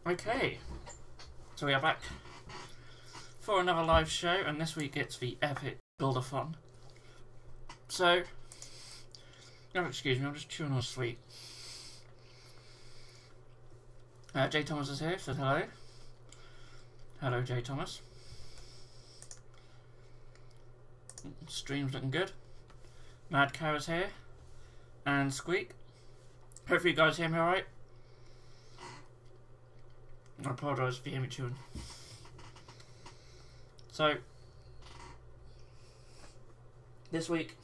Okay, so we are back for another live show, and this week it's the epic Buildathon. So, excuse me, I'm just chewing on a sweet. J Thomas is here, says hello. Hello, J Thomas. Stream's looking good. Mad Cow is here, and Squeak. Hopefully you guys hear me alright. I apologise if you hear me chewing. So, this week,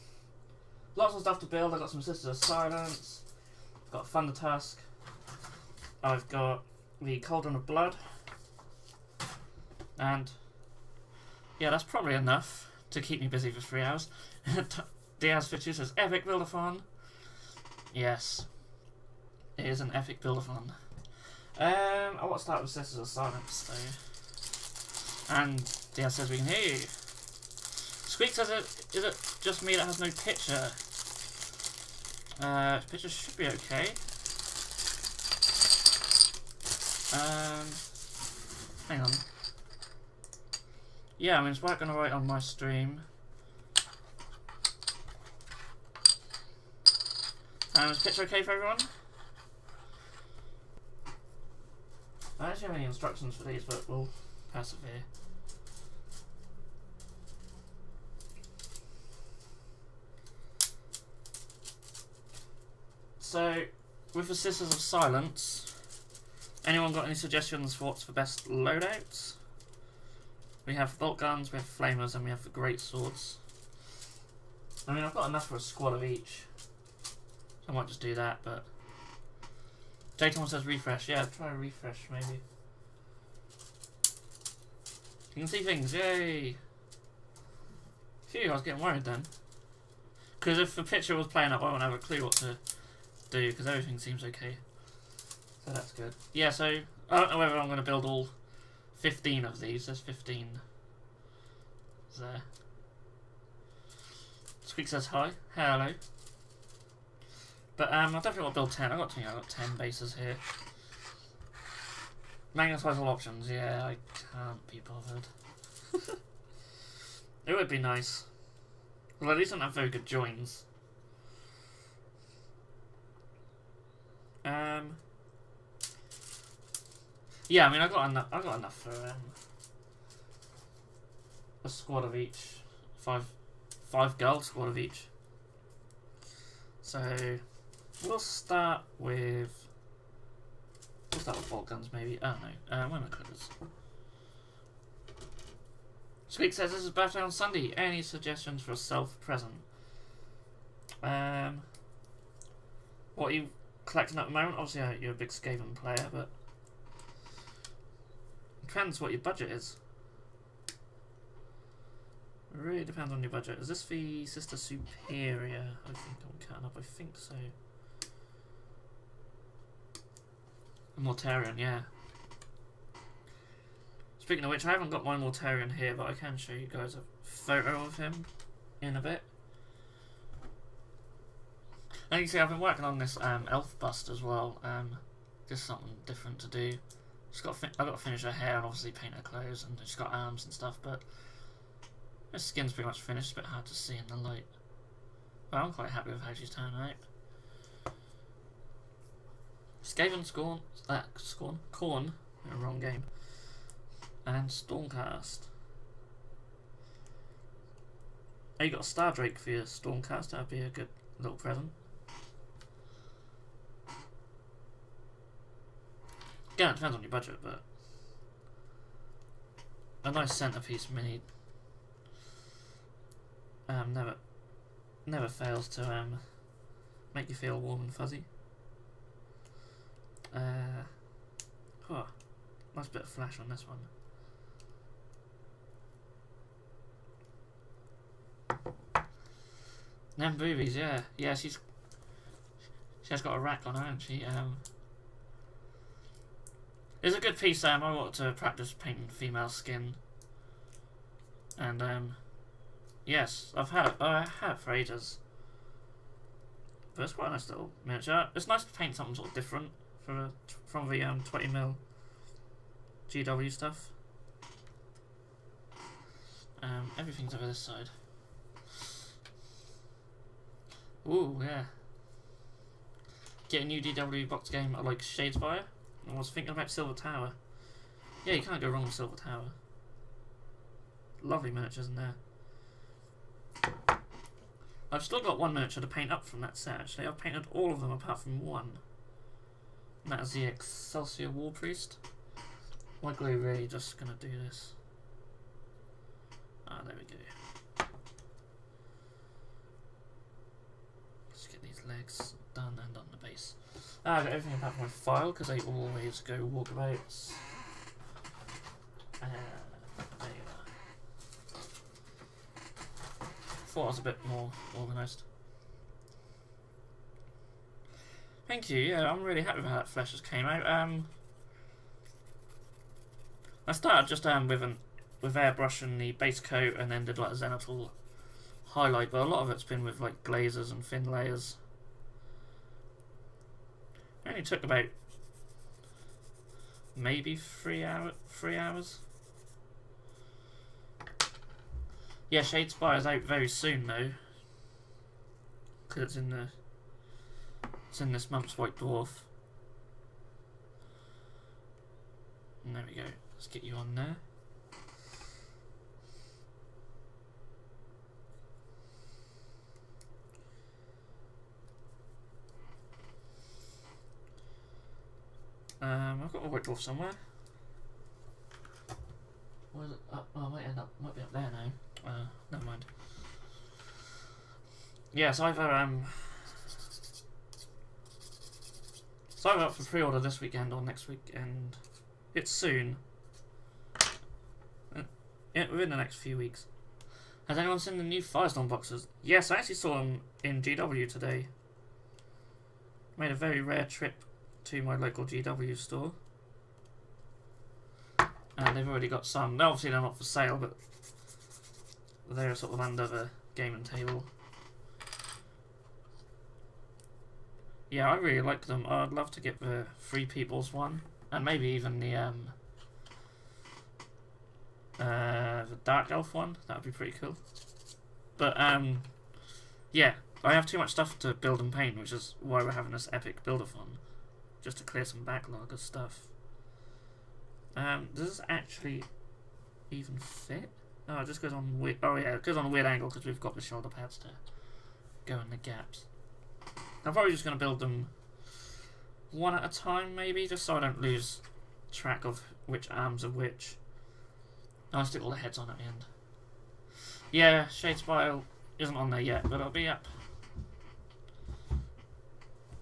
lots of stuff to build. I've got some Sisters of Silence, I've got Thunder Tusk, I've got the Cauldron of Blood, and yeah, that's probably enough to keep me busy for 3 hours. Diaz52 says, epic Buildathon. Yes, it is an epic Buildathon. I want to start with Sisters of Silence though. And Diaz says we can hear you. Squeak says is it just me that has no picture? Picture should be okay. Hang on. Yeah, I mean it's working alright on my stream. Is the picture okay for everyone? I don't actually have any instructions for these, but we'll persevere. So, with the Sisters of Silence, anyone got any suggestions for what's the best loadouts? We have bolt guns, we have flamers, and we have the great swords. I mean, I've got enough for a squad of each, so I might just do that, but J-Tom says refresh. Yeah, try a refresh, maybe. You can see things, yay! Phew, I was getting worried then. Because if the picture was playing up, I wouldn't have a clue what to do, because everything seems okay. So that's good. Yeah, so, I don't know whether I'm going to build all 15 of these. There's 15 there. Squeak says hi. Hello. But I definitely want to build 10. I've got 10 bases here. Magnetize all options. Yeah, I can't be bothered. It would be nice. Well, at least I don't have very good joins. Yeah, I mean, I got enough for a squad of each. Five gold squad of each. So we'll start with bolt guns, maybe. Oh no, where are my clippers? Squeak says this is birthday on Sunday. Any suggestions for a self-present? What are you collecting at the moment? Obviously, you're a big Skaven player, but it depends what your budget is. It really depends on your budget. Is this the Sister Superior? I think I'm cutting up. I think so. A Mortarion, yeah. Speaking of which, I haven't got my Mortarion here, but I can show you guys a photo of him in a bit. And you see, I've been working on this elf bust as well. Just something different to do. I've got to finish her hair and obviously paint her clothes, and she's got arms and stuff. But her skin's pretty much finished. It's a bit hard to see in the light. But I'm quite happy with how she's turned out. Skaven Corn, in a wrong game. And Stormcast. Oh, you got a Star Drake for your Stormcast. That'd be a good little present. Again, it depends on your budget, but a nice centerpiece mini never fails to make you feel warm and fuzzy. Nice bit of flash on this one. Them boobies, yeah, she has got a rack on her, hasn't she? It's a good piece. I want to practice painting female skin, and yes, I have for ages. But it's quite a nice little miniature. It's nice to paint something sort of different from the 20mm GW stuff. Everything's over this side. Ooh, yeah. Get a new DW box game I like Shadespire. I was thinking about Silver Tower. Yeah, you can't go wrong with Silver Tower. Lovely miniatures in there. I've still got one miniature to paint up from that set, actually. I've painted all of them apart from one. And that is the Excelsior War Priest. My glue really just gonna do this. Ah, there we go. Let's get these legs done and on the base. Ah, I got everything apart from my file because I always go walkabouts. There you are. Thought I was a bit more organised. Thank you. Yeah, I'm really happy with how that flesh just came out. I started just with airbrushing the base coat and then did like a zenithal highlight, but a lot of it's been with like glazes and thin layers. It only took about maybe 3 hours. Yeah, Shadespire's out very soon though, because it's in this month's White Dwarf. And there we go. Let's get you on there. I've got a White Dwarf somewhere. Where's it? Oh, might be up there now. Never mind. Yeah, so I've up for pre-order this weekend or next weekend. It's soon. Within the next few weeks. Has anyone seen the new Firestorm boxes? Yes, I actually saw them in GW today. Made a very rare trip to my local GW store. And they've already got some. Obviously they're not for sale, but they're sort of under the gaming table. Yeah, I really like them. I'd love to get the Free People's one. And maybe even the Dark Elf one. That would be pretty cool. But, yeah. I have too much stuff to build and paint, which is why we're having this epic Buildathon. Just to clear some backlog of stuff. Does this actually even fit? Oh, it just goes on weird. Oh yeah, it goes on a weird angle because we've got the shoulder pads to go in the gaps. I'm probably just going to build them one at a time, maybe, just so I don't lose track of which arms are which. I'll stick all the heads on at the end. Yeah, Shadespire isn't on there yet, but it'll be up.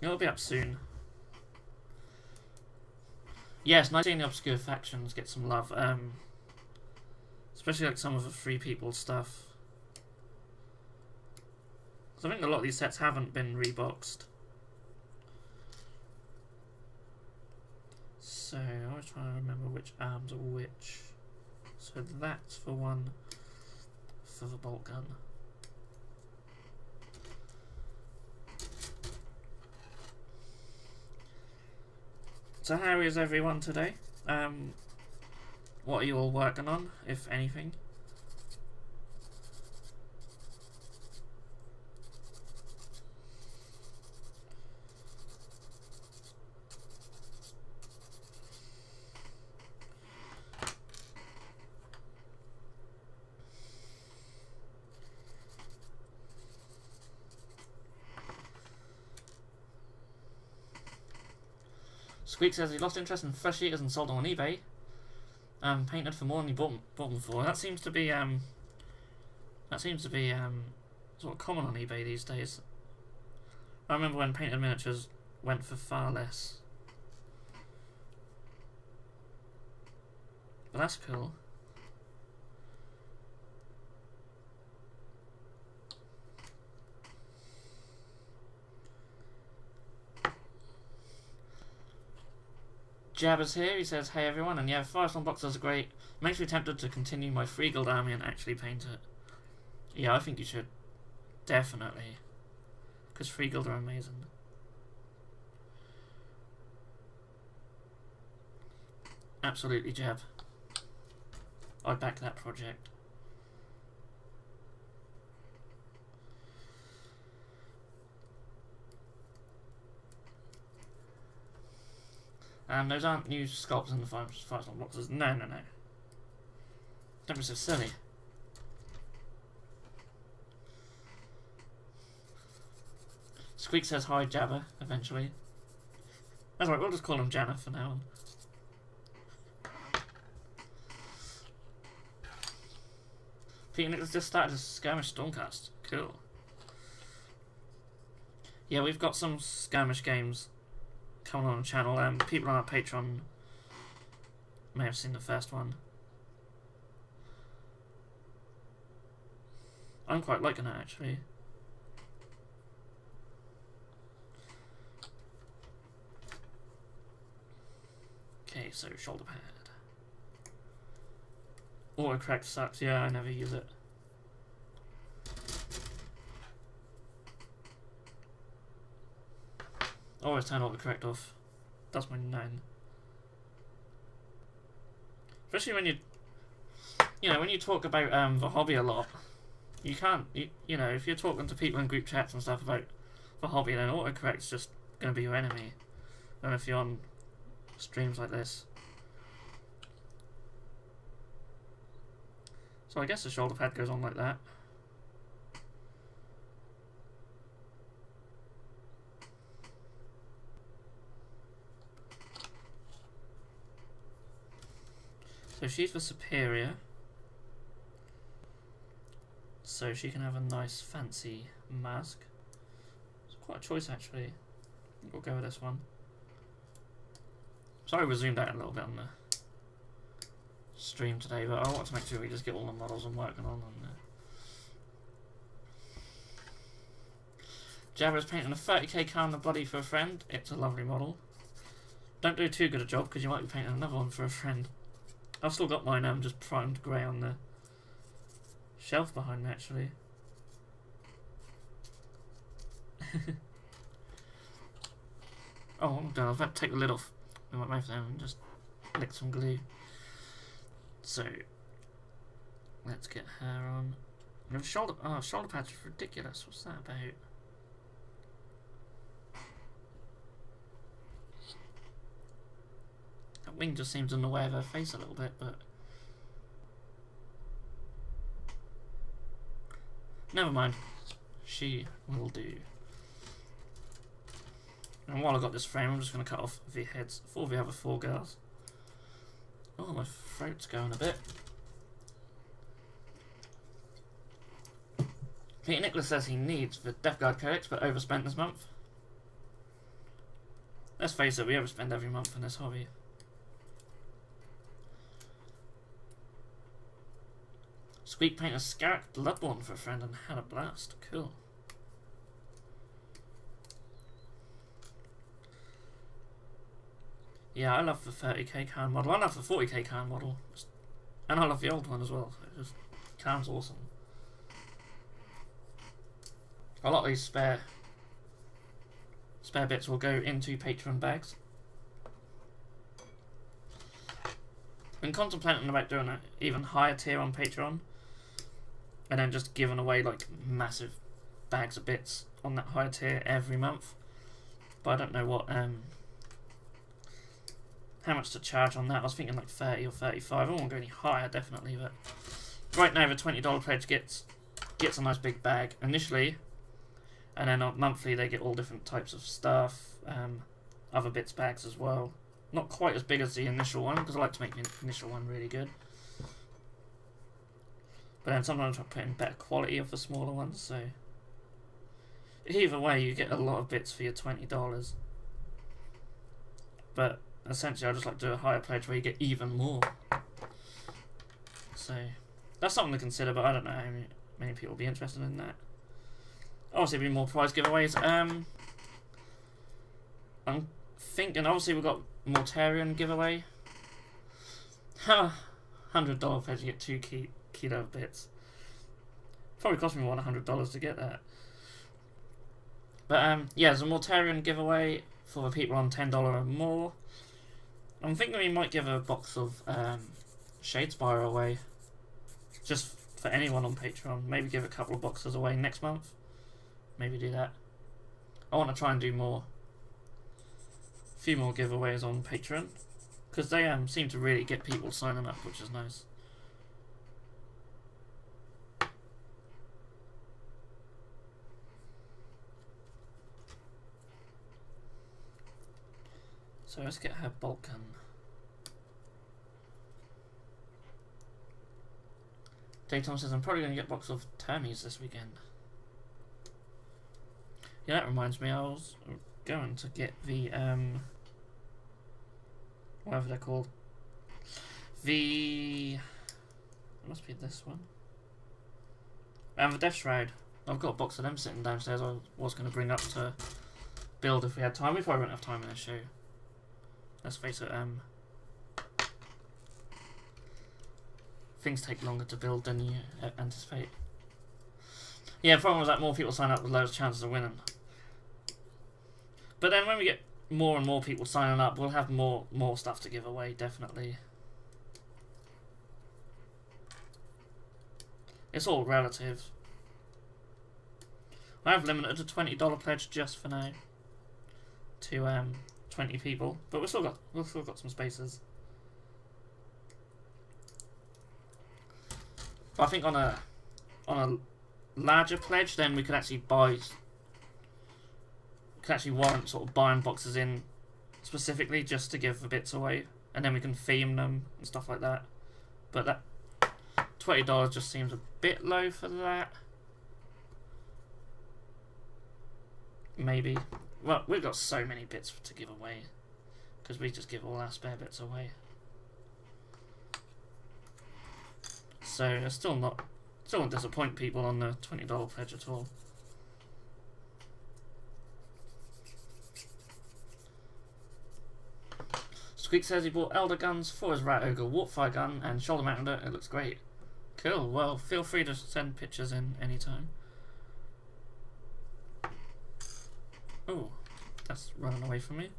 It'll be up soon. Yes, nice seeing the obscure factions get some love. Especially like some of the Free People stuff. Because I think a lot of these sets haven't been reboxed. So, I was trying to remember which arms are which. So that's for one for the bolt gun. So how is everyone today? What are you all working on, if anything? Squeak says he lost interest in fresh eaters and sold them on eBay. Painted for more than he bought them for. That seems to be sort of common on eBay these days. I remember when painted miniatures went for far less. But that's cool. Jabber's here, he says, hey everyone, and yeah, Firestorm boxes are great. Makes me tempted to continue my Free Guild army and actually paint it. Yeah, I think you should. Definitely. Because Free Guild are amazing. Absolutely, Jeb. I back that project. Those aren't new sculpts in the 5-slot boxes. No, no, no. Don't be so silly. Squeak says hi, Jabba, eventually. That's right, we'll just call him Janna for now on. Pete Nicholas just started a skirmish Stormcast. Cool. Yeah, we've got some skirmish games coming on the channel. People on our Patreon may have seen the first one. I'm quite liking it, actually. Okay, so shoulder pad. Autocorrect sucks. Yeah, I never use it. Always turn autocorrect off. That's my 9. Especially when when you talk about the hobby a lot, you can't, you know, if you're talking to people in group chats and stuff about the hobby, then autocorrect's just going to be your enemy. And if you're on streams like this. So I guess the shoulder pad goes on like that. So she's the superior. So she can have a nice fancy mask. It's quite a choice actually. We'll go with this one. Sorry we zoomed out a little bit on the stream today, but I want to make sure we just get all the models I'm working on there. Jabba is painting a 30k car on the body for a friend. It's a lovely model. Don't do too good a job because you might be painting another one for a friend. I've still got mine just primed grey on the shelf behind me actually. Oh, I'm done. I was about to take the lid off with my mouth down and just lick some glue. So, let's get her on. And shoulder pads are ridiculous. What's that about? That wing just seems in the way of her face a little bit, but never mind. She will do. And while I've got this frame, I'm just going to cut off the heads for the other 4 girls. Oh, my throat's going a bit. Peter Nicholas says he needs the Death Guard codex, but overspent this month. Let's face it, we overspend every month in this hobby. Squeak painted Scarab Bloodborne for a friend and had a blast. Cool. Yeah, I love the 30k Khan model. I love the 40k Khan model. And I love the old one as well. Just, Khan's awesome. A lot of these spare bits will go into Patreon bags. Been contemplating about doing an even higher tier on Patreon. And then just giving away like massive bags of bits on that higher tier every month. But I don't know what how much to charge on that. I was thinking like 30 or 35. I won't go any higher definitely, but right now the $20 pledge gets a nice big bag initially, and then on monthly they get all different types of stuff, other bits bags as well. Not quite as big as the initial one because I like to make the initial one really good. But then sometimes I put in better quality of the smaller ones, so either way you get a lot of bits for your $20. But essentially I just like to do a higher pledge where you get even more. So that's something to consider, but I don't know how many people will be interested in that. Obviously there'll be more prize giveaways. I'm thinking obviously we've got Mortarion giveaway. $100 pledge, you get 2 kilo of bits. Probably cost me more than $100 to get that. But yeah, there's a Mortarion giveaway for the people on $10 or more. I'm thinking we might give a box of Shadespire away, just for anyone on Patreon. Maybe give a couple of boxes away next month. Maybe do that. I want to try and do more. A few more giveaways on Patreon, because they seem to really get people signing up, which is nice. So let's get her bolt gun. Dayton says I'm probably going to get a box of Termies this weekend. Yeah, that reminds me, I was going to get the whatever they're called. It must be this one. And the Death Shroud. I've got a box of them sitting downstairs. I was going to bring up to build if we had time. We probably won't have time in this show. Let's face it, things take longer to build than you anticipate. Yeah, the problem was that more people sign up with loads of chances of winning. But then when we get more and more people signing up, we'll have more stuff to give away, definitely. It's all relative. I have limited a $20 pledge just for now to 20 people, but we've still got some spaces. But I think on a larger pledge, then we could actually warrant sort of buying boxes in specifically just to give the bits away, and then we can theme them and stuff like that. But that $20 just seems a bit low for that. Maybe. Well, we've got so many bits to give away because we just give all our spare bits away. So I still won't disappoint people on the $20 pledge at all. Squeak says he bought Elder Guns for his Rat Ogre Warpfire gun and shoulder mounted it. It looks great. Cool. Well, feel free to send pictures in anytime. Oh, that's running away from me.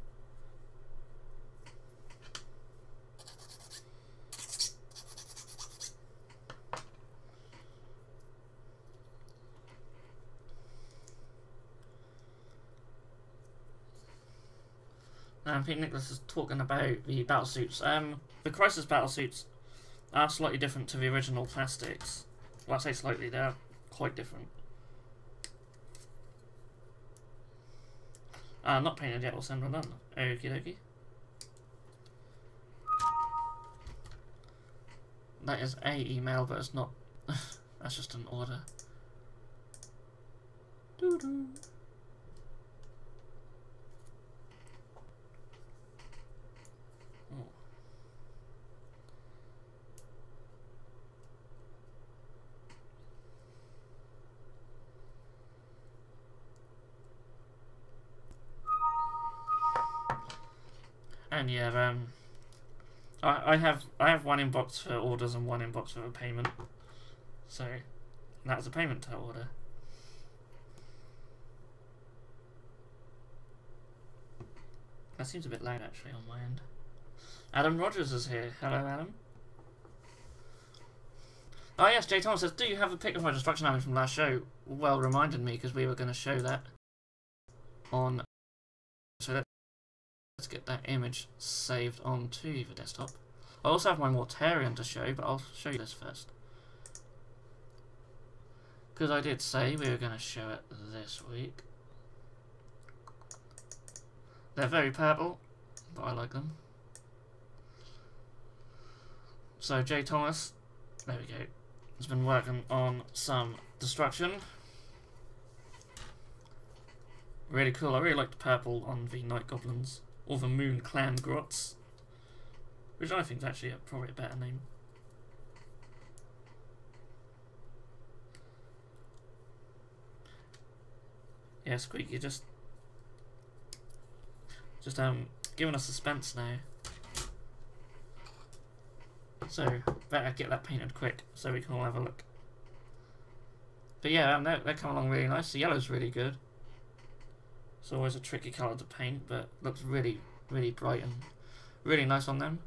I think Nicholas is talking about the battlesuits. The Crisis battlesuits are slightly different to the original plastics. Well, I say slightly, they're quite different. Not painted yet, we'll send one on. Okie dokie. That is a email, but it's not. That's just an order. Doo-doo. And yeah, I have one inbox for orders and one inbox for a payment. So that's a payment to order. That seems a bit loud actually on my end. Adam Rogers is here. Hello, Adam. Oh yes, Jay Thomas says, do you have a pic of my destruction army from last show? Well reminded me, because we were going to show that on. So let's get that image saved onto the desktop. I also have my Mortarion to show, but I'll show you this first. Because I did say we were going to show it this week. They're very purple, but I like them. So Jay Thomas, there we go, has been working on some destruction. Really cool. I really like the purple on the Night Goblins. Or the Moon Clan Grots, which I think is actually probably a better name. Yeah, Squeak, you're just giving us suspense now. So better get that painted quick so we can all have a look. But yeah, they're coming along really nice. The yellow's really good. It's always a tricky colour to paint, but looks really, really bright and really nice on them.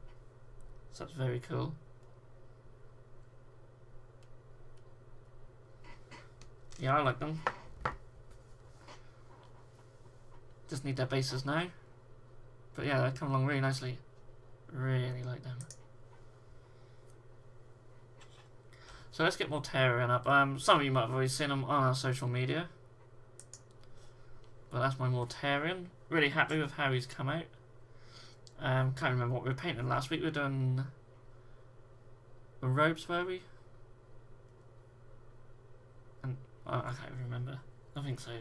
So that's very cool. Yeah, I like them. Just need their bases now. But yeah, they come along really nicely. Really like them. So let's get more Terrarian up. Some of you might have already seen them on our social media. But that's my Mortarian. Really happy with how he's come out. Can't remember what we were painting last week. We were doing the robes, were we? And I can't even remember. I think so.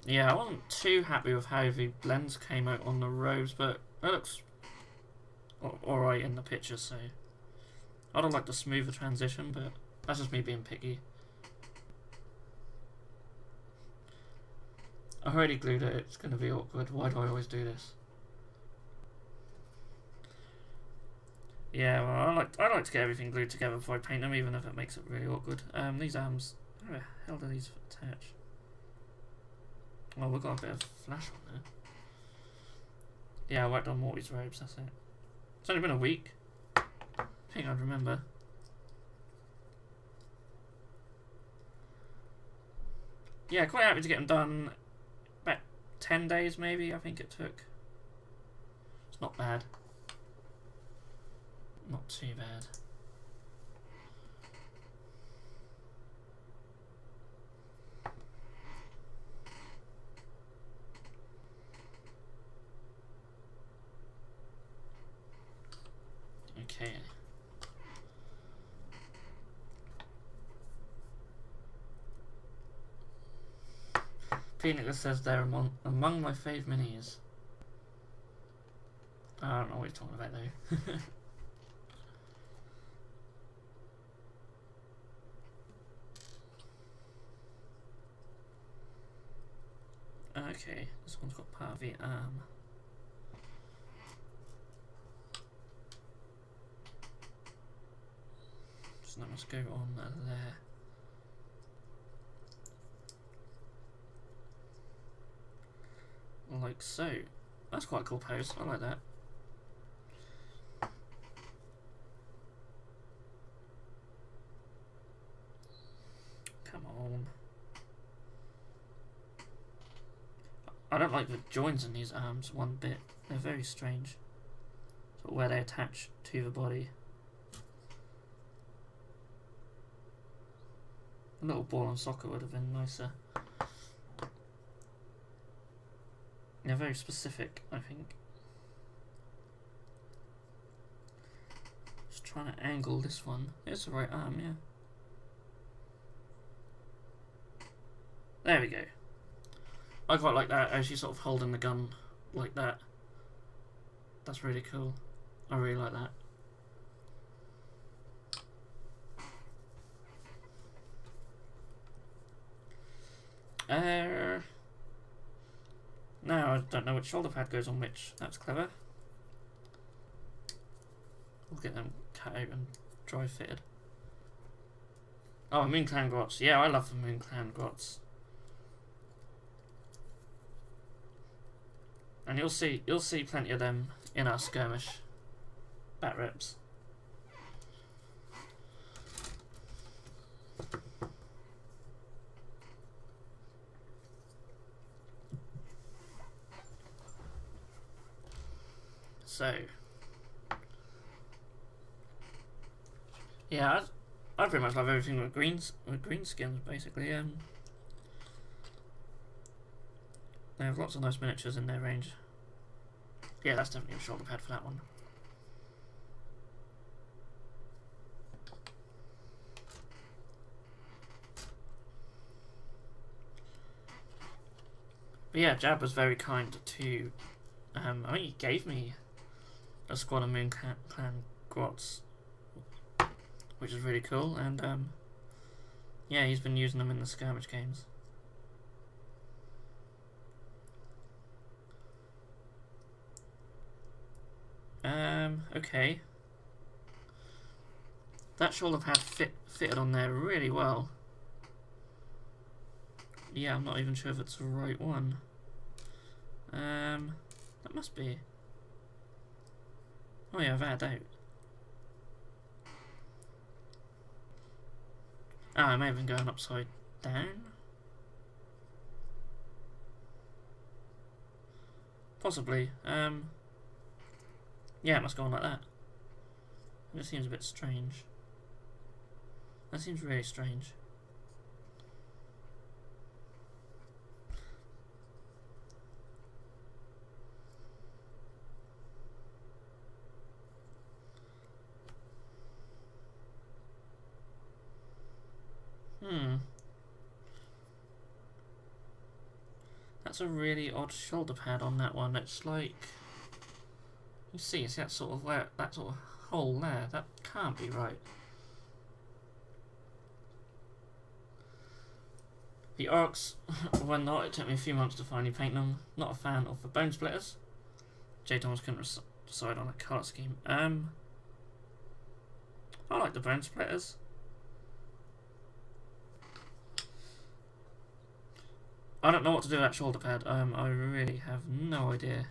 Yeah, I wasn't too happy with how the blends came out on the robes, but it looks alright in the picture, so I'd have liked a smoother transition, but that's just me being picky. I already glued it, it's going to be awkward. Why do I always do this? Yeah, well, I like to get everything glued together before I paint them, even if it makes it really awkward. These arms, how the hell do these attach? Oh, we've got a bit of flash on there. Yeah, I worked on Morty's robes, that's it. It's only been a week. I think I'd remember. Yeah, quite happy to get them done. About 10 days maybe, I think it took. It's not bad. Not too bad. Okay. Phoenix says they're among my fave minis. I don't know what he's talking about though. Okay, this one's got part of the arm. So that must go on there. Like so. That's quite a cool pose, I like that. Come on. I don't like the joins in these arms one bit. They're very strange. Sort of where they attach to the body. A little ball and socket would have been nicer. They're very specific, I think. Just trying to angle this one. It's the right arm, yeah. There we go. I quite like that, as she's sort of holding the gun like that. That's really cool. I really like that. Now I don't know which shoulder pad goes on which. That's clever. We'll get them cut out and dry fitted. Oh, Moon Clan Grots. Yeah, I love the Moon Clan Grots. And you'll see plenty of them in our skirmish bat reps. So, yeah, I pretty much love everything with green skins, basically. They have lots of nice miniatures in their range. Yeah, that's definitely a shoulder pad for that one. But yeah, Jab was very kind to. I think he gave me a squad of Moon Clan Grots, which is really cool, and yeah, he's been using them in the skirmish games. Okay. That shoulder pad fitted on there really well. Yeah, I'm not even sure if it's the right one. That must be. Oh yeah, without a doubt. Oh, I may have been going upside down. Possibly. Yeah, it must go on like that. It just seems a bit strange. That seems really strange. That's a really odd shoulder pad on that one. It's like, you see, it's that sort of hole there. That can't be right. The arcs were not. It took me a few months to finally paint them. Not a fan of the bone splitters. J. Thomas couldn't decide on a colour scheme. I like the bone splitters. I don't know what to do with that shoulder pad. I really have no idea.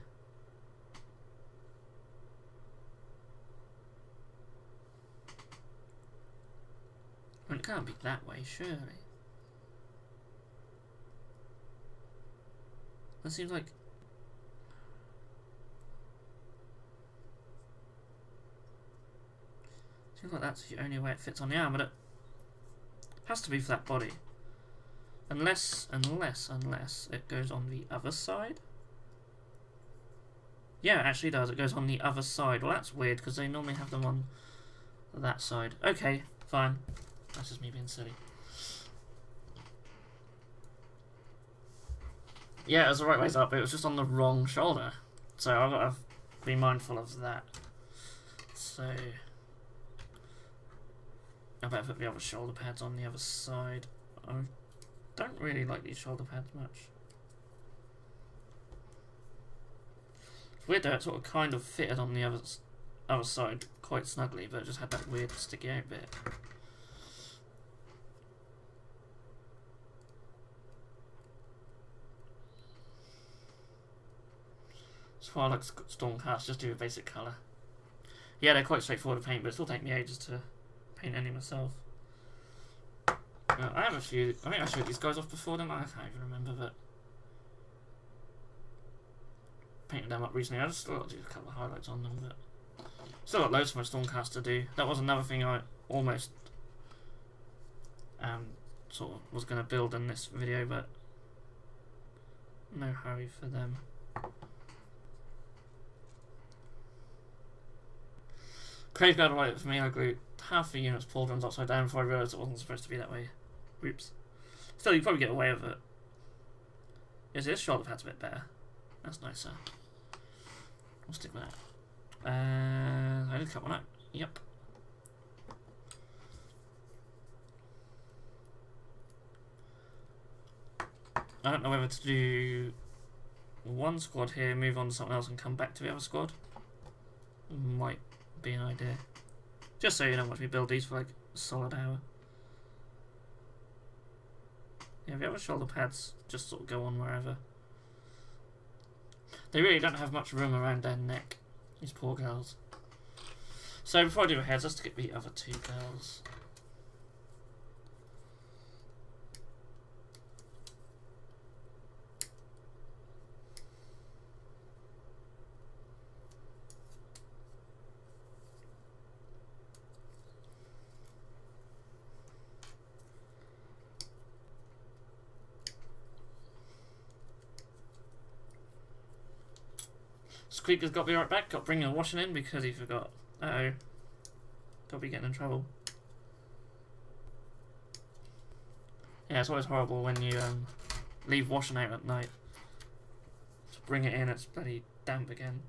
I mean, it can't be that way, surely. That seems like... Seems like that's the only way it fits on the arm, but it has to be for that body. Unless it goes on the other side. Yeah, it actually does. It goes on the other side. Well, that's weird, because they normally have them on that side. Okay, fine. That's just me being silly. Yeah, it was the right ways up, but it was just on the wrong shoulder. So I've got to be mindful of that. So I better put the other shoulder pads on the other side. I don't really like these shoulder pads much. It's weird though, it sort of kind of fitted on the other side quite snugly, but it just had that weird sticky out bit. So I like Stormcast, just do a basic colour. Yeah, they're quite straightforward to paint, but it still take me ages to paint any myself. I have a few. I think I showed these guys off before, didn't I? I can't even remember, but painted them up recently. I just still got to do a couple of highlights on them, but still got loads for my Stormcast to do. That was another thing I almost sort of was going to build in this video, but no hurry for them. Crave got right for me. I glued half the unit's pauldrons upside down before I realised it wasn't supposed to be that way. Oops. Still, you probably get away with it. Yes, this shoulder pad's a bit better. That's nicer. I'll stick with that. I did cut one out. Yep. I don't know whether to do one squad here, move on to something else, and come back to the other squad. Might be an idea. Just so you know, watch me build these for like a solid hour. Yeah, the other shoulder pads just sort of go on wherever. They really don't have much room around their neck, these poor girls. So before I do the heads, let's get the other two girls. Squeaker's got to be right back. Got to bring the washing in because he forgot. Uh-oh. Got to be getting in trouble. Yeah, it's always horrible when you leave washing out at night. To bring it in, it's bloody damp again.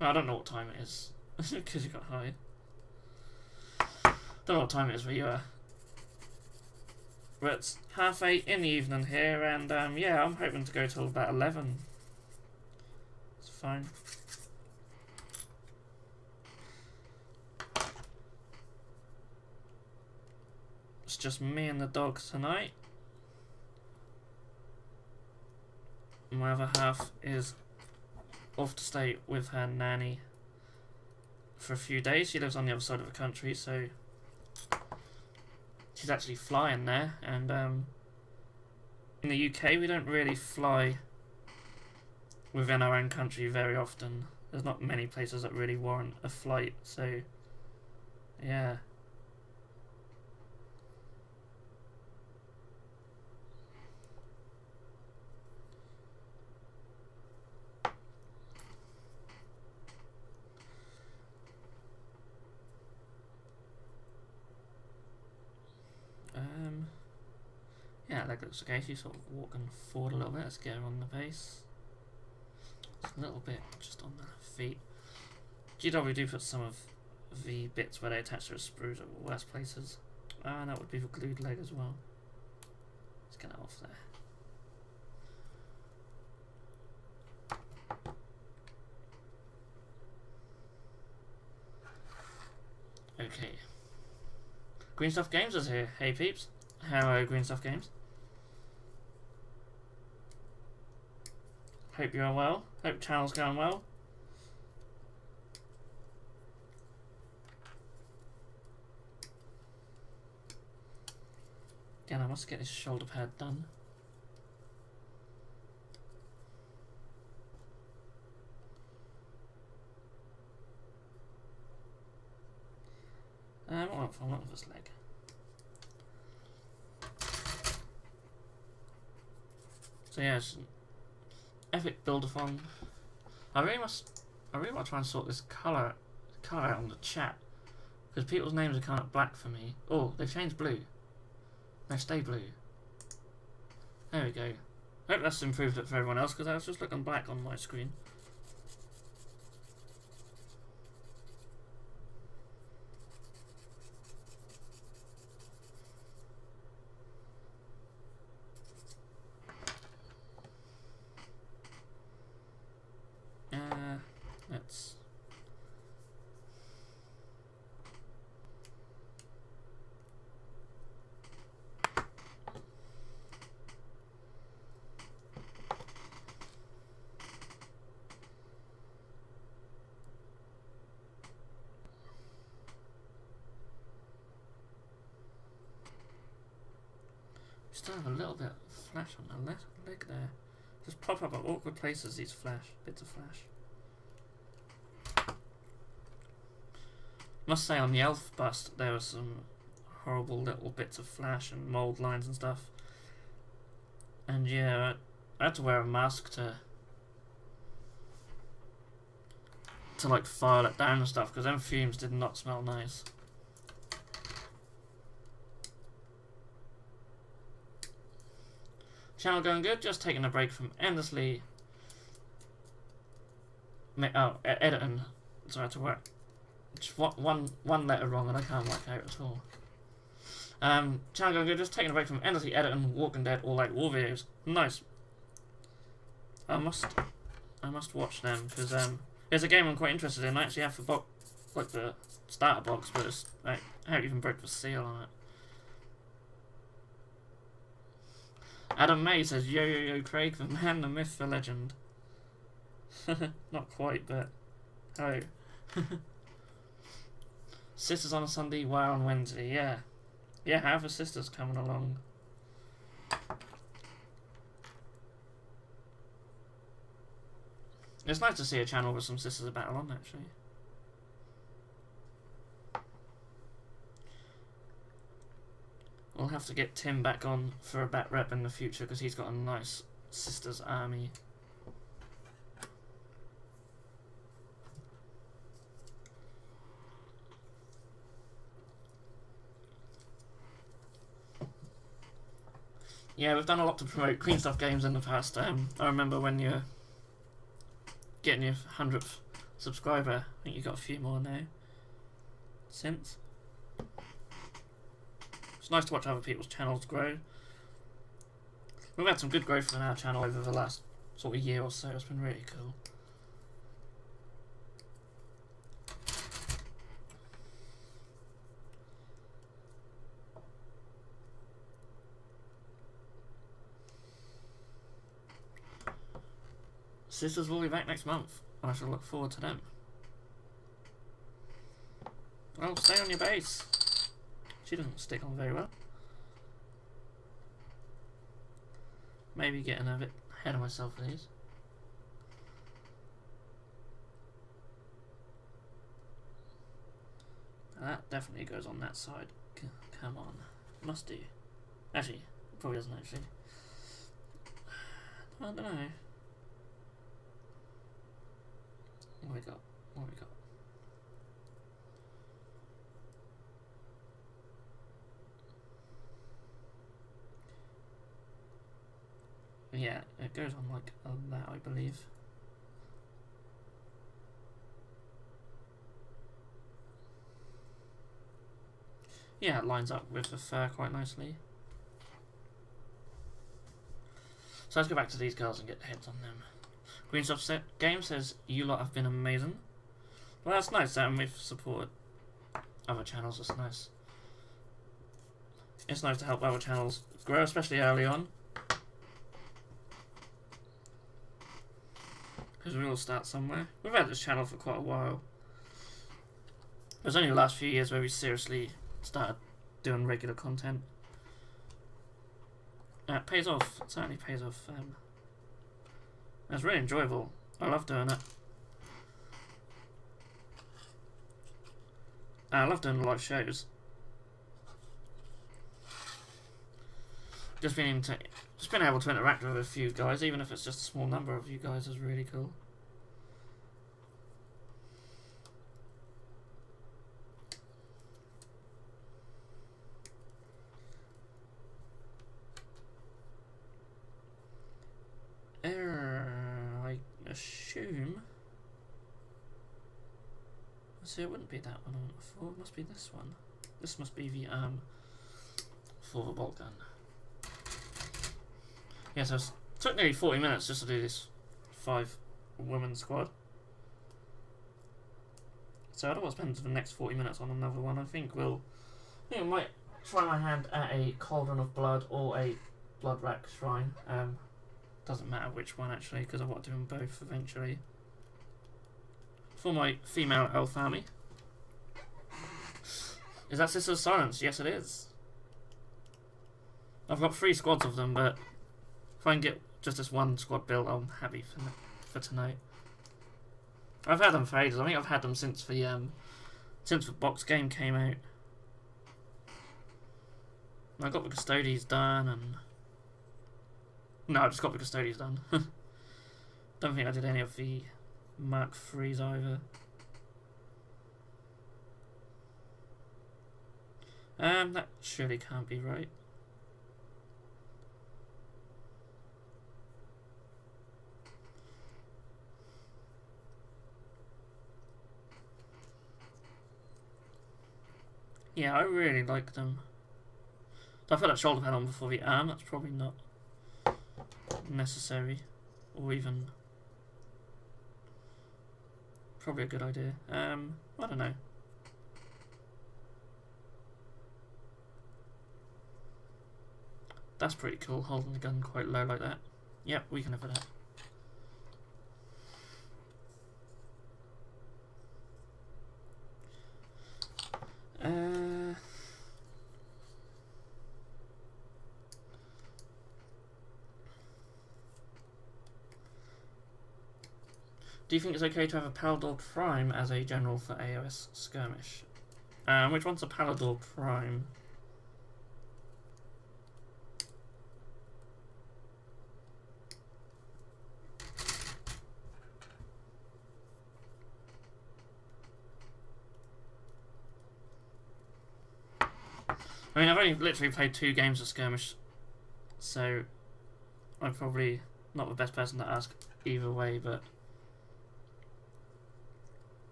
Well, I don't know what time it is because you got high. Don't know what time it is where you are. But it's 8:30 in the evening here, and yeah, I'm hoping to go till about 11. It's fine. It's just me and the dog tonight. My other half is off to stay with her nanny for a few days. She lives on the other side of the country, so she's actually flying there. And in the UK, we don't really fly within our own country very often. There's not many places that really warrant a flight, so yeah. Yeah, leg looks okay. She's sort of walking forward a little bit. Let's get her on the base. Just a little bit just on the feet. GW do put some of the bits where they attach their sprues at the worst places. And that would be the glued leg as well. Let's get that off there. Okay. Green Stuff Games is here. Hey peeps. Hello, Green Stuff Games. Hope you're well. Hope channel's going well. Again, I must get this shoulder pad done. What wrong with this leg? So yeah, it's an epic buildathon. I really want to try and sort this colour out on the chat, because people's names are kind of black for me. Oh, they've changed blue. They stay blue. There we go. Hope that's improved it for everyone else, because I was just looking black on my screen. Let's... Still have a little bit of flash on the left leg there. Just pop up at awkward places, these bits of flash. Must say, on the elf bust there were some horrible little bits of flash and mould lines and stuff. And yeah, I had to wear a mask to like file it down and stuff, because them fumes did not smell nice. Channel going good, just taking a break from endlessly editing. So I had to work just one letter wrong and I can't work out at all. Channel going good, just taking a break from endlessly editing Walking Dead or like war videos. Nice. I must watch them, because there's a game I'm quite interested in. I actually have the the starter box, but it's, like, I haven't even broke the seal on it. Adam May says, yo yo yo Craig, the man, the myth, the legend. Not quite, but oh. Sisters on a Sunday, WoW on Wednesday, yeah. Yeah, how are the sisters coming along? It's nice to see a channel with some sisters of battle on, actually. We'll have to get Tim back on for a bat rep in the future, because he's got a nice sisters army. Yeah, we've done a lot to promote Green Stuff Games in the past. I remember when you're getting your 100th subscriber. I think you got a few more now since. It's nice to watch other people's channels grow. We've had some good growth in our channel over the last sort of year or so. It's been really cool. Sisters will be back next month. I shall look forward to them. Well, stay on your base. She doesn't stick on very well. Maybe getting a bit ahead of myself with these. That definitely goes on that side. Come on. Must do. Actually, probably doesn't actually. I don't know. What we got? What we got? Yeah, it goes on like that, I believe. Yeah, it lines up with the fur quite nicely. So let's go back to these girls and get heads on them. Greenstuff Game says, you lot have been amazing. Well, that's nice, and we've supported other channels, that's nice. It's nice to help other channels grow, especially early on. Because we all start somewhere. We've had this channel for quite a while. It was only the last few years where we seriously started doing regular content. It pays off. It certainly pays off. It's really enjoyable. I love doing it. I love doing live shows. Just being able to interact with a few guys, even if it's just a small number of you guys, is really cool. I assume. So it wouldn't be that one I went for. It must be this one. This must be the for the bolt gun. Yeah, so it took nearly 40 minutes just to do this 5-woman squad. So I don't want to spend the next 40 minutes on another one. I think I might try my hand at a Cauldron of Blood or a Blood Rack Shrine. Doesn't matter which one actually, because I want to do them both eventually. For my female elf army. Is that Sisters of Silence? Yes, it is. I've got 3 squads of them, but if I can get just this one squad built, I'm happy for tonight. I've had them for ages. I think I've had them since the box game came out. I got the Custodies done, and no, I just got the Custodies done. Don't think I did any of the Mark IIIs either. That surely can't be right. Yeah, I really like them. I put that shoulder pad on before the arm. That's probably not necessary, or even probably a good idea. I don't know. That's pretty cool, holding the gun quite low like that. Yep, we can have that. Do you think it's okay to have a Palador Prime as a general for AOS Skirmish? Which one's a Palador Prime? I mean, I've only literally played 2 games of Skirmish, so I'm probably not the best person to ask either way, but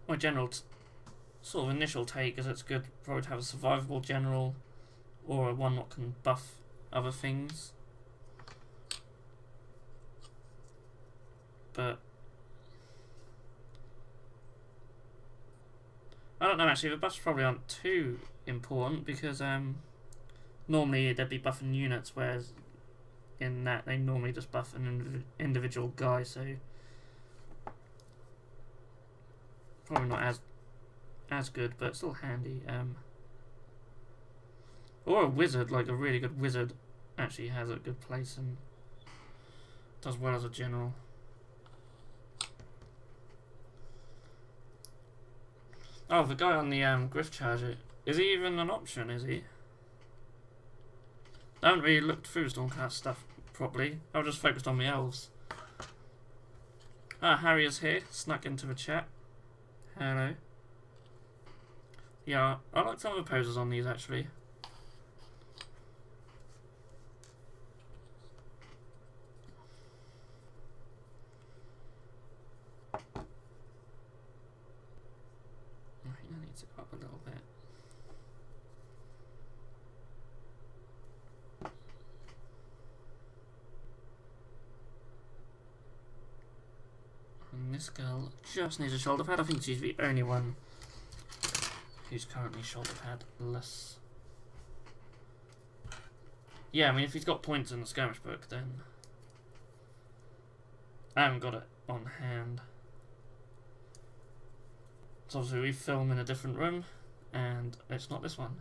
my general sort of initial take is it's good probably to have a survivable general or one that can buff other things. But I don't know actually, the buffs probably aren't too important because normally they'd be buffing units, whereas in that they normally just buff an individual guy, so probably not as good, but still handy. Or a wizard, like a really good wizard, actually has a good place and does well as a general. Oh, the guy on the Griff Charger, is he even an option, is he? I haven't really looked through Stormcast stuff properly. I was just focused on the elves. Ah, Harry is here, snuck into the chat. Hello. Yeah, I like some of the poses on these actually. I think I need to go up a little bit. And this girl just needs a shoulder pad. I think she's the only one who's currently shoulder padless. Yeah, I mean, if he's got points in the skirmish book, then I haven't got it on hand. So obviously we film in a different room, and it's not this one.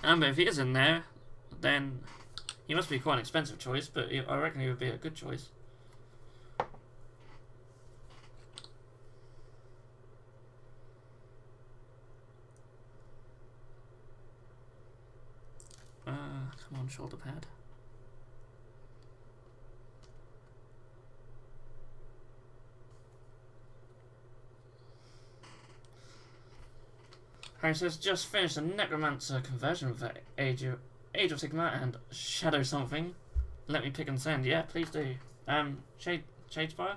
But if he is in there, then he must be quite an expensive choice, but I reckon he would be a good choice. Come on, shoulder pad. Harry says, just finished the Necromancer conversion for Age of Sigmar and Shadow something. Let me pick and send. Yeah, please do. Shadespire?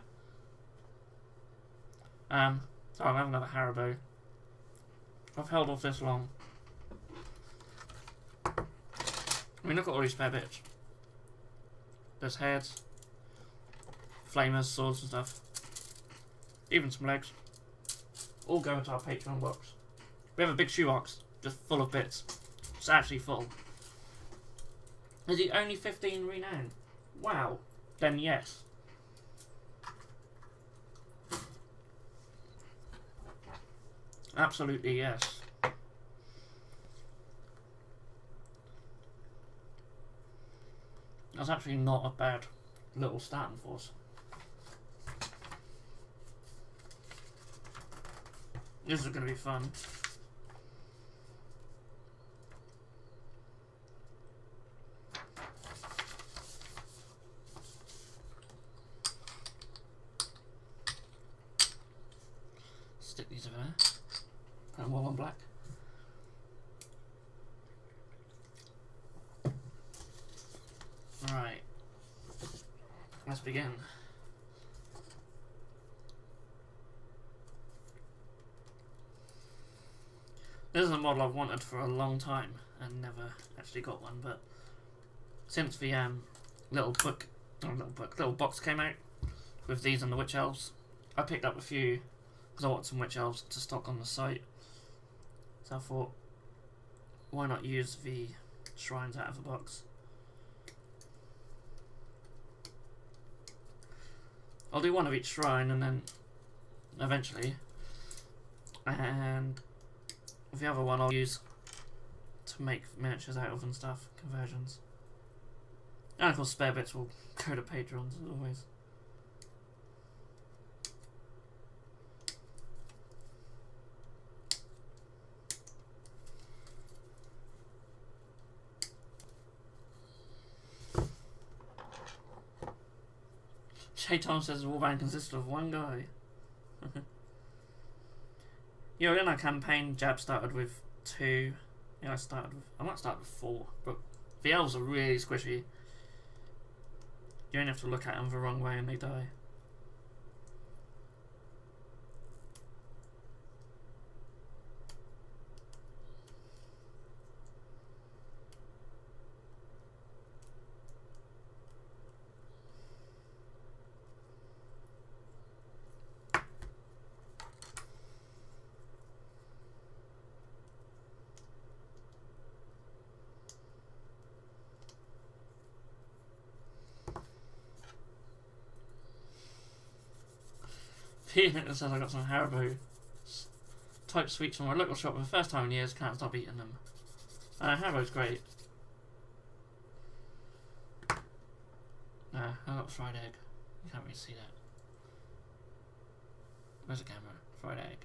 Sorry, I'm having another Haribo. I've held off this long. I mean, look at all these spare bits. There's heads, flamers, swords and stuff. Even some legs. All go into our Patreon box. We have a big shoebox, just full of bits. It's actually full. Is he only 15 renown? Wow. Then yes. Absolutely yes. That's actually not a bad little starting force. This is going to be fun. Stick these over there. Put them all on black. Right. Let's begin. This is a model I've wanted for a long time and never actually got one, but since the little box came out with these and the Witch Elves, I picked up a few because I wanted some Witch Elves to stock on the site. So I thought, why not use the shrines out of the box? I'll do one of each shrine and then eventually, and the other one I'll use to make miniatures out of and stuff, conversions. And of course spare bits will go to patrons as always. Shay Tom says the Warband consisted of one guy. Your in our campaign, Jab started with 2. Yeah, I might start with 4, but the elves are really squishy. You only have to look at them the wrong way and they die. Peanut says I got some Haribo type sweets from my local shop for the first time in years. Can't stop eating them. Haribo's great. I got fried egg. You can't really see that. Where's the camera? Fried egg.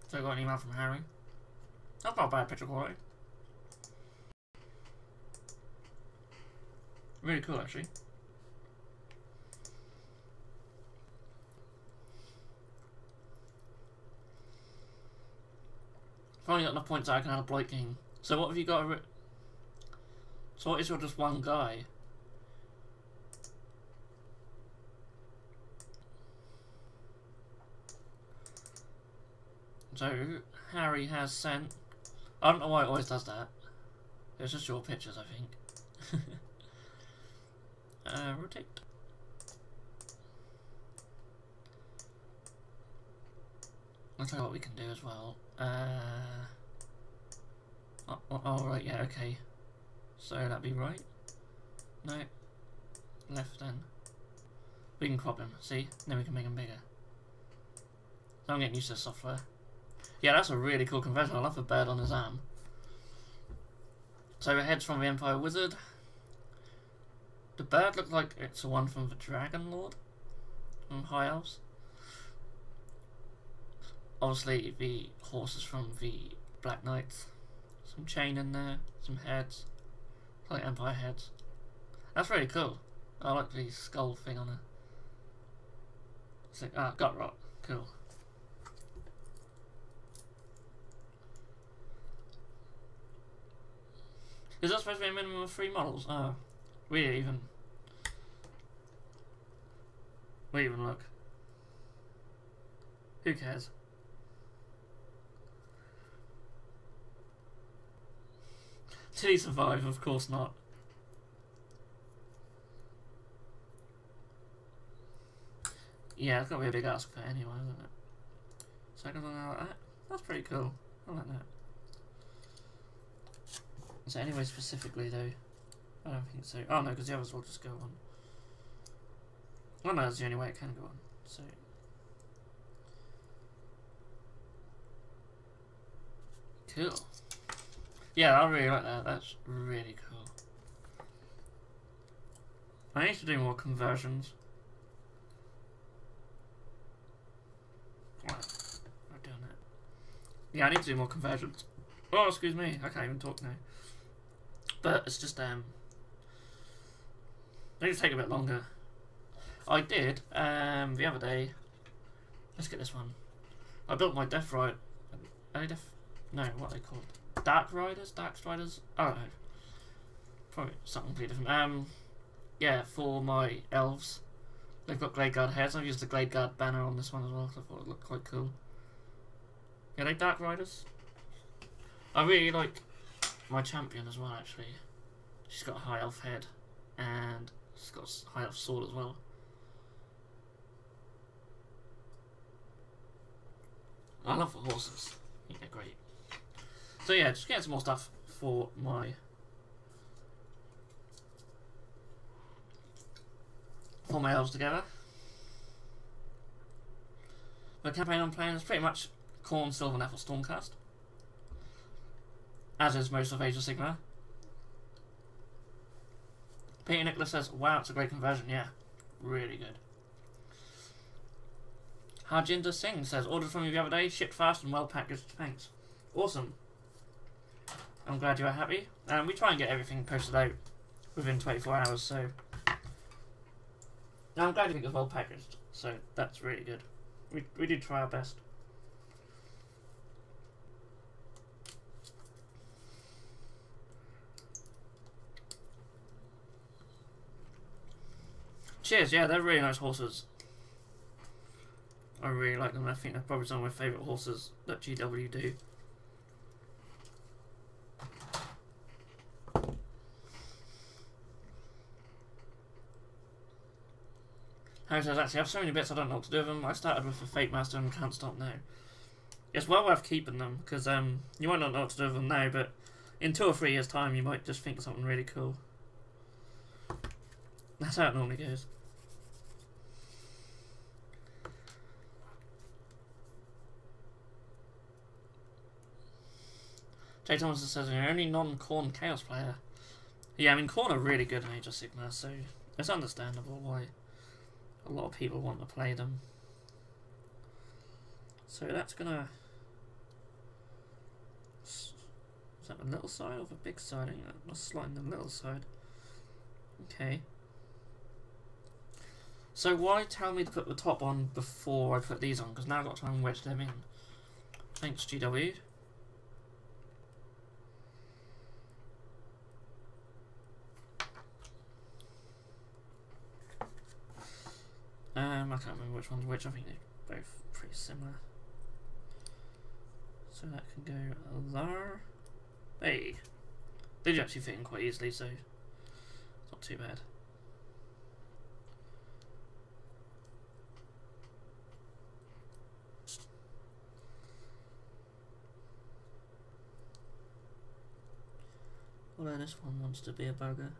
So I got an email from Harry. That's not a bad picture quality. Really cool, actually. Finally got enough points that I can have a blight game. So what have you got? So what is your just one guy? So Harry has sent. I don't know why it always does that. It's just your pictures, I think. Rotate. I'll tell you what we can do as well. Oh, right, yeah, okay. So that'd be right. No. Left then. We can crop him, see? Then we can make him bigger. So I'm getting used to the software. Yeah, that's a really cool conversion. I love the bird on his arm. So the head's from the Empire Wizard. The bird looks like it's the one from the Dragon Lord. From High Elves. Obviously the horse is from the Black Knights. Some chain in there, some heads. Like Empire heads. That's really cool. I like the skull thing on it. It's like, gut rot. Cool. Is that supposed to be a minimum of 3 models? Oh. We didn't even look. Who cares? Did he survive? Of course not. Yeah, it's got to be a big ask for anyway, isn't it? Second one like that. That's pretty cool. I like that. So anyway, specifically though, I don't think so. Oh no, because the others will just go on. Well, no, that's the only way it can go on. So. Cool. Yeah, I really like that. That's really cool. I need to do more conversions. Wow, I'm doing that. Yeah, I need to do more conversions. Oh, excuse me. I can't even talk now. But it's just I need to take a bit longer. I did the other day. Let's get this one. I built my Death Rider. No, what are they called? Dark Riders? I don't know. Probably something completely different. Yeah, for my elves. They've got Glade Guard heads. I've used the Glade Guard banner on this one as well, because I thought it looked quite cool. Yeah, they Dark Riders. I really like my champion as well, actually. She's got a high elf head, and she's got a high elf sword as well. I love the horses. Yeah, great. So yeah, just getting some more stuff for my elves together. The campaign I'm playing is pretty much Khorne, Sylvaneth, or Stormcast, as is most of Age of Sigmar. Peter Nicholas says, wow, it's a great conversion. Yeah, really good. Harjinder Singh says, ordered from you the other day, shipped fast and well packaged. Thanks. Awesome. I'm glad you are happy. And we try and get everything posted out within 24 hours, so I'm glad you think it's well packaged. So that's really good. We did try our best. Cheers, yeah, they're really nice horses. I really like them. I think they're probably some of my favourite horses that GW do. Harry says, actually, I have so many bits I don't know what to do with them. I started with the Fate Master and can't stop now. It's well worth keeping them, because you might not know what to do with them now, but in 2 or 3 years' time, you might just think of something really cool. That's how it normally goes. Jay Thomas says you're only non-Khorne Chaos player. Yeah, I mean Khorne are really good in Age of Sigmar, so it's understandable why a lot of people want to play them. So that's gonna... Is that the little side or the big side? I think that must slide in the little side. Okay. So why tell me to put the top on before I put these on? Because now I've got to try and wedge them in. Thanks, GW. I can't remember which one's which. I think they're both pretty similar. So that can go there. Hey, they do actually fit in quite easily, so it's not too bad. Although this one wants to be a burger.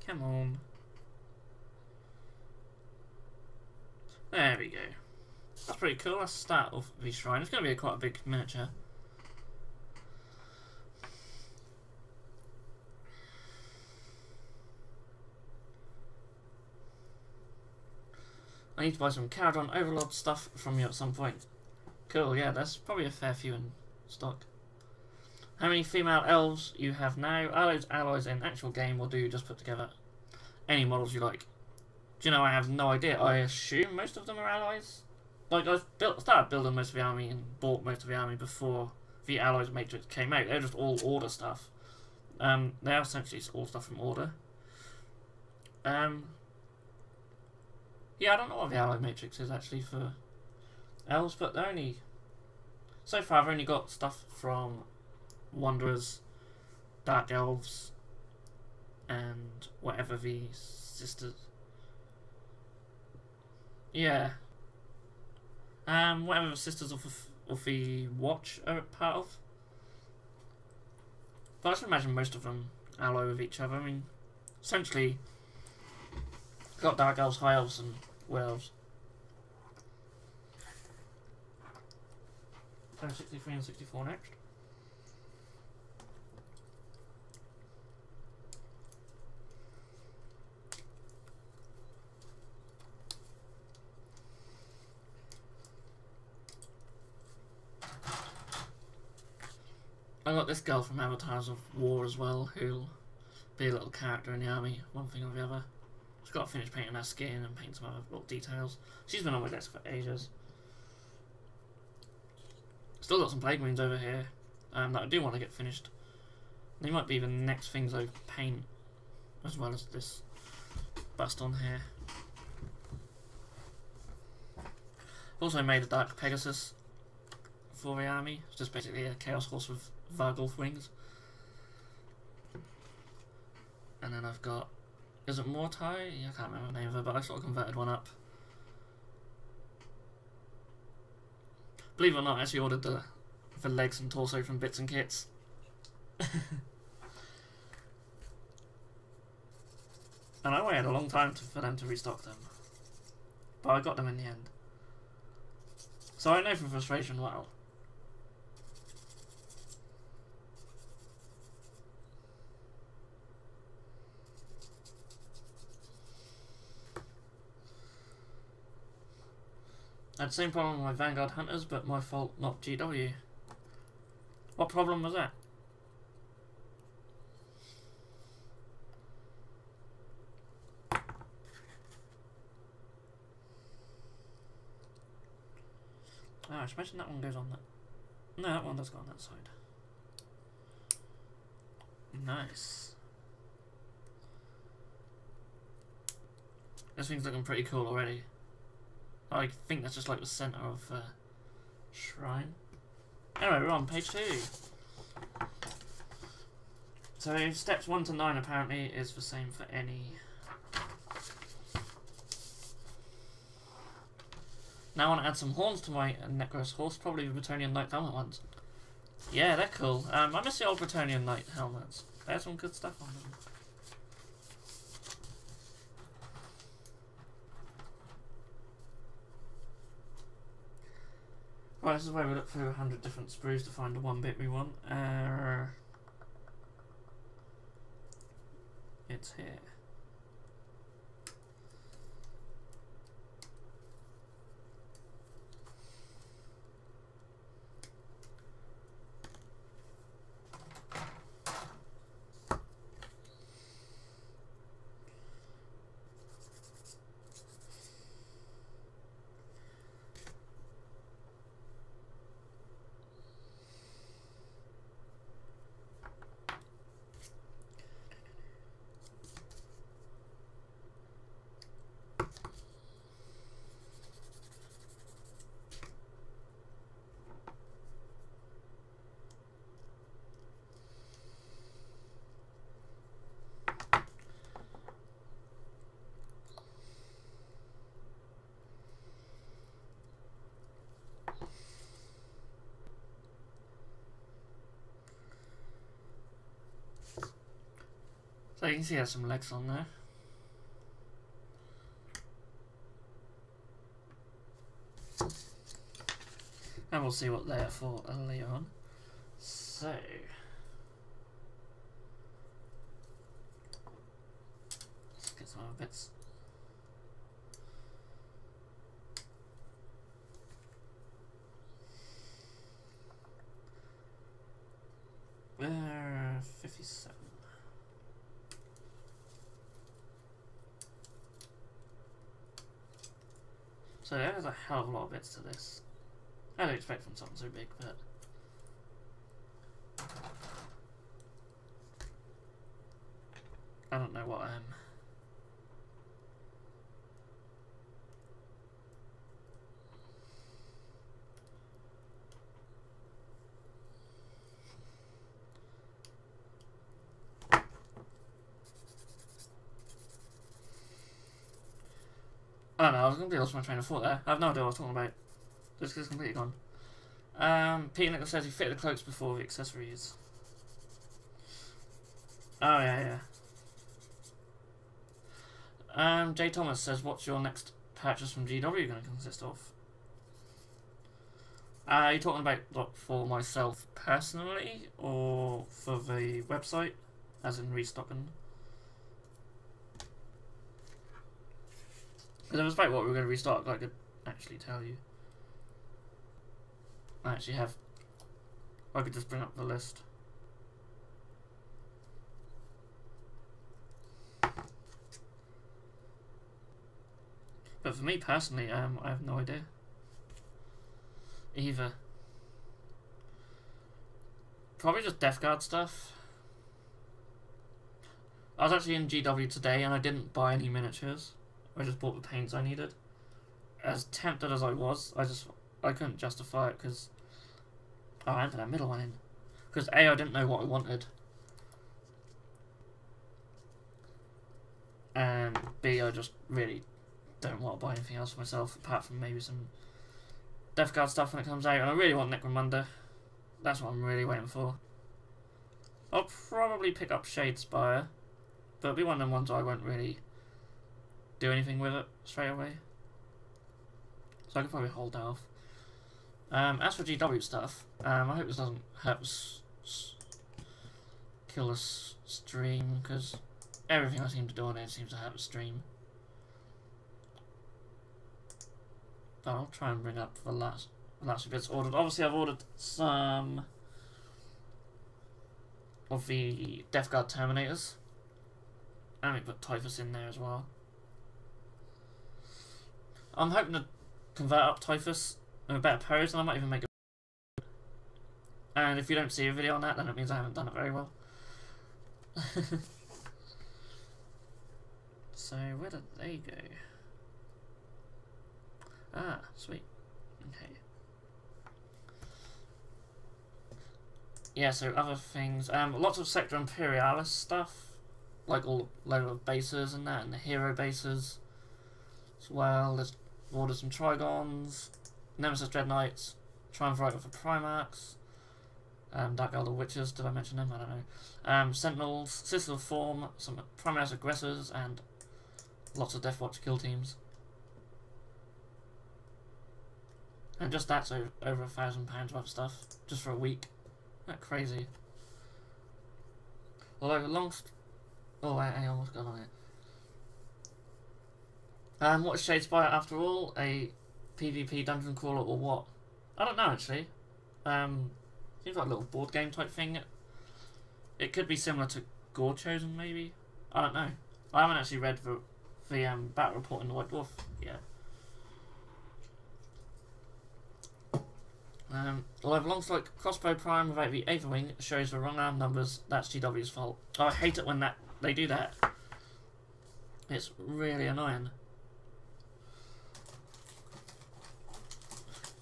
Come on. There we go. That's pretty cool. That's the start of the shrine. It's going to be quite a big miniature. I need to buy some Caradon Overlord stuff from you at some point. Cool, yeah, there's probably a fair few in stock. How many female elves you have now? Allies in actual game, or do you just put together any models you like? Do you know, I have no idea. I assume most of them are allies. Like, I started building most of the army and bought most of the army before the allies matrix came out. They're just all order stuff. They are essentially all stuff from order. Yeah, I don't know what the allied matrix is actually for elves, but they're only... So far I've only got stuff from Wanderers, Dark Elves, and whatever the sisters... Yeah. Whatever the Sisters of the Watch are part of. But I should imagine most of them ally with each other. I mean, essentially, got Dark Elves, High Elves, and Wood Elves. So 63 and 64 next. I got this girl from Avatars of War as well, who'll be a little character in the army, one thing or the other. She's got to finish painting her skin and paint some other little details. She's been on my desk for ages. Still got some Plague Marines over here that I do want to get finished. They might be the next things I paint, as well as this bust on here. Also made a Dark Pegasus for the army. It's just basically a Chaos Horse with Vargulf wings. And then I've got... Is it Mortai? Yeah, I can't remember the name of it, but I sort of converted one up. Believe it or not, I actually ordered the legs and torso from Bits and Kits. And I waited a long time for them to restock them. But I got them in the end. So I know from frustration well. I had the same problem with my Vanguard Hunters, but my fault, not GW. What problem was that? Oh, I should mention that one goes on that. No, that one does go on that side. Nice. This thing's looking pretty cool already. I think that's just like the centre of shrine. Anyway, we're on page 2. So steps 1 to 9 apparently is the same for any. Now I want to add some horns to my Necros horse, probably the Bretonnian Knight helmet ones. Yeah, they're cool. I miss the old Bretonnian Knight helmets. They have some good stuff on them. Right, this is where we look through 100 different sprues to find the one bit we want. It's here. So you can see there's some legs on there. And we'll see what they're for later on. So let's get some other bits. There, 57. So there's a hell of a lot of bits to this. I don't expect from something so big, but I don't know what I am. I don't know, I was going to be lost my train of thought there. I have no idea what I was talking about. Just because it's completely gone. Peter Nichols says he fitted the cloaks before the accessories. Oh, yeah, yeah. Jay Thomas says, what's your next purchase from GW going to consist of? Are you talking about like, for myself personally, or for the website, as in restocking? Because it was about what we were going to restock, I could actually tell you. I could just bring up the list. But for me personally, I have no idea. Either. Probably just Death Guard stuff. I was actually in GW today and I didn't buy any miniatures. I just bought the paints I needed. As tempted as I was, I couldn't justify it because I went for that middle one in. Because A, I didn't know what I wanted. And B, I just really don't want to buy anything else for myself apart from maybe some Death Guard stuff when it comes out. And I really want Necromunda. That's what I'm really waiting for. I'll probably pick up Shadespire, but it'll be one of them ones I won't really do anything with it straight away. So I could probably hold that off. As for GW stuff, I hope this doesn't hurt kill the stream, because everything I seem to do on it seems to hurt the stream. But I'll try and bring up the last few bits ordered. Obviously I've ordered some of the Death Guard Terminators. And we put Typhus in there as well. I'm hoping to convert up Typhus in a better pose, and I might even make a... And if you don't see a video on that, then it means I haven't done it very well. So, where did they go? Ah, sweet. Okay. Yeah, so other things. Lots of Sector Imperialis stuff. Like all load of bases and that, and the hero bases as well. There's ordered some Trigons, Nemesis Dread Knights, Triumvirate for Primarchs, Dark Elder Witches, did I mention them? I don't know. Sentinels, Sisters of Form, some Primaris Aggressors, and lots of Deathwatch kill teams. And just that's over £1,000 worth of stuff just for a week. Isn't that crazy? Although oh, I almost got on it. What is Shade Spire after all? A PvP dungeon crawler or what? I don't know actually. Seems like a little board game type thing. It could be similar to Gore Chosen maybe. I don't know. I haven't actually read the battle report in the White Dwarf yet. Although alongside Crossbow Prime without the Aether Wing shows the wrong arm numbers, that's GW's fault. Oh, I hate it when they do that. It's really annoying.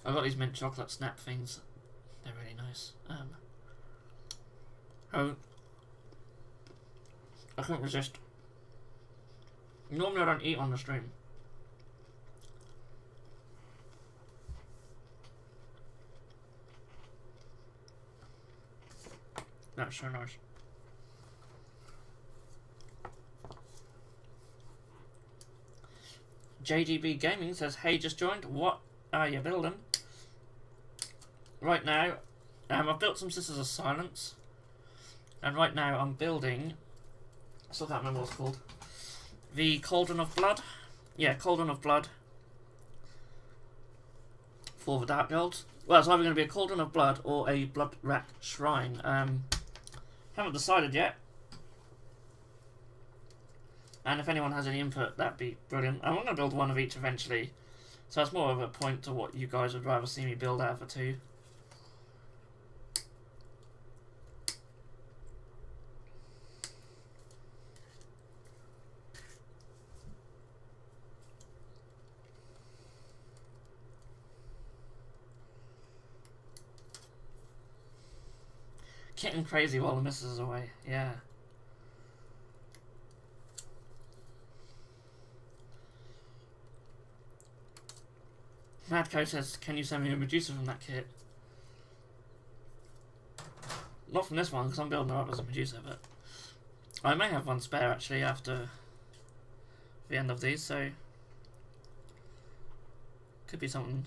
I've got these mint chocolate snap things. They're really nice. I couldn't resist. Normally I don't eat on the stream. That's so nice. JGB Gaming says, hey, just joined. What are you building? Right now, I've built some Sisters of Silence. And right now I'm building... I still can't remember what it's called. The Cauldron of Blood. Yeah, Cauldron of Blood. For the Dark Gods. Well, it's either going to be a Cauldron of Blood or a Blood Rack Shrine. Haven't decided yet. And if anyone has any input, that'd be brilliant. I'm going to build one of each eventually. So it's more of a point to what you guys would rather see me build out of the two. Getting crazy while the missus is away, yeah. Madco says, can you send me a Medusa from that kit? Not from this one, because I'm building her up as a Medusa, but I may have one spare actually after the end of these, so could be something.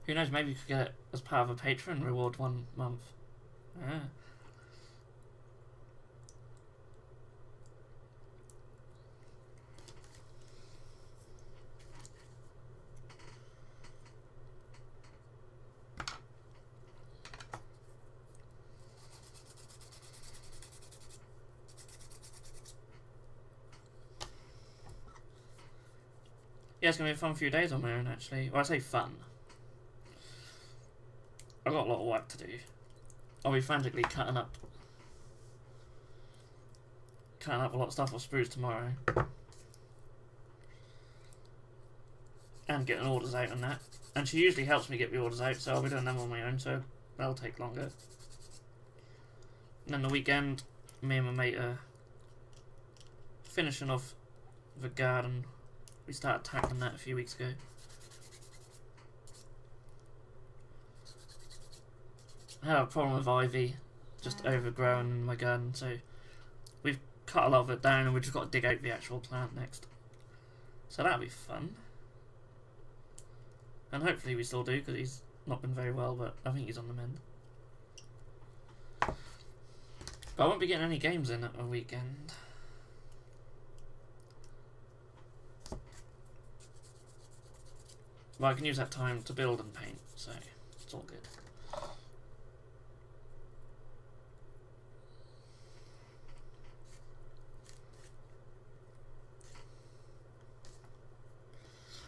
Who knows, maybe you could get it as part of a patron reward one month. Yeah. Yeah, it's going to be a fun few days on my own actually. Well, I say fun. I've got a lot of work to do. I'll be frantically cutting up a lot of stuff off sprues tomorrow. And getting orders out and that. And she usually helps me get the orders out, so I'll be doing them on my own, so that'll take longer. And then the weekend, me and my mate are finishing off the garden. We started tackling that a few weeks ago. I have a problem with ivy just overgrowing in my garden, so we've cut a lot of it down and we've just got to dig out the actual plant next. So that'll be fun. And hopefully we still do, because he's not been very well, but I think he's on the mend. But I won't be getting any games in at a weekend. Well, I can use that time to build and paint, so it's all good.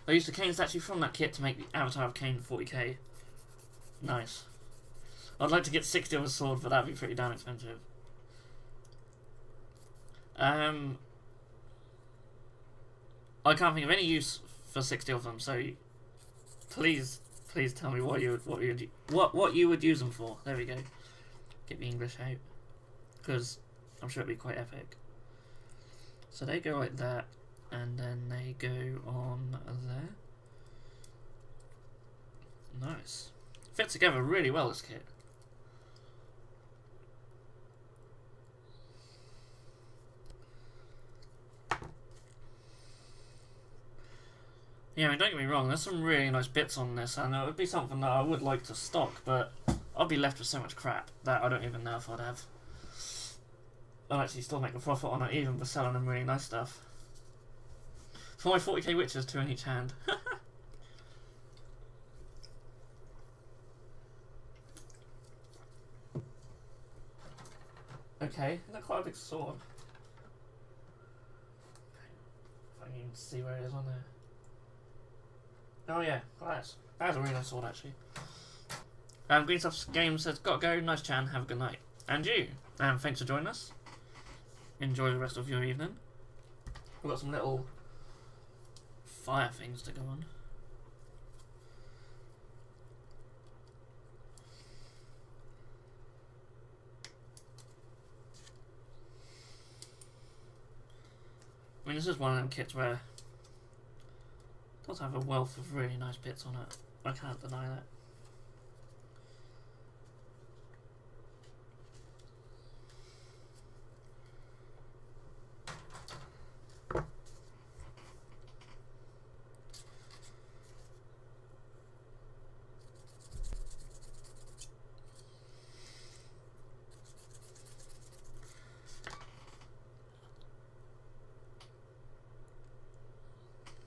I used the Kane statue from that kit to make the Avatar of Kane 40k. Nice. I'd like to get 60 of a sword, but that'd be pretty damn expensive. I can't think of any use for 60 of them, so please tell me what you would use them for. There we go. Get the English out, because I'm sure it'd be quite epic. So they go like that. And then they go on there. Nice. Fits together really well, this kit. Yeah, I mean, don't get me wrong, there's some really nice bits on this, and it would be something that I would like to stock, but I'd be left with so much crap that I don't even know if I'd have. I'd actually still make a profit on it, even for selling them really nice stuff. For my 40k witches, 2 in each hand. Okay, isn't that quite a big sword? If I can even see where it is on there. Oh yeah, well, that's a really nice sword actually. Green Stuff Game says, gotta go, nice chan, have a good night. And you, thanks for joining us. Enjoy the rest of your evening. We've got some little fire things to go on. I mean, this is one of them kits where it does have a wealth of really nice bits on it. I can't deny that.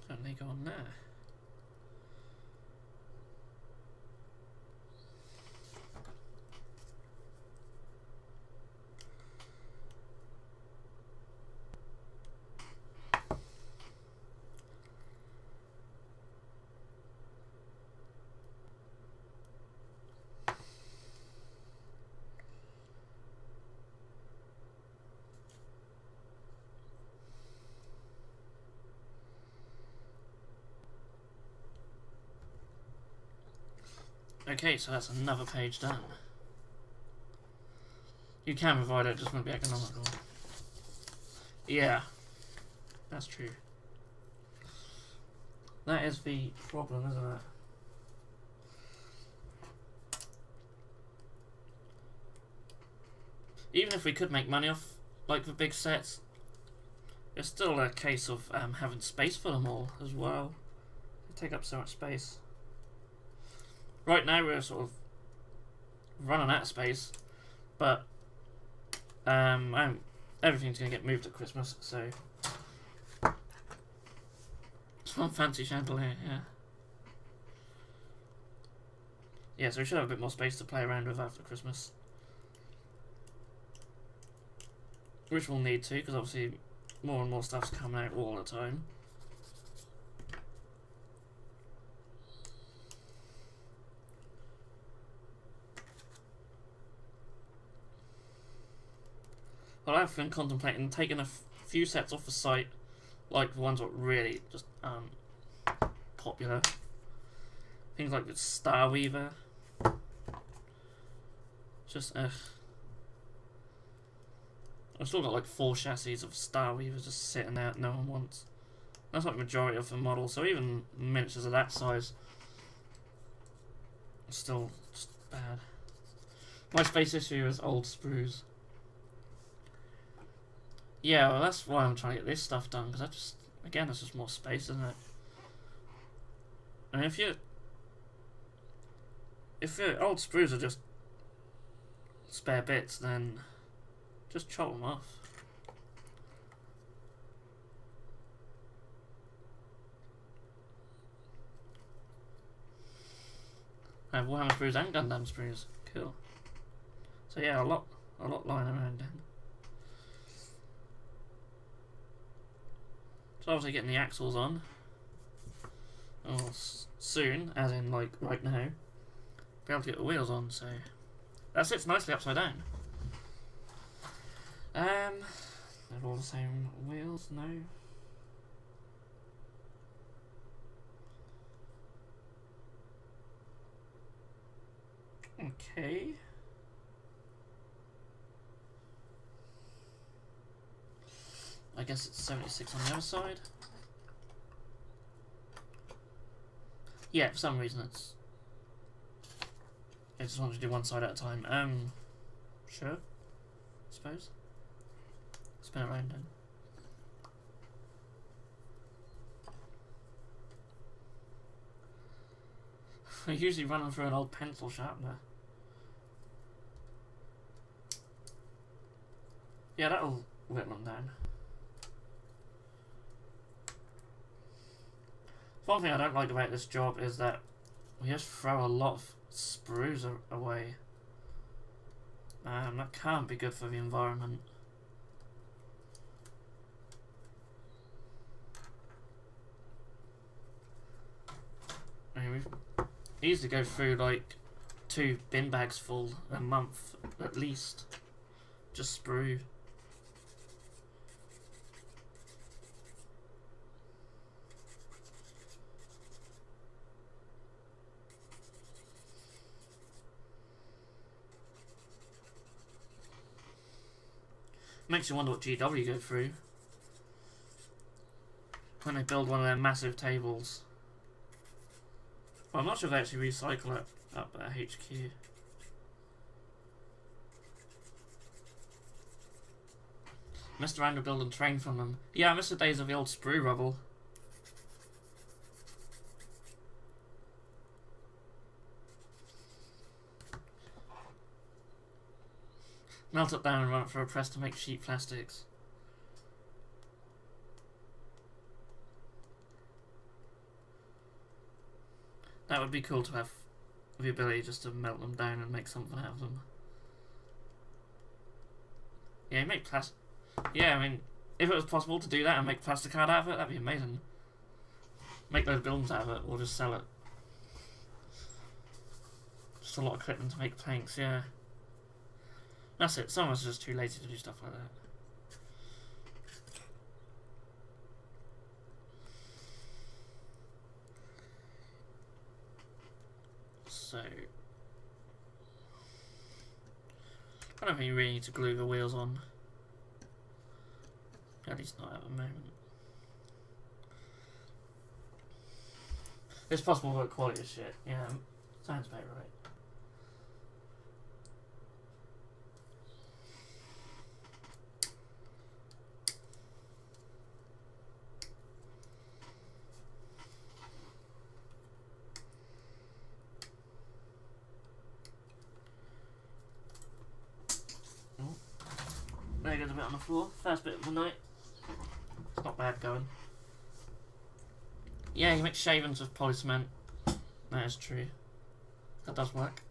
Don't they go on there? Okay, so that's another page done. You can provide it, just wouldn't be economical. Yeah, that's true. That is the problem, isn't it? Even if we could make money off, like, the big sets, it's still a case of having space for them all as well. They take up so much space. Right now we're sort of running out of space, but everything's going to get moved at Christmas, so it's one fancy chandelier, yeah. Yeah, so we should have a bit more space to play around with after Christmas. Which we'll need to, because obviously more and more stuff's coming out all the time. Well, I've been contemplating taking a few sets off the site, like the ones that really just popular. Things like the Star Weaver. Just I've still got like 4 chassis of Star Weavers just sitting there that no one wants. That's like the majority of the model, so even miniatures of that size are still just bad. My space issue is old sprues. Yeah, well that's why I'm trying to get this stuff done, because that just, again, it's just more space, isn't it? I mean, if your old sprues are just spare bits, then just chop them off. I have Warhammer sprues and Gundam sprues. Cool. So yeah, a lot lying around then. So obviously getting the axles on. Oh, soon, as in like right now, be able to get the wheels on. So that sits nicely upside down. They're all the same wheels, no. Okay. I guess it's 76 on the other side. Yeah, for some reason it's... I just wanted to do one side at a time. Sure. I suppose. Spin it around then. I usually run them through an old pencil sharpener. Yeah, that'll whittle them down. One thing I don't like about this job is that we just throw a lot of sprues away. That can't be good for the environment. I mean, we easily go through like 2 bin bags full a month at least. Just sprue. Makes you wonder what GW go through when they build one of their massive tables. Well, I'm not sure if they actually recycle it up at HQ. Mr. Andrew build and train from them. Yeah, I miss the days of the old sprue rubble. Melt it down and run it through a press to make sheet plastics. That would be cool to have the ability just to melt them down and make something out of them. Yeah, make plastic. Yeah, I mean, if it was possible to do that and make plastic card out of it, that'd be amazing. Make those buildings out of it, or just sell it. Just a lot of equipment to make planks, yeah. That's it, some of us are just too lazy to do stuff like that. So, I don't think you really need to glue the wheels on. At least not at the moment. It's possible but quality of shit, yeah, sounds about right. There goes a bit on the floor. First bit of the night. It's not bad going. Yeah, you make shavings with polycement. That is true. That does work.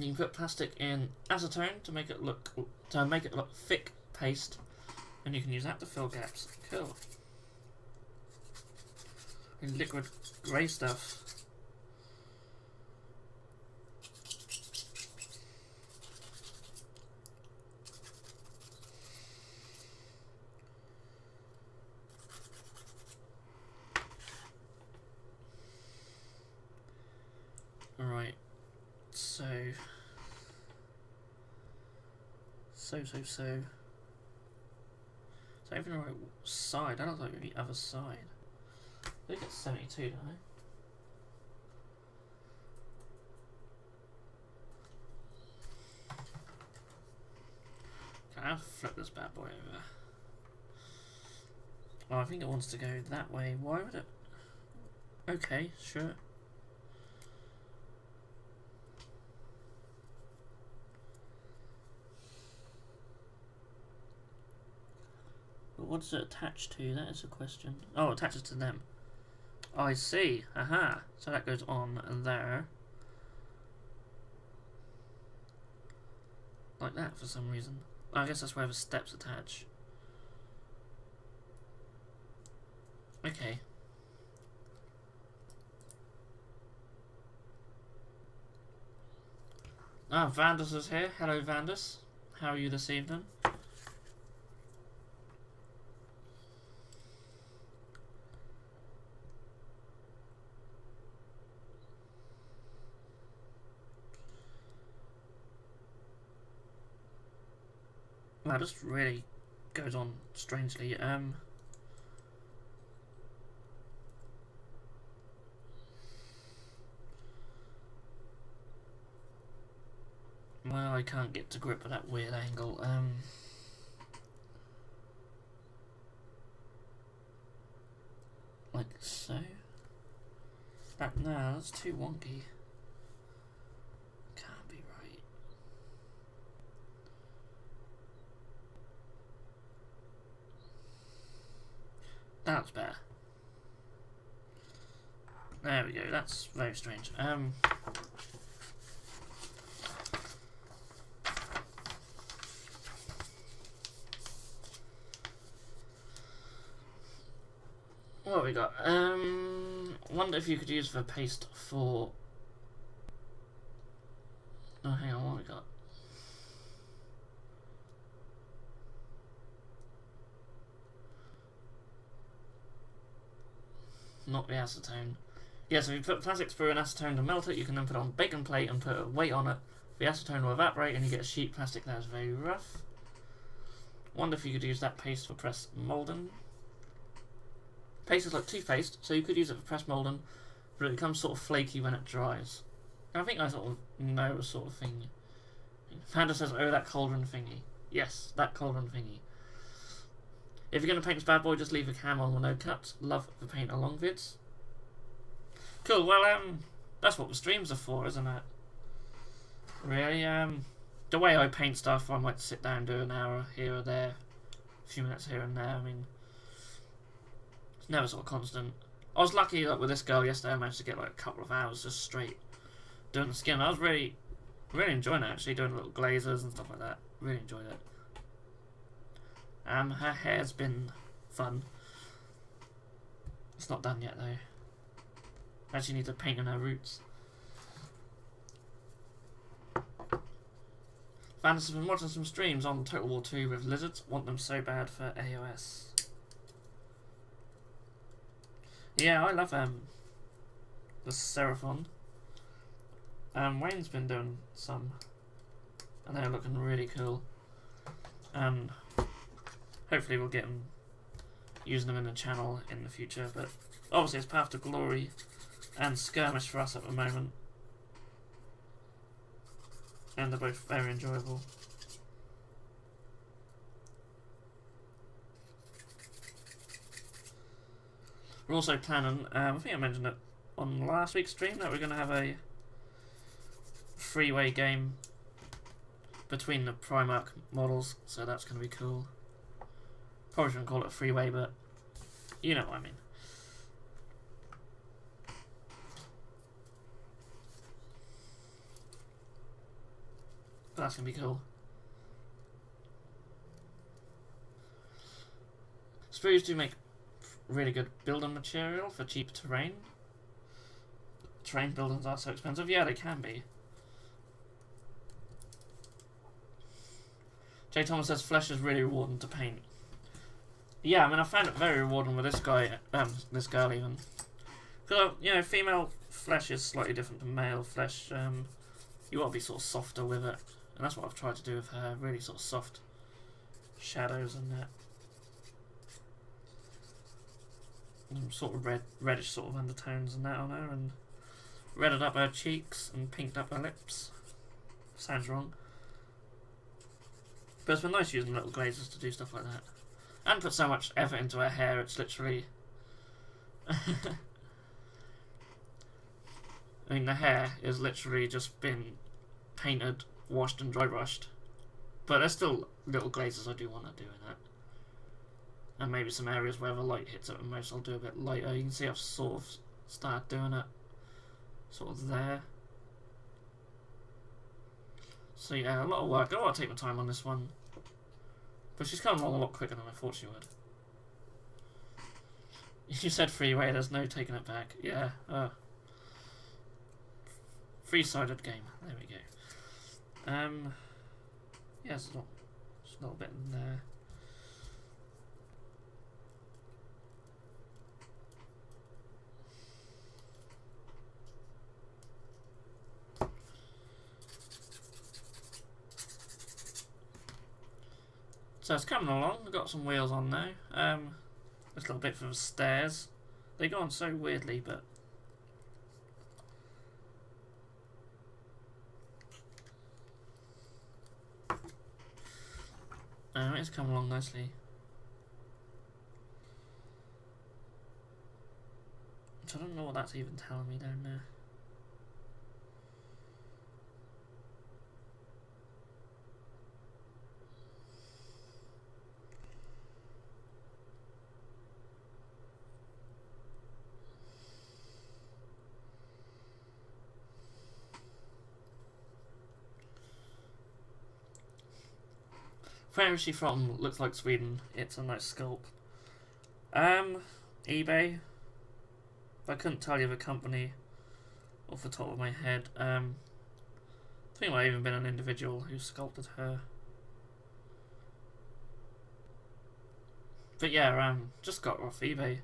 You can put plastic in acetone to make it look thick paste, and you can use that to fill gaps. Cool. And liquid grey stuff. Alright, so even the right side, I don't like the other side. They get 72, don't they? Okay, I have to flip this bad boy over. Oh, I think it wants to go that way. Why would it? Okay, sure. But what does it attach to? That is a question. Oh, it attaches to them. Oh, I see. Aha. So that goes on there. Like that for some reason. I guess that's where the steps attach. Okay. Ah, Vandus is here. Hello, Vandus. How are you this evening? Wow, this really goes on strangely. I can't get to grip with that weird angle. Like so. No, that's too wonky. Can't be right. That's better. There we go. That's very strange. What have we got? Wonder if you could use the paste for... Oh, hang on, what have we got? Not the acetone. Yeah, so if you put plastics through an acetone to melt it, you can then put it on a baking plate and put a weight on it. The acetone will evaporate and you get a sheet plastic that is very rough. Wonder if you could use that paste for press moulding. Paste is like toothpaste, so you could use it for press moulding, but it becomes sort of flaky when it dries. And I think I sort of know a sort of thing. Panda says, oh, that cauldron thingy. Yes, that cauldron thingy. If you're going to paint this bad boy, just leave a cam on with no cuts. Love the paint along vids. Cool, well, that's what the streams are for, isn't it? Really, the way I paint stuff, I might sit down and do an hour here or there, a few minutes here and there. I mean, it's never sort of constant. I was lucky that with this girl yesterday, I managed to get like a couple of hours just straight doing the skin. I was really enjoying it, actually, doing little glazes and stuff like that. Really enjoyed it. Her hair's been fun. It's not done yet though. Actually need to paint in her roots. Vandus has been watching some streams on Total War 2 with lizards. Want them so bad for AOS. Yeah, I love the Seraphon. Wayne's been doing some, and they're looking really cool. And hopefully we'll get them using them in the channel in the future. But obviously it's Path to Glory and Skirmish for us at the moment, and they're both very enjoyable. We're also planning, I think I mentioned it on last week's stream, that we're going to have a freeway game between the Primark models, so that's going to be cool. Probably shouldn't call it a freeway, but you know what I mean. That's going to be cool. Sprues do make really good building material for cheap terrain. Terrain buildings are so expensive. Yeah, they can be. Jay Thomas says flesh is really rewarding to paint. Yeah, I mean, I found it very rewarding with this guy, this girl even. Because, you know, female flesh is slightly different to male flesh. You want to be sort of softer with it. And that's what I've tried to do with her. Really sort of soft shadows and that. Sort of reddish sort of undertones and that on her. And redded up her cheeks and pinked up her lips. Sounds wrong. But it's been nice using little glazes to do stuff like that. And put so much effort into her hair, it's literally... I mean, the hair is literally just been painted, washed and dry brushed. But there's still little glazes I do want to do in it. And maybe some areas where the light hits it the most I'll do a bit lighter. You can see I've sort of started doing it. Sort of there. So yeah, a lot of work. I want to take my time on this one. But she's coming along a lot quicker than I thought she would. You said freeway, there's no taking it back. Yeah, three-sided game. There we go. Yeah, there's a little bit in there. So it's coming along. We've got some wheels on now. This little bit for the stairs. They go on so weirdly, but It's come along nicely. So I don't know what that's even telling me down there. Where is she from? Looks like Sweden. It's a nice sculpt. eBay. I couldn't tell you the company off the top of my head. I think it might have even been an individual who sculpted her. But yeah, just got her off eBay.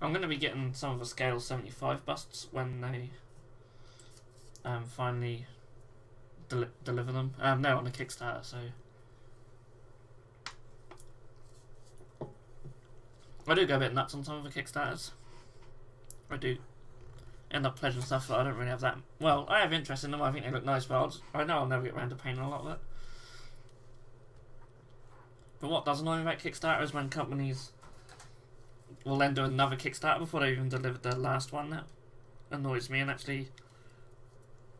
I'm going to be getting some of the scale 75 busts when they finally deliver them. They're on a Kickstarter, so I do go a bit nuts on some of the Kickstarters. I do end up pledging stuff that I don't really have that... Well, I have interest in them, I think they look nice, but I know I'll never get around to painting a lot of it. But what does annoy me about Kickstarter is when companies will then do another Kickstarter before they even delivered their last one. That annoys me, and actually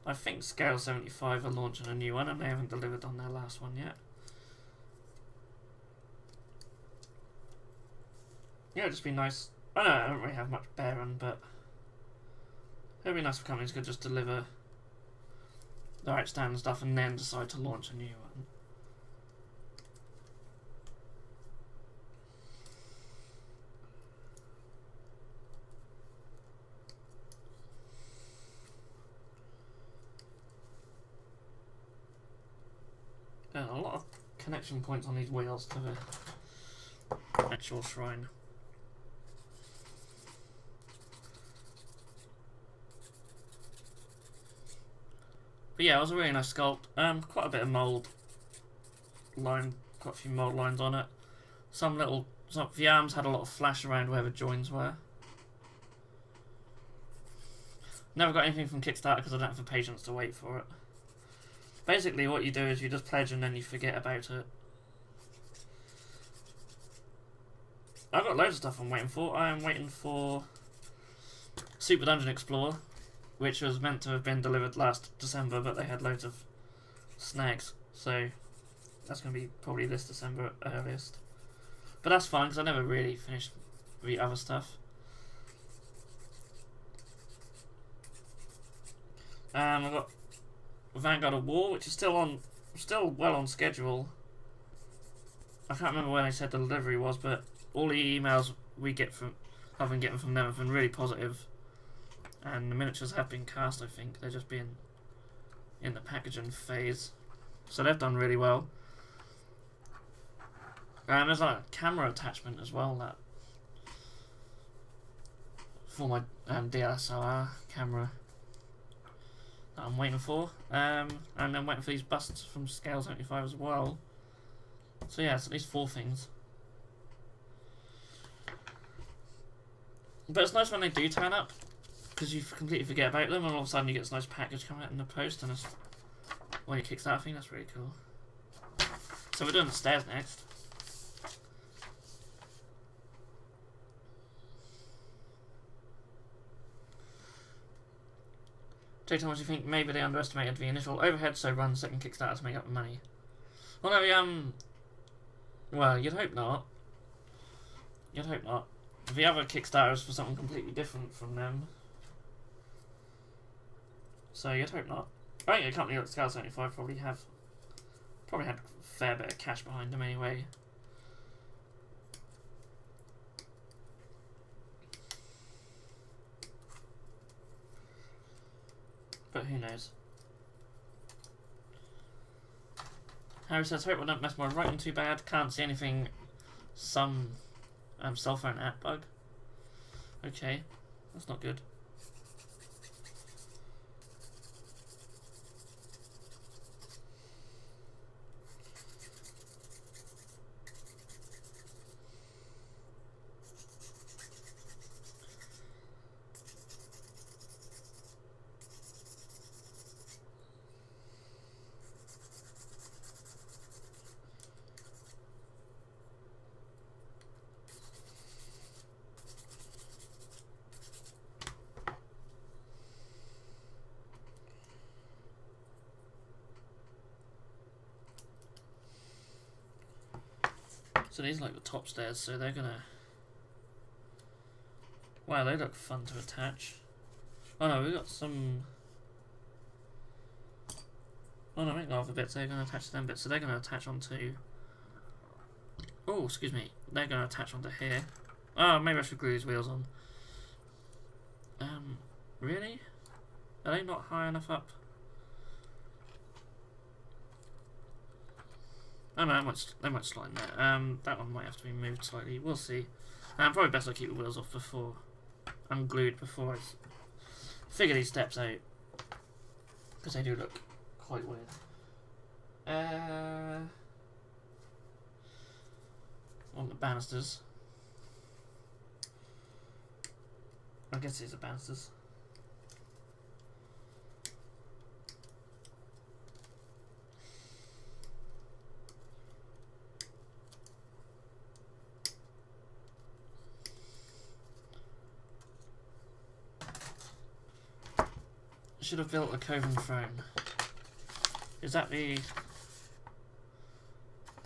I think Scale 75 are launching a new one and they haven't delivered on their last one yet. Yeah, it'd just be nice. I know I don't really have much bearing, but it'd be nice if companies could just deliver their outstanding stuff and then decide to launch a new one. There's a lot of connection points on these wheels to the actual shrine. But yeah, it was a really nice sculpt. Quite a bit of mould line, quite a few mould lines on it. The arms had a lot of flash around where the joins were. Never got anything from Kickstarter because I don't have the patience to wait for it. Basically what you do is you just pledge and then you forget about it. I've got loads of stuff I'm waiting for. I am waiting for Super Dungeon Explorer, which was meant to have been delivered last December, but they had loads of snags, so that's going to be probably this December at earliest. But that's fine, because I never really finished the other stuff. I've got Vanguard of War, which is still well on schedule. I can't remember when they said the delivery was, but all the emails I've been getting from them have been really positive. And the miniatures have been cast, I think. They're just being in the packaging phase. So they've done really well. And there's like a camera attachment as well that for my DSLR camera that I'm waiting for. And I'm waiting for these busts from Scale 75 as well. So yeah, it's at least 4 things. But it's nice when they do turn up, because you completely forget about them, and all of a sudden you get this nice package coming out in the post, and it's when you Kickstarter thing. That's really cool. So we're doing the stairs next. Jay Thomas, you think maybe they underestimated the initial overhead, so run second Kickstarter to make up the money? Well, no, well, you'd hope not. You'd hope not. The other Kickstarter is for something completely different from them. So you'd hope not. I think a company like Scale 75 probably had a fair bit of cash behind them anyway. But who knows? Harry says, hope I don't mess my writing too bad. Can't see anything. Some cell phone app bug. Okay, that's not good. So these are like the top stairs, so they're gonna... Wow, they look fun to attach. Oh no, we've got some... Oh no, we got other bits, they're gonna attach to them bits, so they're gonna attach onto... Oh, excuse me, they're gonna attach onto here. Oh, maybe I should glue these wheels on. Really? Are they not high enough up? Oh no, they might slide in there. That one might have to be moved slightly. We'll see. Probably best I keep the wheels off before I'm glued before I figure these steps out, because they do look quite weird. On the banisters. I guess these are banisters. Should have built a Coven throne. Is that the...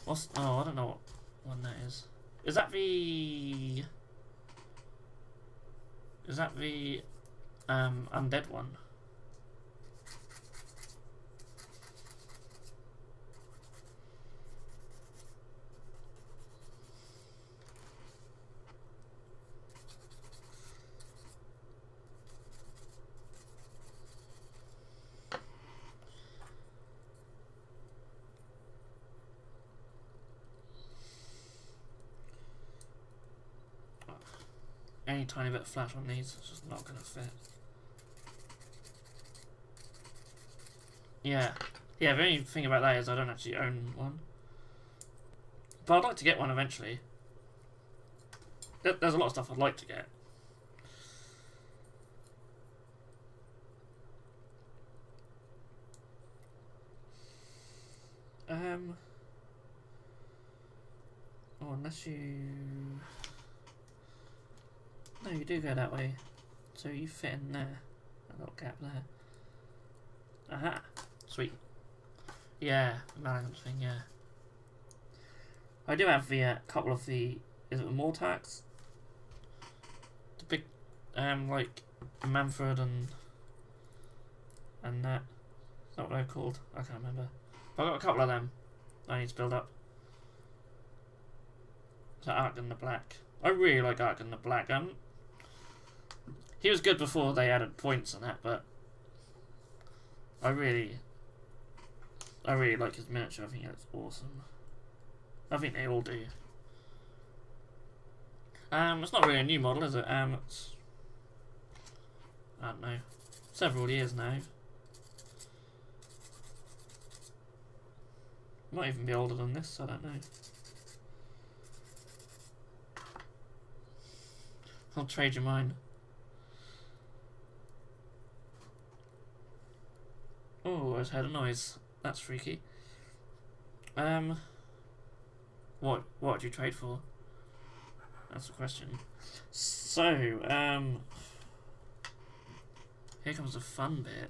What's... Oh, I don't know what one that is. Is that the... Is that the... undead one? Any tiny bit of flash on these, it's just not going to fit. Yeah. Yeah, the only thing about that is I don't actually own one. But I'd like to get one eventually. There's a lot of stuff I'd like to get. Oh, unless you... No, you do go that way. So you fit in there. A little gap there. Aha! Sweet. Yeah, the Malagan thing, yeah. I do have the couple of the... Is it the Mortax? The big, like, Manfred and that. Is that what they're called? I can't remember. But I've got a couple of them I need to build up. So Arkan the Black. I really like Arkan the Black. He was good before they added points and that, but I really like his miniature. I think it's awesome. I think they all do. It's not really a new model, is it? It's, I don't know, several years now. Might even be older than this, I don't know. I'll trade you mine. Oh, I just heard a noise. That's freaky. What would you trade for? That's the question. So, here comes the fun bit.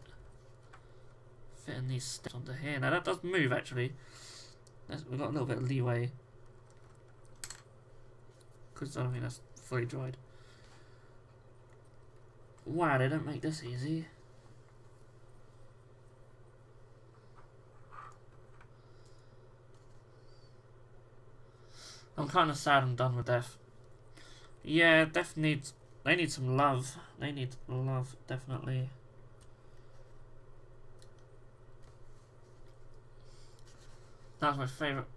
Fitting these steps onto here. Now that does move actually. We've got a little bit of leeway. Because I don't think that's fully dried. Wow, they don't make this easy. I'm kind of sad I'm done with Death. Yeah, Death needs... They need some love. They need love, definitely. That's my favourite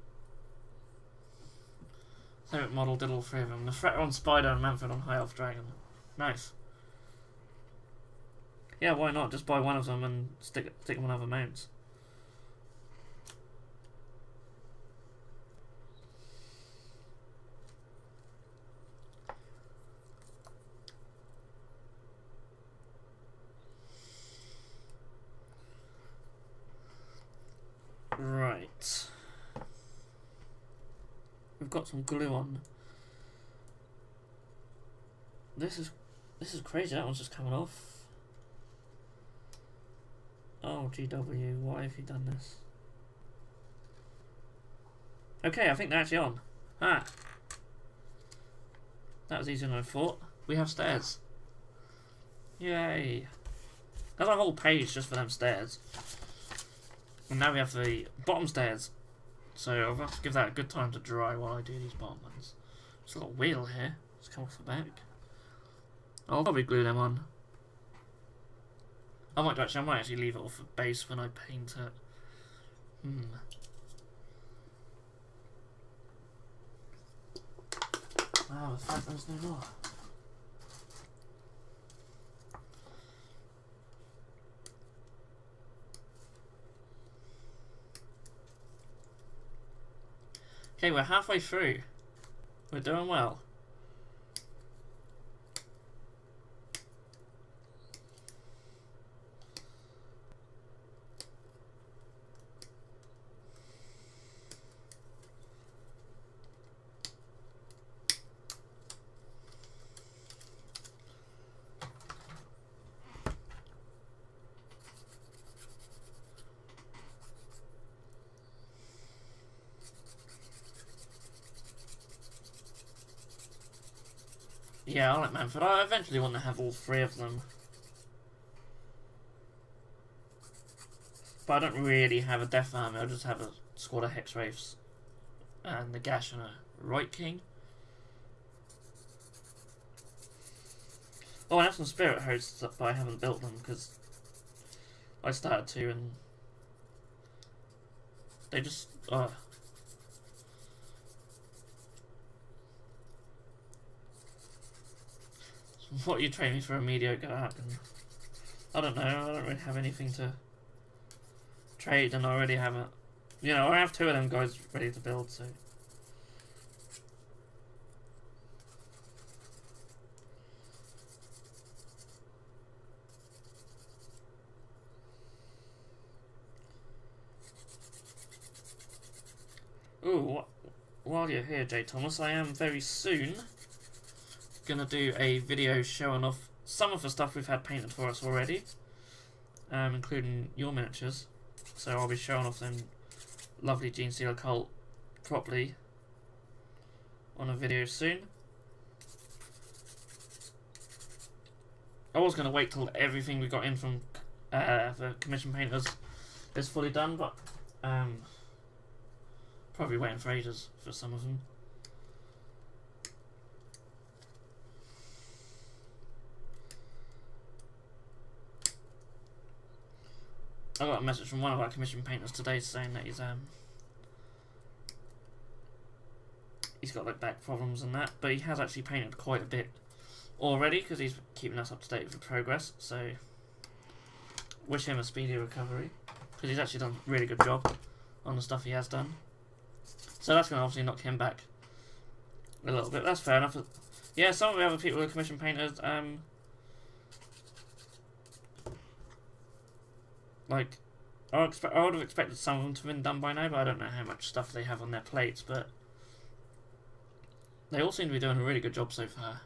model, did all three of them. The Threater on Spider and Manfred on High Elf Dragon. Nice. Yeah, why not? Just buy one of them and stick them on other mounts. Right. We've got some glue on. This is crazy. That one's just coming off. Oh, GW, why have you done this? Okay, I think they're actually on. Ah. That was easier than I thought. We have stairs. Yay. There's a whole page just for them stairs. And now we have the bottom stairs. So I'll have to give that a good time to dry while I do these bottom ones. There's a little wheel here. Let's come off the back. I'll probably glue them on. I might actually leave it off the base when I paint it. Wow, the phantom's no more. Okay, we're halfway through. We're doing well. Yeah, I like Manfred. I eventually want to have all three of them. But I don't really have a Death Army, I'll just have a squad of Hex Wraiths and the Gash and a Right King. Oh, I have some Spirit Hosts, but I haven't built them because I started to and they just... What you train me for a mediocre arc, and I don't know, I don't really have anything to trade, and I already have a, you know, I have two of them guys ready to build, so. Ooh, while you're here, J. Thomas, I am very soon gonna do a video showing off some of the stuff we've had painted for us already, including your miniatures. So I'll be showing off them lovely Gene Stealer Cult properly on a video soon. I was gonna wait till everything we got in from the commission painters is fully done, but probably waiting for ages for some of them. I got a message from one of our commission painters today saying that he's got like back problems and that, but he has actually painted quite a bit already because he's keeping us up to date with the progress. So wish him a speedy recovery because he's actually done a really good job on the stuff he has done. So that's going to obviously knock him back a little bit. That's fair enough. Yeah, some of the other people who are commission painters, like, I would have expected some of them to have been done by now, but I don't know how much stuff they have on their plates, but they all seem to be doing a really good job so far.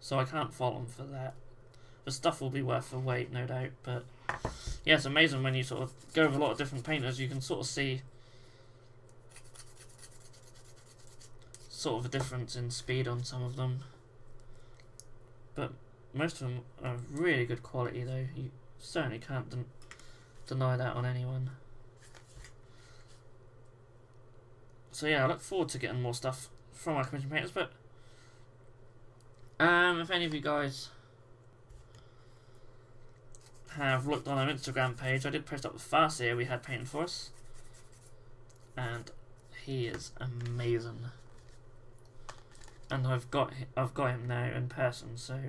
So I can't fault them for that. The stuff will be worth the wait, no doubt, but yeah, it's amazing when you sort of go with a lot of different painters, you can sort of see sort of a difference in speed on some of them. But most of them are really good quality though, you certainly can't deny that on anyone. So yeah, I look forward to getting more stuff from our commission painters, but if any of you guys have looked on our Instagram page, I did post up the Farseer we had painted for us, and he is amazing. And I've got him now in person, so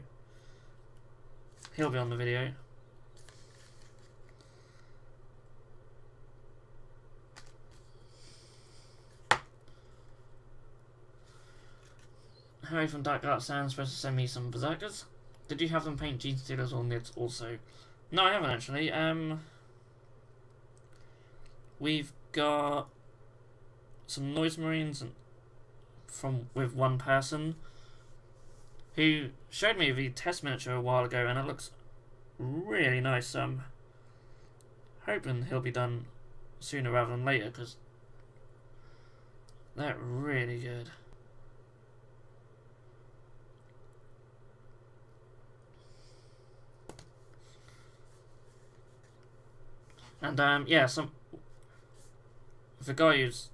he'll be on the video. Harry from Dark Art Sound supposed to send me some Berserkers. Did you have them paint Gene Stealers or Nids also? No, I haven't actually. We've got some Noise Marines with one person who showed me the test miniature a while ago, and it looks really nice. Hoping he'll be done sooner rather than later, because They're really good. And yeah, the guy who's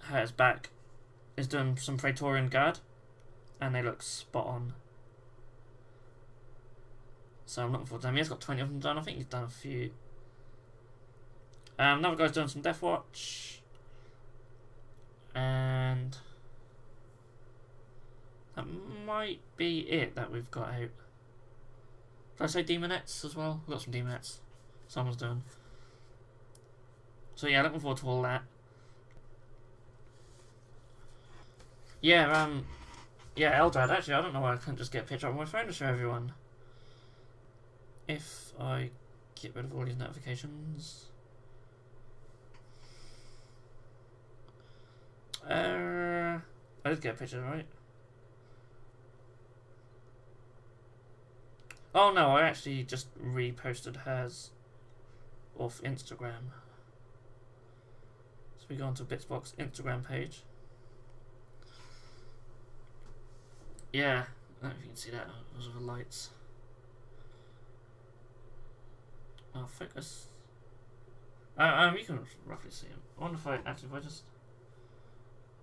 had his back is doing some Praetorian Guard, and they look spot on. So I'm looking forward to them. He has got 20 of them done. I think he's done a few. Another guy's doing some Death Watch, and that might be it that we've got out. Did I say Demonettes as well? We've got some Demonettes someone's doing. So yeah, looking forward to all that. Yeah, yeah, Eldrad, actually, I don't know why I couldn't just get a picture on my phone to show everyone. If I get rid of all these notifications. I did get a picture, right? Oh no, I actually just reposted hers off Instagram. So we go onto Bitzbox Instagram page. Yeah, I don't know if you can see that because of the lights. Oh, focus. You can roughly see him. I wonder if if I just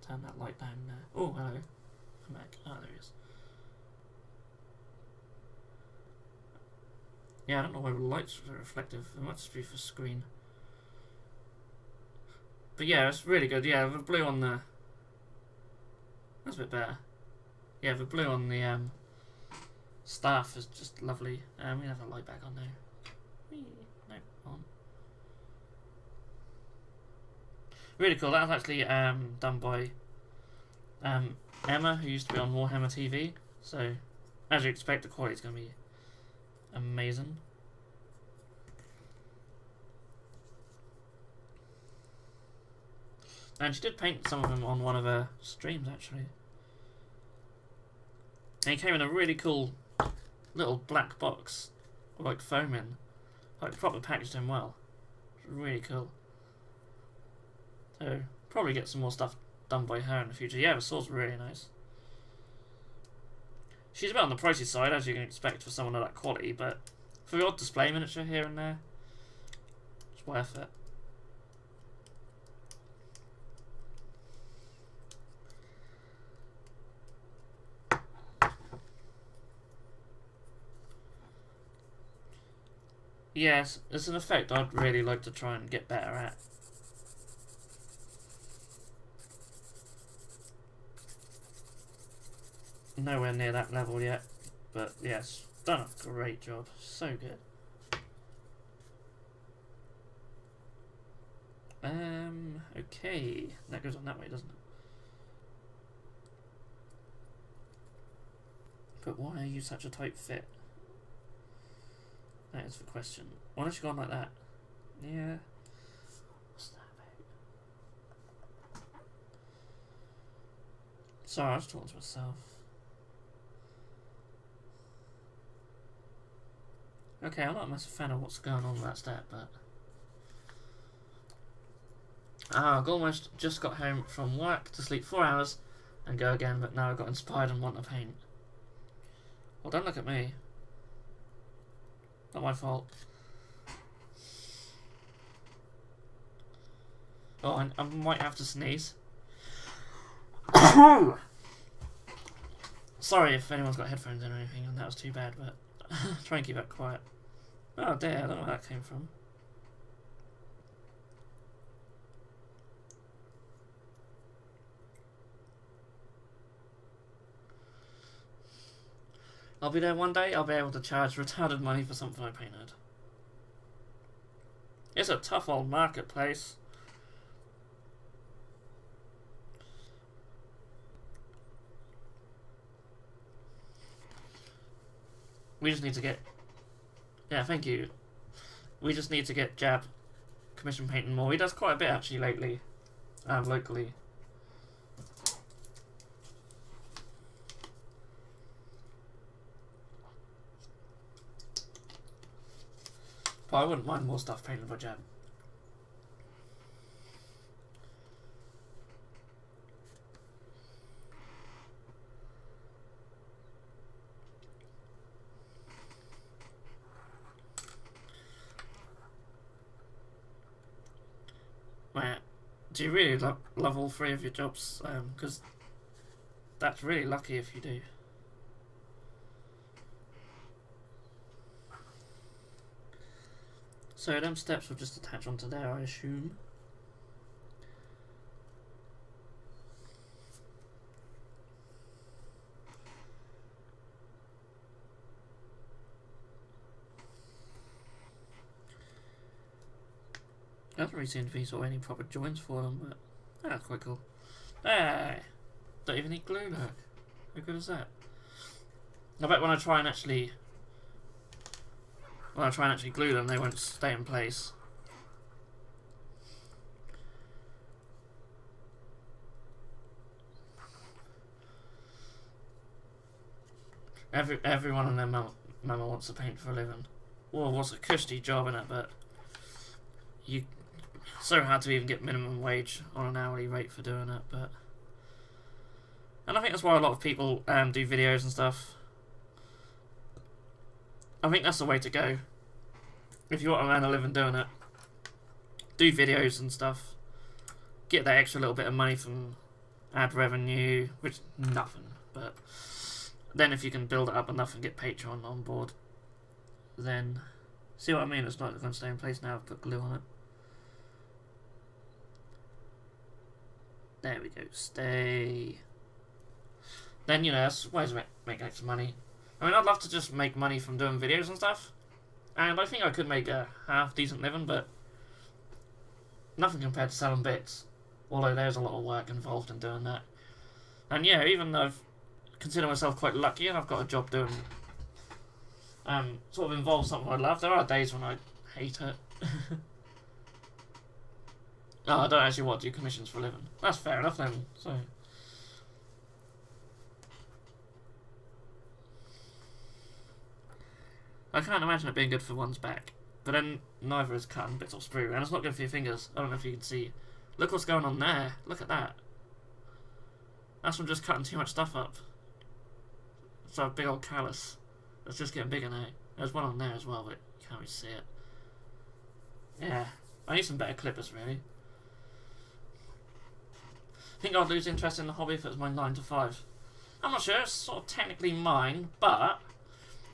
turn that light down there. Oh, hello. Come back. Oh, there he is. Yeah, I don't know why the lights are reflective. It must be for screen. But yeah, it's really good. Yeah, the blue on the... That's a bit better. Yeah, the blue on the staff is just lovely. We have a light back on now. No, on. Really cool. That was actually done by Emma, who used to be on Warhammer TV. So, as you expect, the quality's going to be amazing. And she did paint some of them on one of her streams, actually. And he came in a really cool little black box with like foam in. Like proper packaged him well. Really cool. So probably get some more stuff done by her in the future. Yeah, the sword's really nice. She's a bit on the pricey side, as you can expect for someone of that quality, but for the odd display miniature here and there, it's worth it. Yes, it's an effect I'd really like to try and get better at. Nowhere near that level yet, but yes, done a great job. So good. Okay, that goes on that way, doesn't it? But why are you such a tight fit? That is the question. Why don't you go on like that? Yeah. What's that about? Sorry, I was talking to myself. Okay, I'm not a massive fan of what's going on with that stat, but... I've almost just got home from work to sleep 4 hours and go again, but now I got inspired and want to paint. Well, don't look at me. Not my fault. Oh, I might have to sneeze. Sorry if anyone's got headphones in or anything, and that was too bad, but try and keep that quiet. Oh dear, I don't know where that came from. I'll be there one day, I'll be able to charge retarded money for something I painted. It's a tough old marketplace. We just need to get... Yeah, thank you. We just need to get Jab commission painting more. He does quite a bit actually lately, locally. But I wouldn't mind more stuff painted by Jab. Do you really love all three of your jobs? Because that's really lucky if you do. So them steps will just attach onto there, I assume. I haven't really seen these or any proper joins for them, but that's quite cool. Hey! Don't even need glue, look. How good is that? I bet when I try and actually glue them, they won't stay in place. Everyone and their mama wants to paint for a living. Well, what's a cushy job in it, but so hard to even get minimum wage on an hourly rate for doing it, but. And I think that's why a lot of people do videos and stuff. I think that's the way to go. If you want to earn a living doing it, do videos and stuff. Get that extra little bit of money from ad revenue, which nothing. But then if you can build it up enough and get Patreon on board, then see what I mean? It's not going to stay in place now. I've put glue on it. There we go. Stay. Then, you know, that's ways to make extra money. I mean, I'd love to just make money from doing videos and stuff. And I think I could make a half-decent living, but nothing compared to selling bits. Although there's a lot of work involved in doing that. And yeah, even though I've considered myself quite lucky and I've got a job doing sort of involves something I love, there are days when I hate it. Oh, I don't actually want to do commissions for a living. That's fair enough then, so. I can't imagine it being good for one's back. But then neither is cutting bits off sprue, and it's not good for your fingers. I don't know if you can see. Look what's going on there. Look at that. That's from just cutting too much stuff up. It's a big old callus. It's just getting bigger now. There's one on there as well, but you can't really see it. Yeah. I need some better clippers, really. I think I'd lose interest in the hobby if it was my 9 to 5. I'm not sure. It's sort of technically mine, but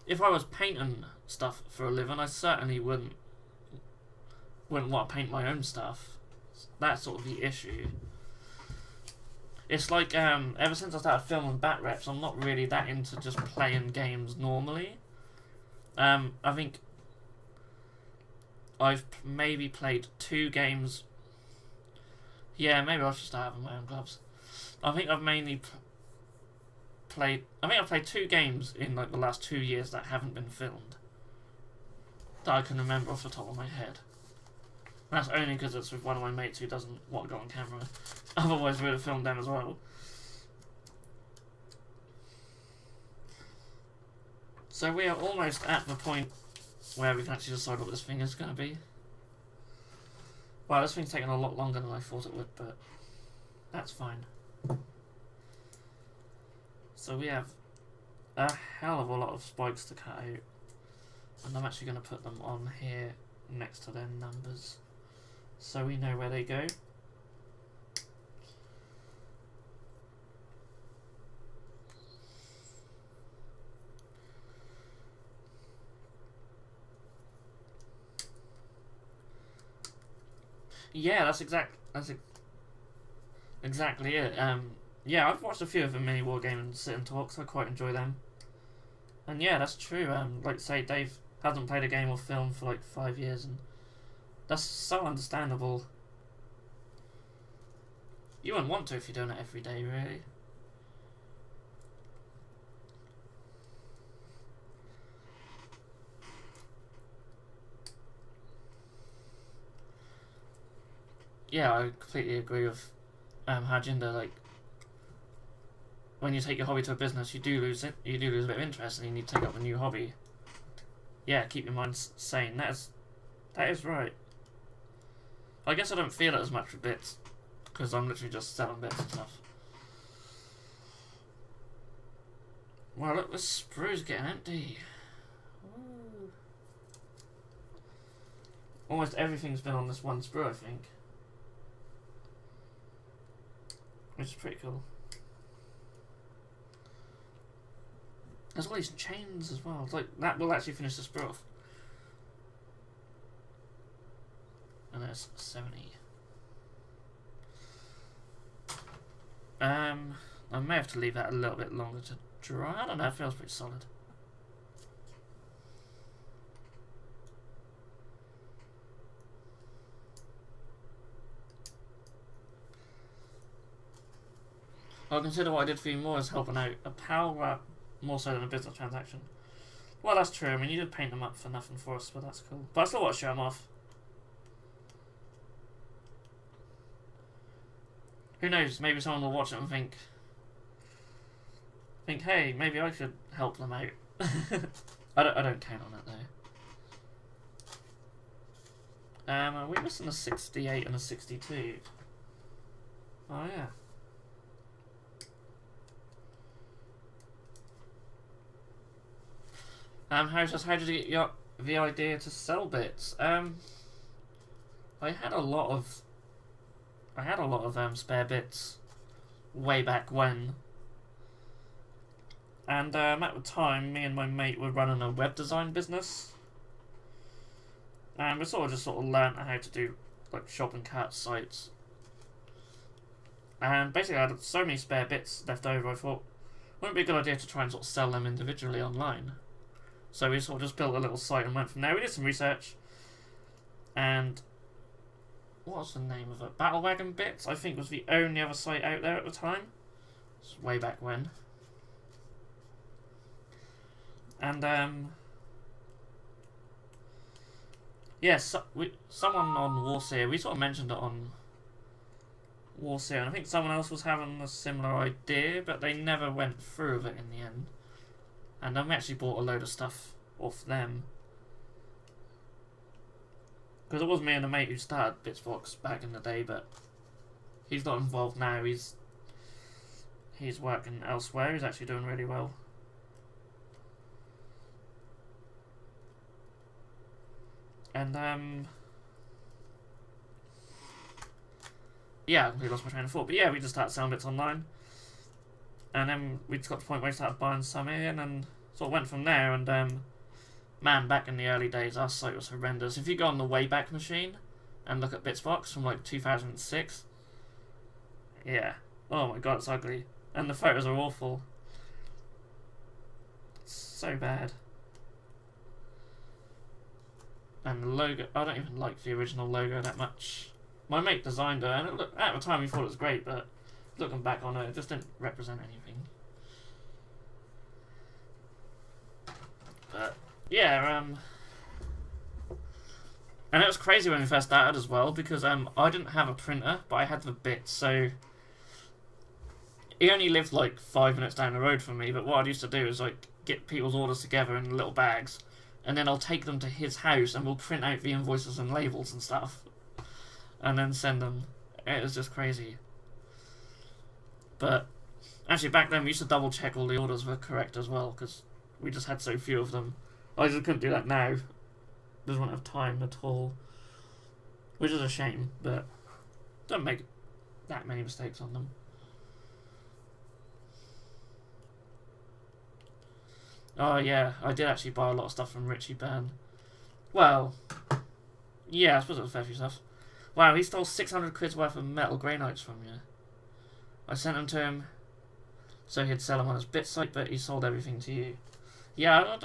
if I was painting stuff for a living, I certainly wouldn't want to paint my own stuff. That's sort of the issue. It's like, ever since I started filming bat reps, I'm not really that into just playing games normally. I think I've maybe played 2 games. Yeah, maybe I should start having my own gloves. I think I've mainly played 2 games in like the last 2 years that haven't been filmed. That I can remember off the top of my head. And that's only because it's with one of my mates who doesn't want to go on camera. Otherwise, we'd have filmed them as well. So we are almost at the point where we can actually decide what this thing is going to be. Well, this thing's taken a lot longer than I thought it would, but that's fine. So we have a hell of a lot of spikes to cut out. And I'm actually going to put them on here next to their numbers, so we know where they go. Yeah, that's exactly it. Yeah, I've watched a few of the mini wargame and sit and talks. I quite enjoy them. And yeah, that's true. Like say, Dave hasn't played a game or film for like 5 years, and that's so understandable. You wouldn't want to if you're doing it every day, really. Yeah, I completely agree with Harjinder. Like, when you take your hobby to a business, you do lose it. You do lose a bit of interest, and you need to take up a new hobby. Yeah, keep your mind sane. That is right. I guess I don't feel it as much with bits, because I'm literally just selling bits and stuff. Well, look, this sprue's getting empty. Ooh. Almost everything's been on this one sprue, I think. which is pretty cool. There's all these chains as well. It's like that will actually finish the sprue off. And there's 70. I may have to leave that a little bit longer to dry. I don't know, it feels pretty solid. I'll consider what I did for you more as helping out a pal more so than a business transaction. Well, that's true. I mean, you did paint them up for nothing for us, but that's cool. But I still want to show them off. Who knows? Maybe someone will watch it and think, hey, maybe I should help them out. I don't count on it though. Are we missing a 68 and a 62? Oh yeah. How did you get the idea to sell bits? I had a lot of spare bits way back when. And at the time, me and my mate were running a web design business. And we sort of learnt how to do like shopping cart sites. And basically I had so many spare bits left over, I thought, wouldn't it be a good idea to try and sort of sell them individually online? So we sort of just built a little site and went from there. We did some research. And what was the name of it? Battle Wagon Bits, I think, was the only other site out there at the time. It's way back when. And yes, someone on Warseer, we sort of mentioned it on Warseer, and I think someone else was having a similar idea, but they never went through with it in the end. And we actually bought a load of stuff off them. Because it was me and a mate who started Bitzbox back in the day, but he's not involved now. He's working elsewhere. He's actually doing really well. And yeah, I completely lost my train of thought. But yeah, we just started selling bits online. And then we just got to the point where we started buying some in and sort of went from there. And man, back in the early days, our site was horrendous. If you go on the Wayback Machine and look at Bitzbox from like 2006, yeah, oh my god, it's ugly. And the photos are awful. It's so bad. And the logo, I don't even like the original logo that much. My mate designed it, and at the time we thought it was great, but looking back on it, it just didn't represent anything. But yeah, and it was crazy when we first started as well, because I didn't have a printer, but I had the bits, so he only lived like 5 minutes down the road from me. But what I used to do is like get people's orders together in little bags, and then I'll take them to his house, and we'll print out the invoices and labels and stuff, and then send them. It was just crazy. But actually, back then we used to double check all the orders were correct as well, because we just had so few of them. I just couldn't do that now. Just won't have time at all, which is a shame. But don't make that many mistakes on them. Oh yeah, I did actually buy a lot of stuff from Richie Byrne. Well, yeah, I suppose it was a fair few stuff. Wow, he stole 600 quid's worth of metal granites from you. I sent them to him so he'd sell them on his bit site, but he sold everything to you. Yeah,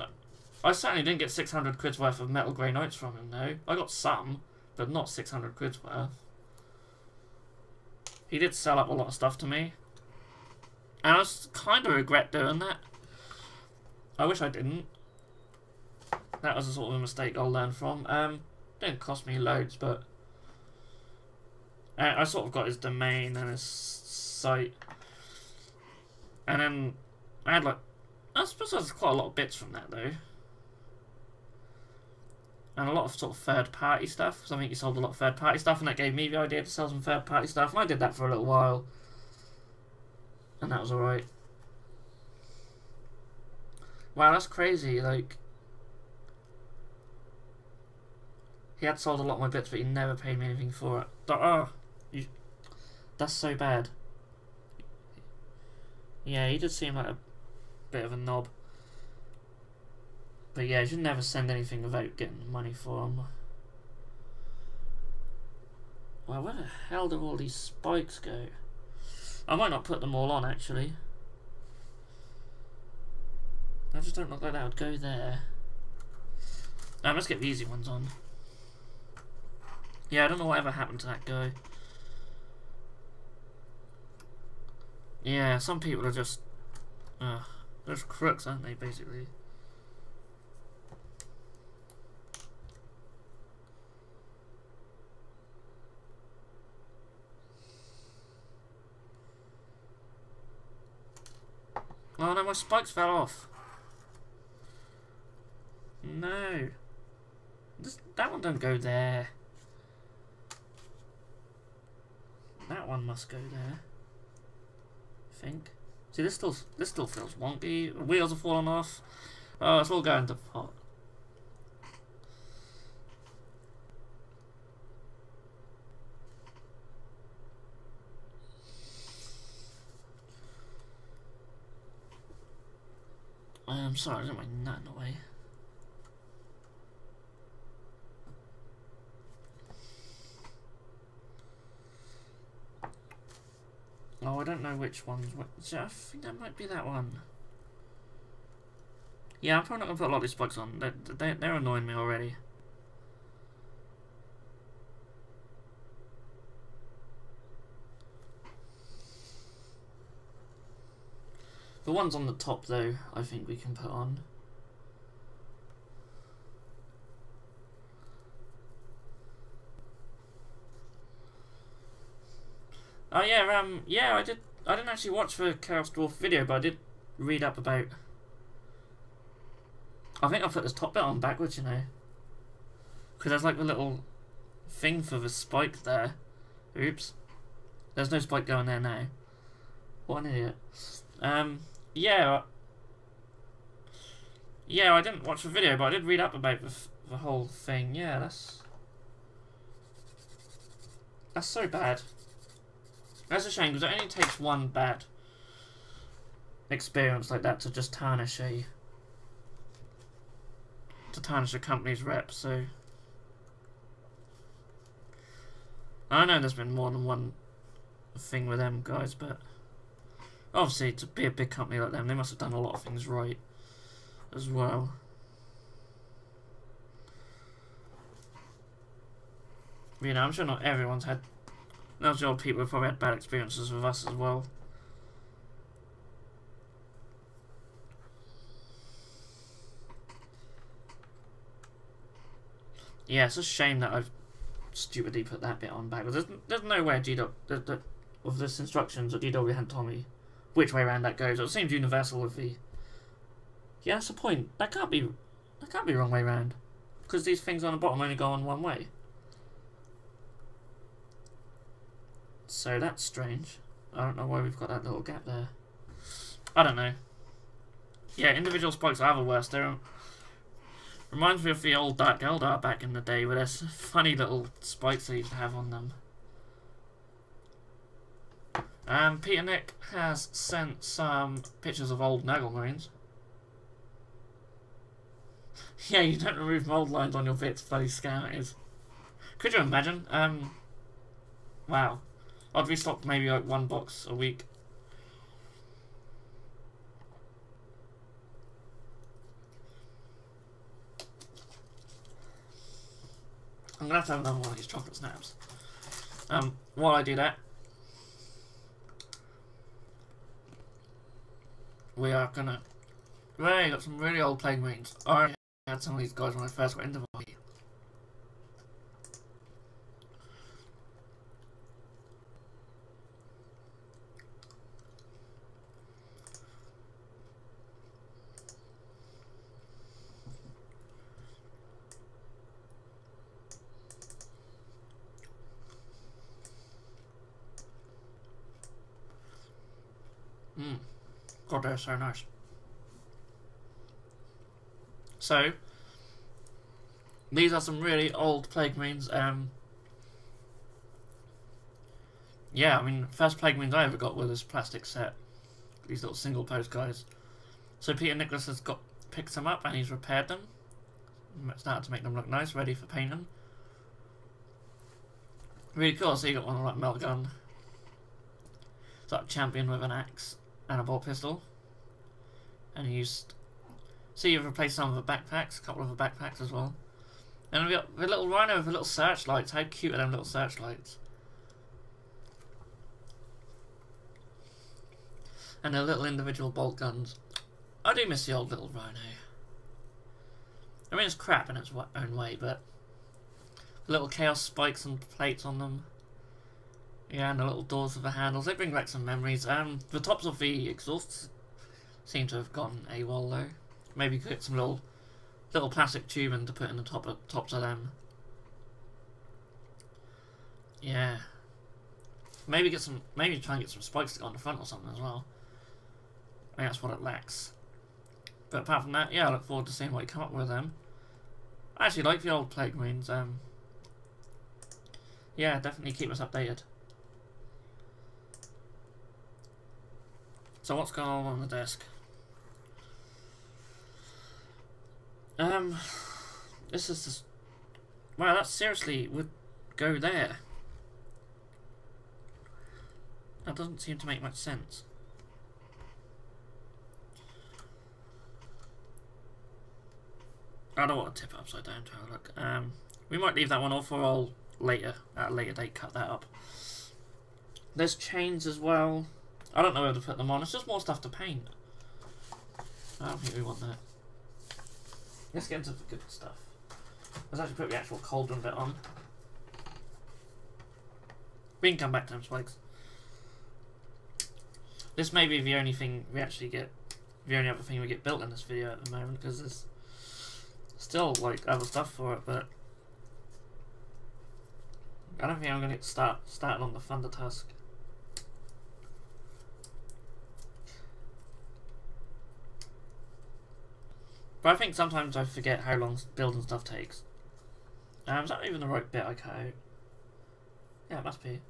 I certainly didn't get 600 quid's worth of metal granites from him, no. I got some, but not 600 quid's worth. He did sell up a lot of stuff to me, and I kind of regret doing that. I wish I didn't. That was a sort of a mistake I'll learn from. Didn't cost me loads, but I sort of got his domain and his site, and then I had like, I suppose there's quite a lot of bits from that though, and a lot of sort of third party stuff. Because I think he sold a lot of third party stuff, and that gave me the idea to sell some third party stuff, and I did that for a little while, and that was alright. Wow, that's crazy, like, he had sold a lot of my bits, but he never paid me anything for it. Oh, that's so bad. Yeah, he did seem like a bit of a knob. But yeah, you should never send anything without getting money for them. Well, where the hell do all these spikes go? I might not put them all on, actually. I just don't look like that would go there. Let's get the easy ones on. Yeah, I don't know whatever happened to that guy. Yeah, some people are just crooks, aren't they, basically? Oh no, my spikes fell off. No. That one don't go there. That one must go there. I think. See, this still feels wonky. The wheels are falling off. Oh, it's all going to pot. I'm sorry, I got my nut in the way. Oh, I don't know which one's which. I think that might be that one. Yeah, I'm probably not going to put a lot of these spikes on. They're annoying me already. The ones on the top, though, I think we can put on. Oh yeah, yeah, I didn't actually watch the Chaos Dwarf video, but I did read up about. I think I'll put this top bit on backwards, you know, because there's like the little thing for the spike there. Oops, there's no spike going there now. What an idiot. Yeah, I didn't watch the video, but I did read up about the whole thing. Yeah, that's so bad. That's a shame, because it only takes one bad experience like that to just tarnish a company's rep. So I know there's been more than one thing with them guys, but obviously to be a big company like them, they must have done a lot of things right as well. You know, I'm sure not everyone's had. Those old people have probably had bad experiences with us as well. Yeah, it's a shame that I've stupidly put that bit on backwards. There's no way with this instructions that DW hadn't told me which way around that goes. It seems universal with the. Yeah, that's the point. That can't be the wrong way round, because these things on the bottom only go on one way. So that's strange. I don't know why we've got that little gap there. I don't know. Yeah, individual spikes are the worst. Reminds me of the old Dark Eldar back in the day, where there's funny little spikes they used to have on them. Peter Nick has sent some pictures of old Nagelmarines. Yeah, you don't remove mold lines on your bits, bloody scam it is. Could you imagine? Wow. I'd restock maybe like one box a week. I'm gonna have to have another one of these chocolate snaps. While I do that, we are gonna. Hey, got some really old Plague Marines. I had some of these guys when I first got into them. God, they're so nice. So, these are some really old Plague Marines. Yeah, I mean, first Plague Marines I ever got were this plastic set. these little single post guys. So Peter Nicholas has picked them up and he's repaired them. Started to make them look nice, ready for painting. Really cool. So you got one like melt gun. It's like a champion with an axe and a bolt pistol. And you used. So you've replaced some of the backpacks, a couple of the backpacks as well. And we got the little rhino with the little searchlights. How cute are them little searchlights? And the little individual bolt guns. I do miss the old little rhino. I mean, it's crap in its own way, but the little chaos spikes and plates on them. Yeah, and the little doors with the handles. They bring back some memories. The tops of the exhausts seem to have gone AWOL though. Maybe get some little plastic tubing to put in the tops of them. Yeah. Maybe try and get some spikes to go on the front or something as well. I think that's what it lacks. But apart from that, yeah, I look forward to seeing what you come up with them. I actually like the old Plague Marines. Yeah, definitely keep us updated. So what's going on the desk? This is just... Wow, that seriously would go there. That doesn't seem to make much sense. I don't want to tip it upside down to have a look. We might leave that one off, or I'll at a later date cut that up. There's chains as well. I don't know where to put them on. It's just more stuff to paint. I don't think we want that. Let's get into the good stuff. Let's actually put the actual cauldron bit on. We can come back to them spikes. This may be the only thing we actually get, the only other thing we get built in this video at the moment, because there's still like other stuff for it, but I don't think I'm going to started on the Thunder Tusk. But I think sometimes I forget how long building stuff takes. Is that even the right bit I cut out? Yeah, it must be.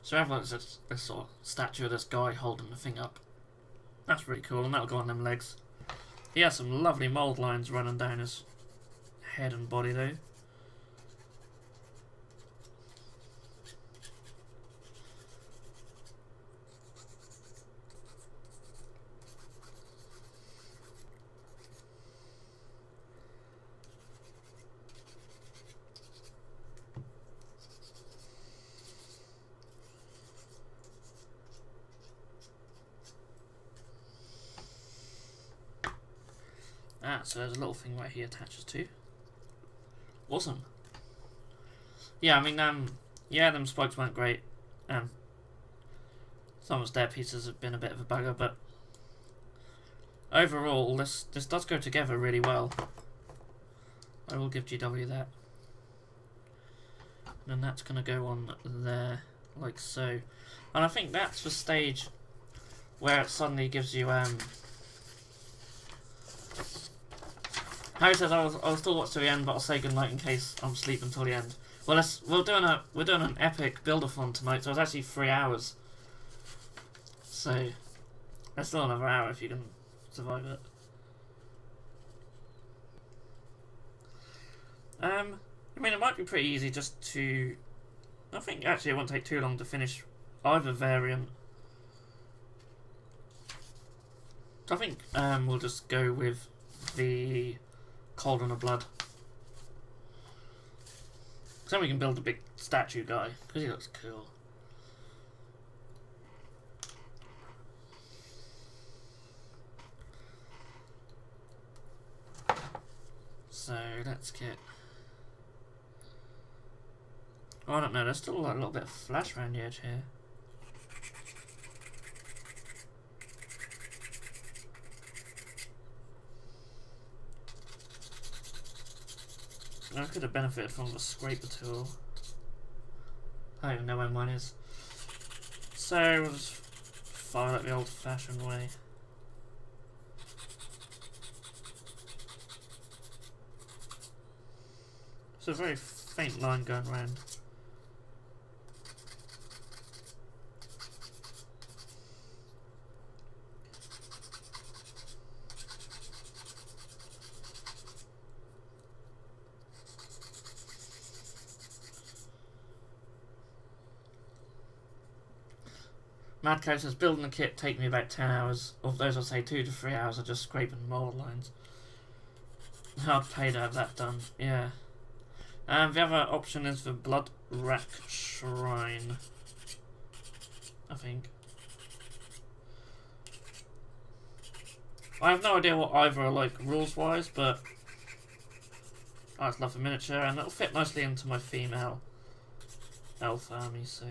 So everyone's this sort of statue of this guy holding the thing up. That's really cool, and that'll go on them legs. He has some lovely mould lines running down his head and body though. So there's a little thing right here attaches to. Awesome. Yeah, I mean, yeah, them spikes weren't great. Some of the stair pieces have been a bit of a bugger, but overall, this does go together really well. I will give GW that. And that's going to go on there, like so. And I think that's the stage where it suddenly gives you, Harry says I'll still watch to the end, but I'll say goodnight in case I'm asleep until the end. Well, we're doing an epic Buildathon tonight, so it's actually 3 hours. So there's still another hour if you can survive it. I mean, it might be pretty easy just to. I think actually it won't take too long to finish either variant. So I think we'll just go with the Cauldron of Blood. So we can build a big statue guy, because he looks cool. So let's get... Oh, I don't know, there's still like a little bit of flash around the edge here. I could have benefited from the scraper tool. I don't even know where mine is. So we'll just file it the old fashioned way. It's a very faint line going around. Mad Cow says building a kit take me about 10 hours. Of those, I'd say 2 to 3 hours are just scraping mold lines. Hard pay to have that done. Yeah. The other option is the Blood Rack Shrine, I think. I have no idea what either are like rules-wise, but I just love the miniature, and it'll fit nicely into my female elf army, so...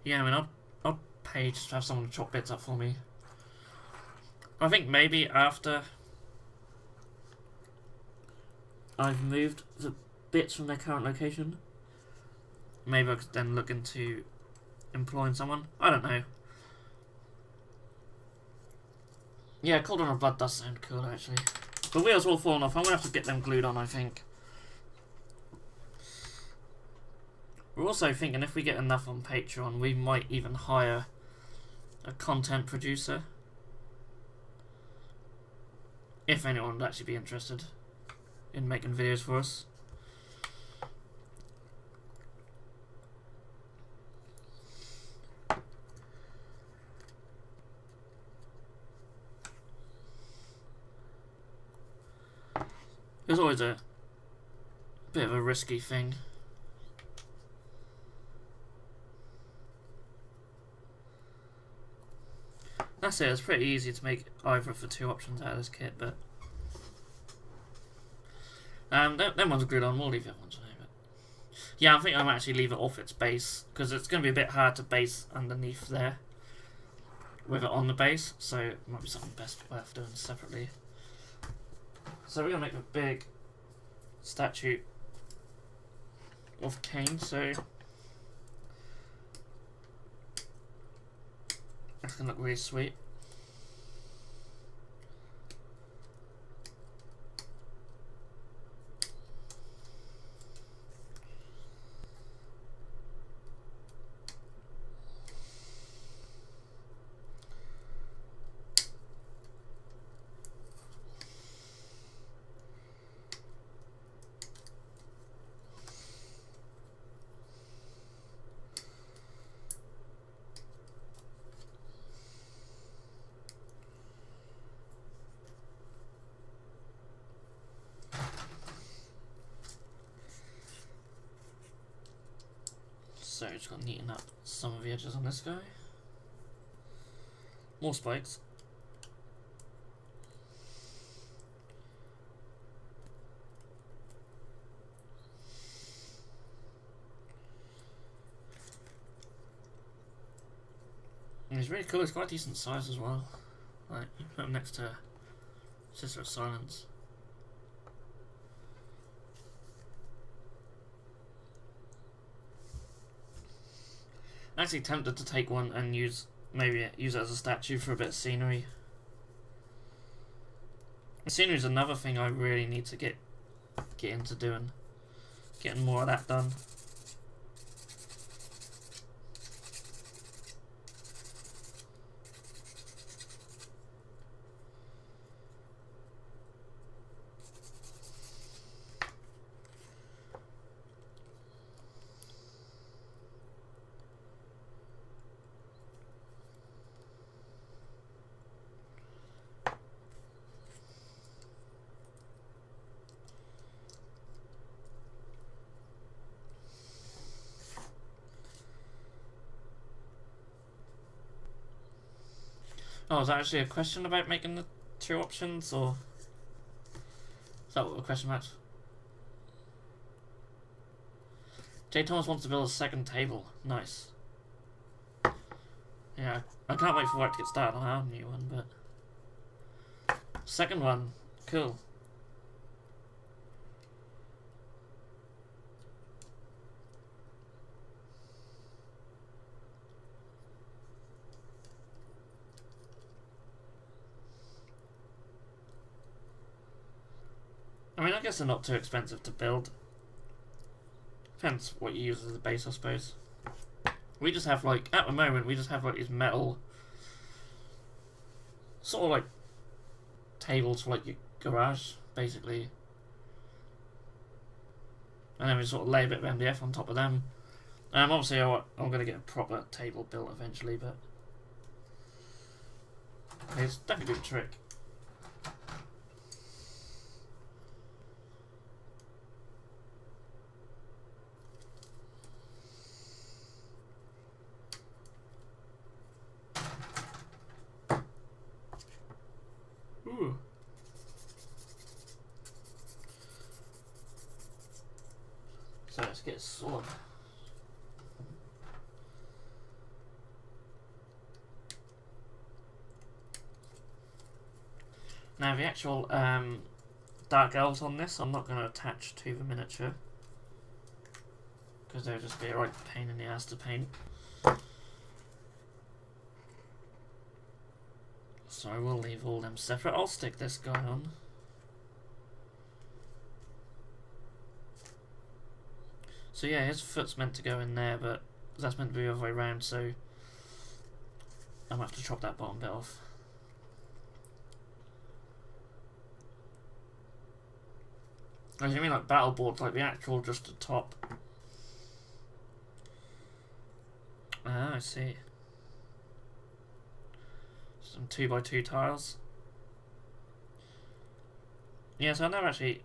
Yeah, I mean, I'll pay just to have someone to chop bits up for me. I think maybe after I've moved the bits from their current location, maybe I could then look into employing someone. I don't know. Yeah, Cauldron of Blood does sound cool, actually. The wheels all fallen off. I'm going to have to get them glued on, I think. We're also thinking if we get enough on Patreon, we might even hire a content producer. If anyone would actually be interested in making videos for us. It's always a bit of a risky thing. That's it, it's pretty easy to make either of the two options out of this kit, but them ones are glued on, we'll leave the other ones on here, but yeah, I think I might actually leave it off its base, because it's going to be a bit hard to base underneath there with it on the base, so it might be something best worth doing separately. So we're going to make a big statue of Cain, so that's going to look really sweet. So just got to neaten up some of the edges on this guy. More spikes. And he's really cool, he's quite a decent size as well. Like, you put him next to Sister of Silence. I'm actually tempted to take one and maybe use it as a statue for a bit of scenery. Scenery is another thing I really need to get into doing. Getting more of that done. Oh, is that actually a question about making the two options, or is that what the question was? J. Thomas wants to build a second table. Nice. Yeah, I can't wait for work to get started on our new one, but second one, cool. I mean, I guess they're not too expensive to build. Depends what you use as a base, I suppose. We just have, like, at the moment, we just have, like, these metal, sort of, like, tables for, like, your garage, basically. And then we sort of lay a bit of MDF on top of them. Obviously I'm going to get a proper table built eventually, but it's definitely a good trick. Ooh. So let's get solid. Now the actual dark elves on this I'm not going to attach to the miniature because they'll just be a right pain in the ass to paint. So I will leave all them separate. I'll stick this guy on. So yeah, his foot's meant to go in there, but that's meant to be the other way around, so I'm going to have to chop that bottom bit off. Oh, you mean like battle boards, like the actual just the top? Ah, I see. Some 2x2 tiles. Yeah, so I never actually...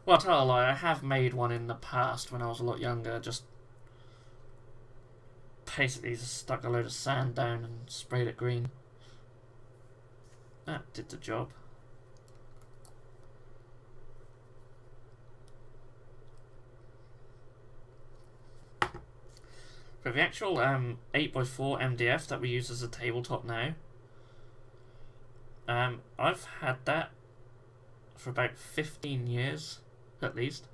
Well, I'll tell a lie, I have made one in the past when I was a lot younger, just basically just stuck a load of sand down and sprayed it green. That did the job. But the actual 8x4 MDF that we use as a tabletop now, I've had that for about 15 years, at least.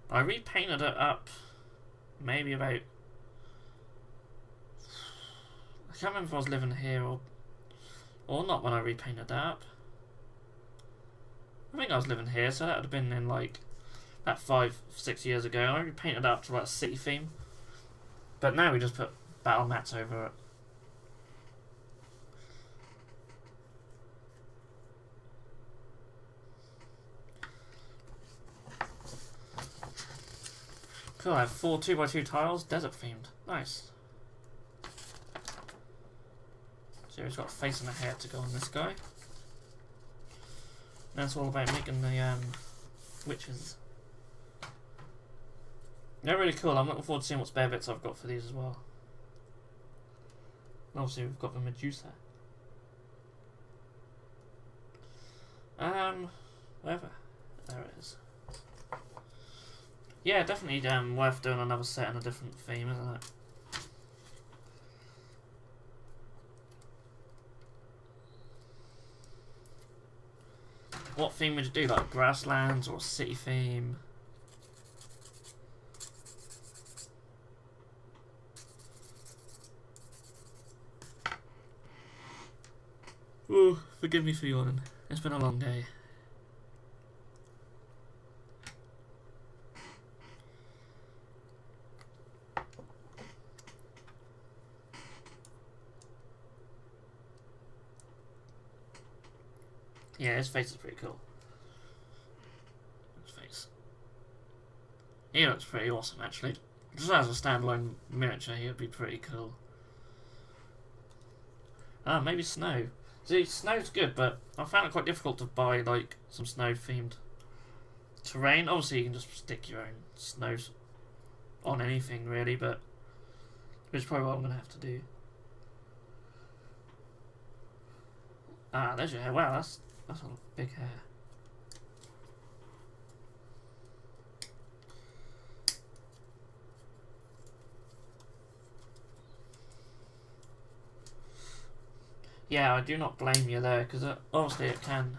I repainted it up maybe about... I can't remember if I was living here or not when I repainted that up. I think I was living here, so that would have been in like... About 5-6 years ago. I repainted it up to like a city theme. But now we just put battle mats over it. Cool, I have 4 2x2 tiles, desert themed. Nice. So he's got a face and a hair to go on this guy. That's all about making the witches. They're really cool. I'm looking forward to seeing what spare bits I've got for these as well. And obviously we've got the Medusa. Wherever. There it is. Yeah, definitely worth doing another set in a different theme, isn't it? What theme would you do? Like grasslands or city theme? Oh, forgive me for yawning. It's been a long day. Yeah, his face is pretty cool. His face. He looks pretty awesome, actually. Just as a standalone miniature, he would be pretty cool. Ah, maybe snow. See, snow's good, but I found it quite difficult to buy, like, some snow-themed terrain. Obviously, you can just stick your own snows on anything, really, but... Which is probably what I'm going to have to do. Ah, there's your hair. Wow, that's a big hair. Yeah, I do not blame you there, because obviously it can...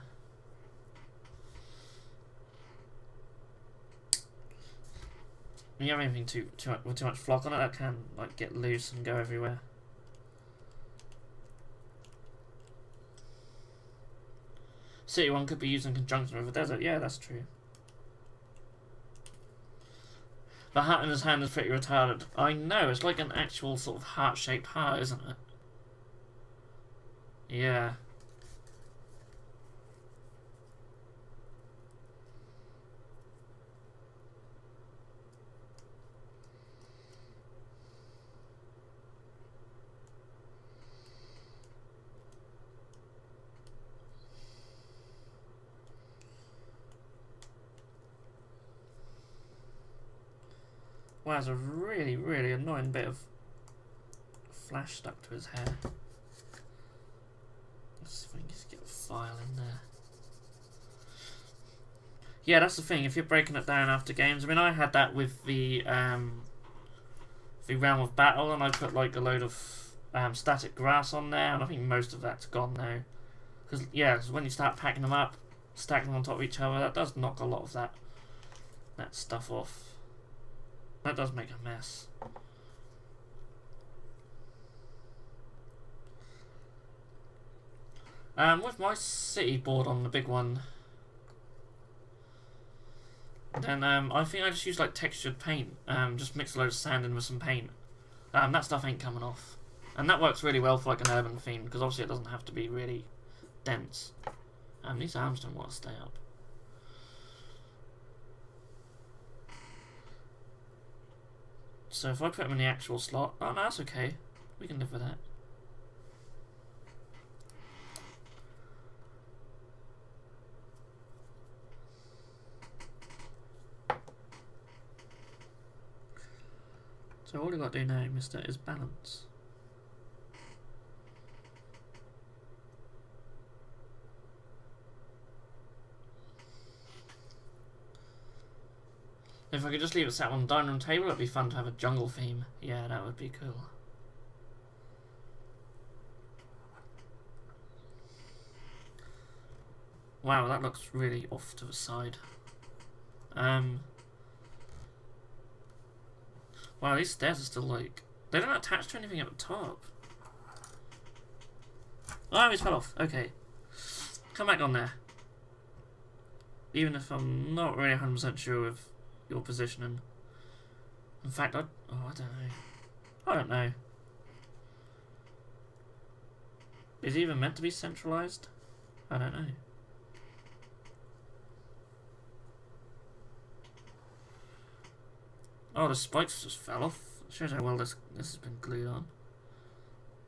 When you have anything with too much flock on it, that can like get loose and go everywhere. City one could be used in conjunction with a desert. Yeah, that's true. The heart in his hand is pretty retarded. I know, it's like an actual sort of heart-shaped heart, isn't it? Yeah. Wow, there's a really, really annoying bit of flash stuck to his hair. Let's see if we can just get a file in there. Yeah, that's the thing. If you're breaking it down after games, I mean, I had that with the Realm of Battle, and I put like a load of static grass on there, and I think most of that's gone now. Because yeah, 'cause when you start packing them up, stacking them on top of each other, that does knock a lot of that stuff off. That does make a mess. With my city board on the big one, then I think I just use like textured paint. Just mix a load of sand in with some paint. That stuff ain't coming off, and that works really well for like an urban theme because obviously it doesn't have to be really dense. These arms don't want to stay up. So if I put them in the actual slot, oh no, that's okay. We can live with that. So all we've got to do now, mister, is balance. If I could just leave it sat on the dining room table, it'd be fun to have a jungle theme. Yeah, that would be cool. Wow, that looks really off to the side. Wow, these stairs are still like... They don't attach to anything at the top. Oh, he's fell off. Okay. Come back on there. Even if I'm not really 100% sure of your positioning. In fact, I don't know. I don't know. Is he even meant to be centralized? I don't know. Oh, the spikes just fell off. Shows how well this has been glued on.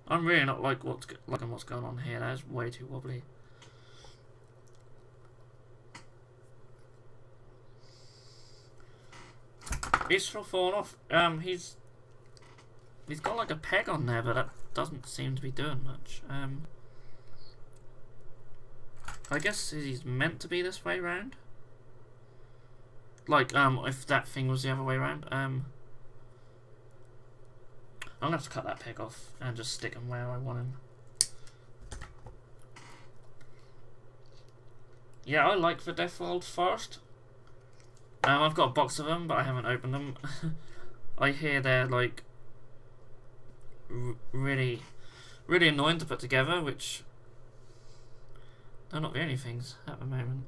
I'm really not liking what's going on here. That is way too wobbly. He's still falling off. He's got like a peg on there, but that doesn't seem to be doing much. I guess he's meant to be this way round. Like, if that thing was the other way around. I'm gonna have to cut that peg off and just stick him where I want him. Yeah, I like the Deathworld Forest. I've got a box of them, but I haven't opened them. I hear they're like really annoying to put together, which they're not the only things at the moment.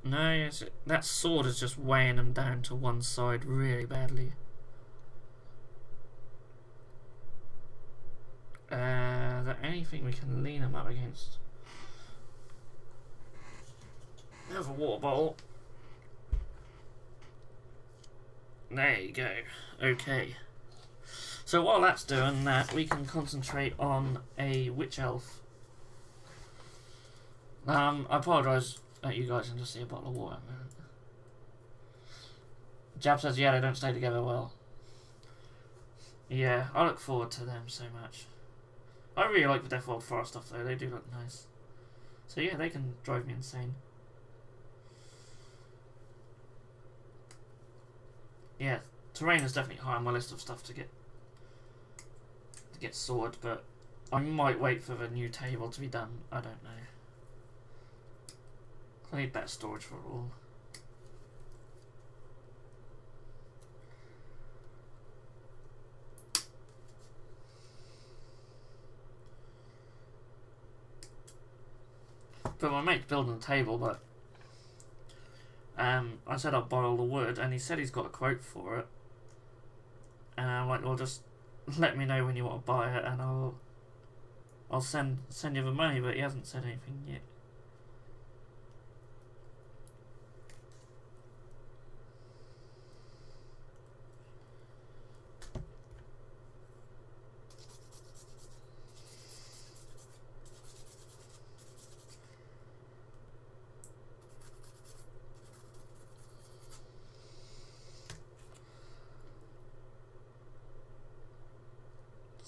No, yes, that sword is just weighing him down to one side really badly. Is there anything we can lean him up against? Have a water bottle. There you go. Okay. So while that's doing that, we can concentrate on a witch elf. I apologise that you guys can just see a bottle of water at the moment. Jab says, yeah, they don't stay together well. Yeah, I look forward to them so much. I really like the Deathworld Forest stuff though, they do look nice. So yeah, they can drive me insane. Yeah, terrain is definitely high on my list of stuff to get sorted, but I might wait for the new table to be done. I don't know. I need better storage for it all. But my mate's building a table, but I said I'd buy all the wood, and he said he's got a quote for it. And I'm like, well, just let me know when you want to buy it, and I'll send you the money. But he hasn't said anything yet.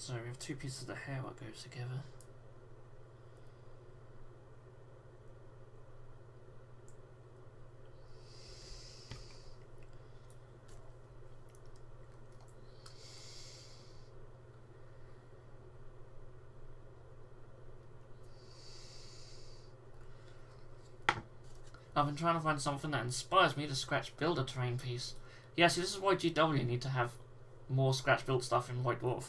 So we have two pieces of the hair that goes together. I've been trying to find something that inspires me to scratch build a terrain piece. Yeah, see, this is why GW need to have more scratch built stuff in White Dwarf.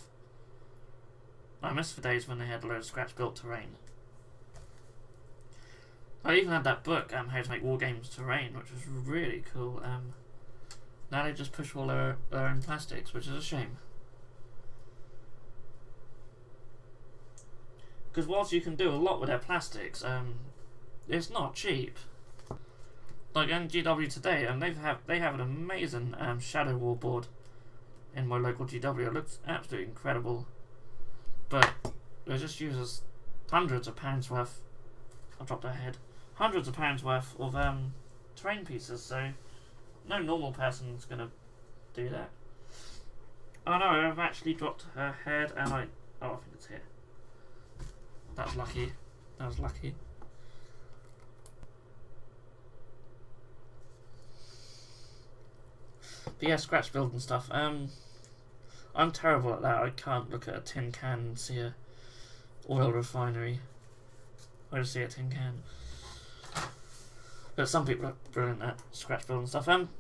I miss the days when they had a load of scratch built terrain. I even had that book, How to Make War Games Terrain, which was really cool. Now they just push all their own plastics, which is a shame. Because whilst you can do a lot with their plastics, it's not cheap. Like in GW today, and they have an amazing Shadow War board in my local GW. It looks absolutely incredible, but it just uses hundreds of pounds worth. I dropped our head. Hundreds of pounds worth of terrain pieces. So no normal person's gonna do that. Oh no, I've actually dropped her head, and I think it's here. That was lucky. That was lucky. But yeah, scratch build and stuff. I'm terrible at that. I can't look at a tin can and see a oil refinery. I just see a tin can. But some people are brilliant at scratch build and stuff. I don't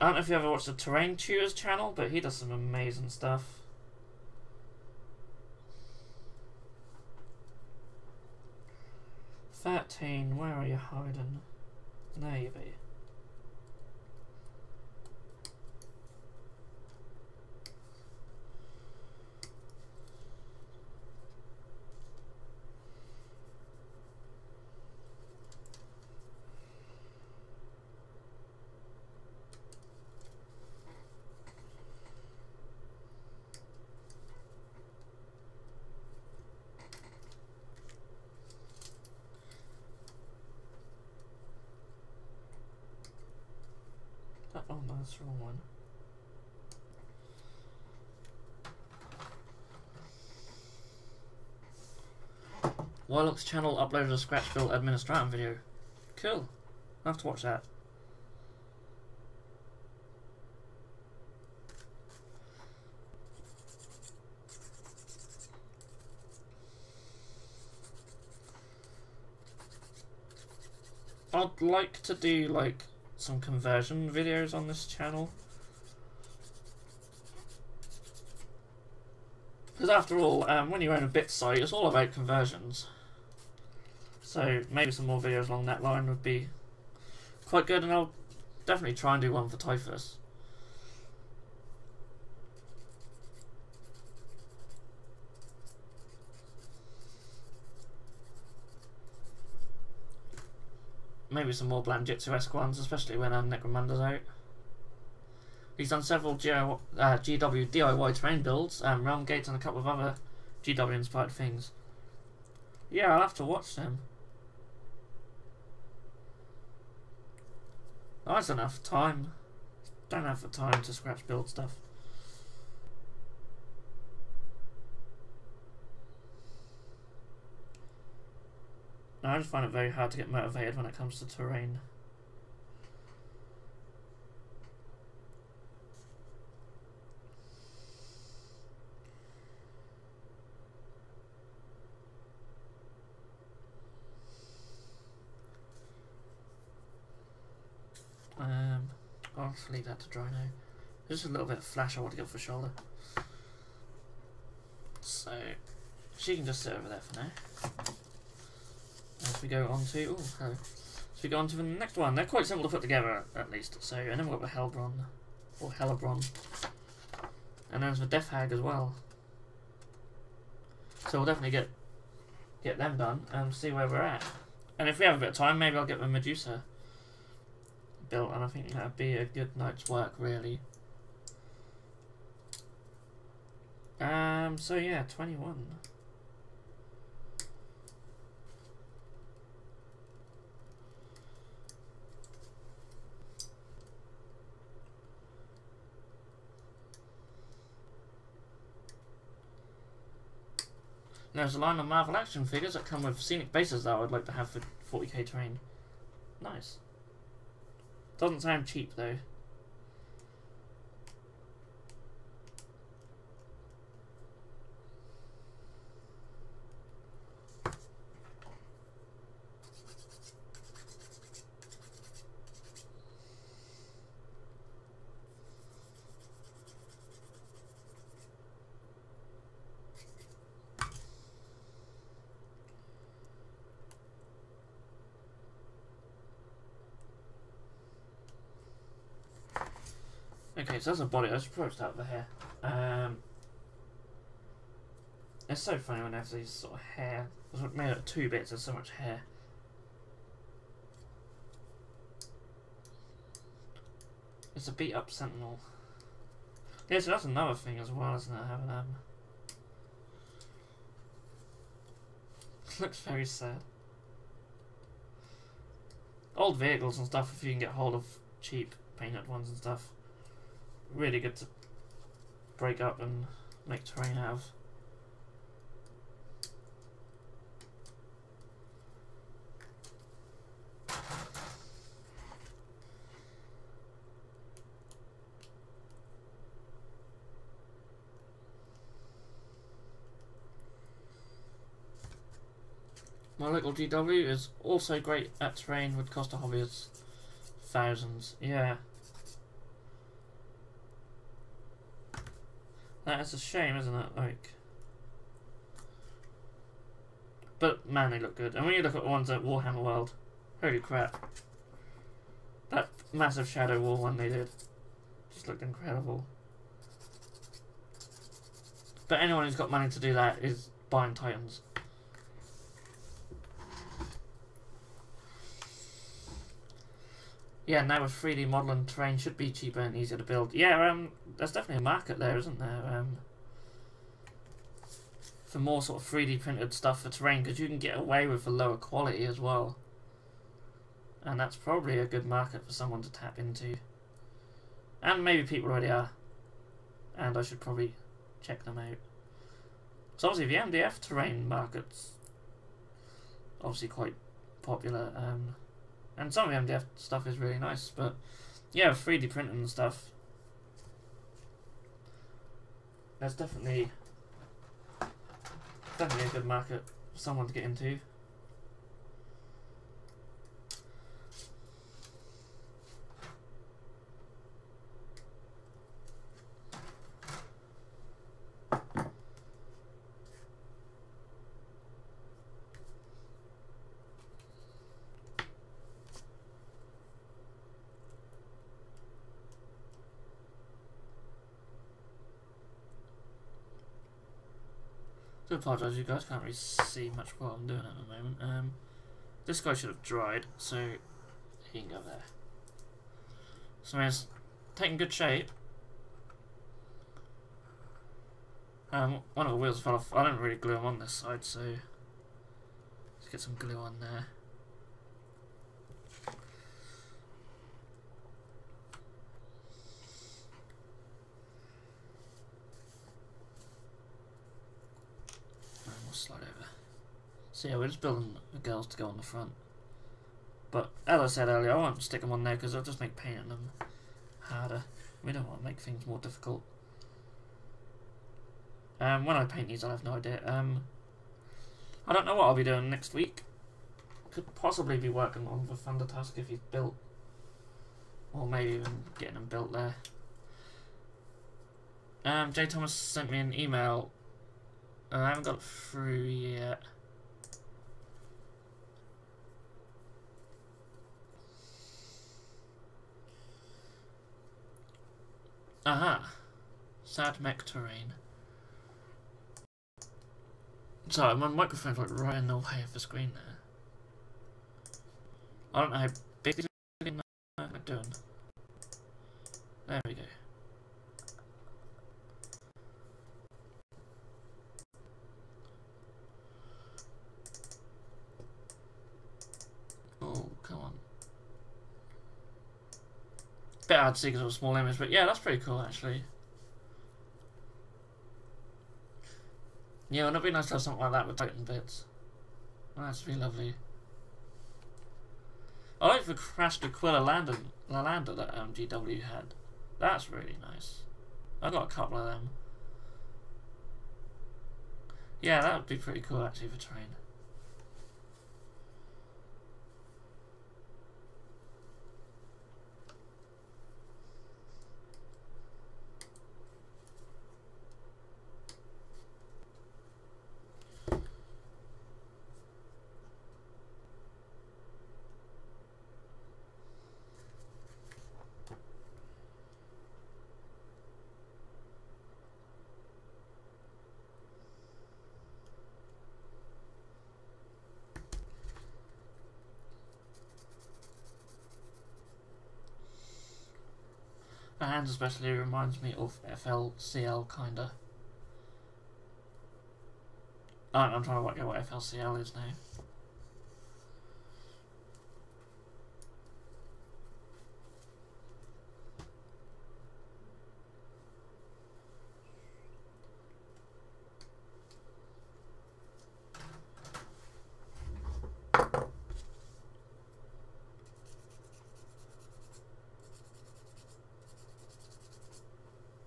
know if you ever watched the Terrain Tutor's channel, but he does some amazing stuff. "13, where are you hiding?" There you be. Oh no, that's the wrong one. Wylock's channel uploaded a scratch build administrator video. Cool. I'll have to watch that. I'd like to do like some conversion videos on this channel. Because after all, when you own a bit site, it's all about conversions. So maybe some more videos along that line would be quite good, and I'll definitely try and do one for Typhus. Maybe some more Blandjitsu-esque ones, especially when Necromander's out. He's done several GW DIY terrain builds, Realm Gates, and a couple of other GW-inspired things. Yeah, I'll have to watch them. I just don't have time. Don't have the time to scratch build stuff. I just find it very hard to get motivated when it comes to terrain. I'll just leave that to dry now. There's just a little bit of flash I want to get for shoulder. So she can just sit over there for now. As we go on to hello. So we go on to the next one. They're quite simple to put together, at least. So and then we've got the Hellbron or Hellebron, and there's the Death Hag as well. So we'll definitely get them done and see where we're at. And if we have a bit of time, maybe I'll get the Medusa built, and I think that'd be a good night's work, really. So yeah, 21. There's a line of Marvel action figures that come with scenic bases that I would like to have for 40k terrain. Nice. Doesn't sound cheap though. Okay, so that's a body. I just approached out of the hair. It's so funny when I have these sort of hair. It's made out of 2 bits. There's so much hair. It's a beat up sentinel. Yeah, so that's another thing as well, isn't it? Having looks very sad. Old vehicles and stuff. If you can get hold of cheap painted ones and stuff. Really good to break up and make terrain out of. My local GW is also great at terrain, would cost a hobbyist thousands. Yeah. That is a shame, isn't it? Like, but man, they look good. And when you look at the ones at Warhammer World, holy crap! That massive Shadow War one they did just looked incredible. But anyone who's got money to do that is buying Titans. Yeah, now with 3D modelling, terrain should be cheaper and easier to build. Yeah, there's definitely a market there, isn't there? For more sort of 3D printed stuff for terrain, because you can get away with a lower quality as well. And that's probably a good market for someone to tap into. And maybe people already are. And I should probably check them out. So obviously the MDF terrain market's obviously quite popular. And some of the MDF stuff is really nice, but yeah, 3D printing and stuff, there's definitely a good market for someone to get into. I do apologise, you guys can't really see much what I'm doing at the moment. This guy should have dried, so he can go there. So it's taking good shape. One of the wheels fell off. I didn't really glue them on this side, so let's get some glue on there. Slide over. So yeah, we're just building the girls to go on the front. But as I said earlier, I won't stick them on there because it'll just make painting them harder. We don't want to make things more difficult. When I paint these, I'll have no idea. I don't know what I'll be doing next week. Could possibly be working on the Thunder Tusk if he's built, or maybe even getting him built there. J Thomas sent me an email. I haven't got it through yet. Aha! Sad mech terrain. Sorry, my microphone's like right in the way of the screen there. I don't know how big these are doing. There we go. Oh, come on. Bit hard to see because of a small image, but yeah, that's pretty cool actually. Yeah, wouldn't it be nice to have something like that with Titan bits? Well, that'd be lovely. I like the Crash Aquila lander that GW had. That's really nice. I got a couple of them. Yeah, that would be pretty cool actually for terrain. The hands especially reminds me of FLCL kinda. I'm trying to work out what FLCL is now.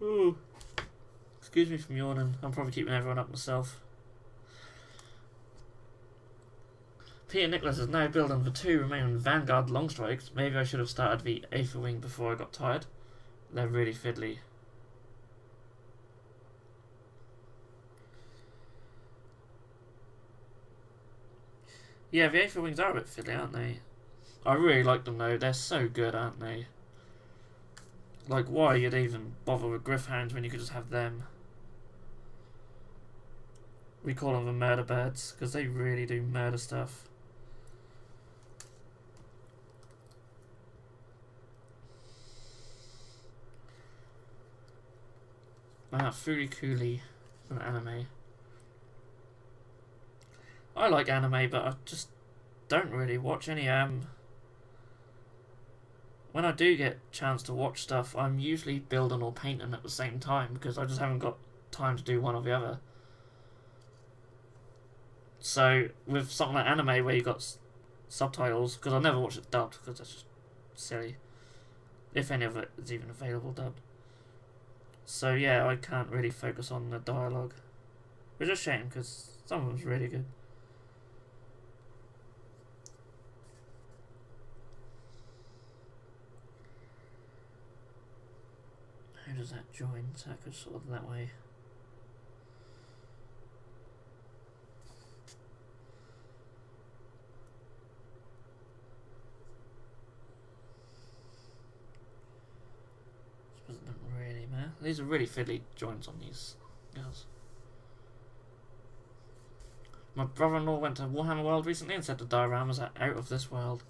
Ooh. Excuse me from yawning. I'm probably keeping everyone up myself. Peter Nicholas is now building the 2 remaining Vanguard long strikes. Maybe I should have started the Aether Wing before I got tired. They're really fiddly. Yeah, the Aether Wings are a bit fiddly, aren't they? I really like them though. They're so good, aren't they? Like, why you'd even bother with Griffhounds when you could just have them? We call them the murder birds because they really do murder stuff. Furikuli is an anime. I like anime, but I just don't really watch any. When I do get a chance to watch stuff, I'm usually building or painting at the same time because I just haven't got time to do one or the other. So with something like anime where you got subtitles, because I never watch it dubbed because that's just silly. If any of it is even available dubbed. So yeah, I can't really focus on the dialogue, which is a shame because some of them's really good. How does that join? So I could sort of that way. This doesn't really matter. These are really fiddly joints on these girls. My brother-in-law went to Warhammer World recently and said the dioramas are out of this world.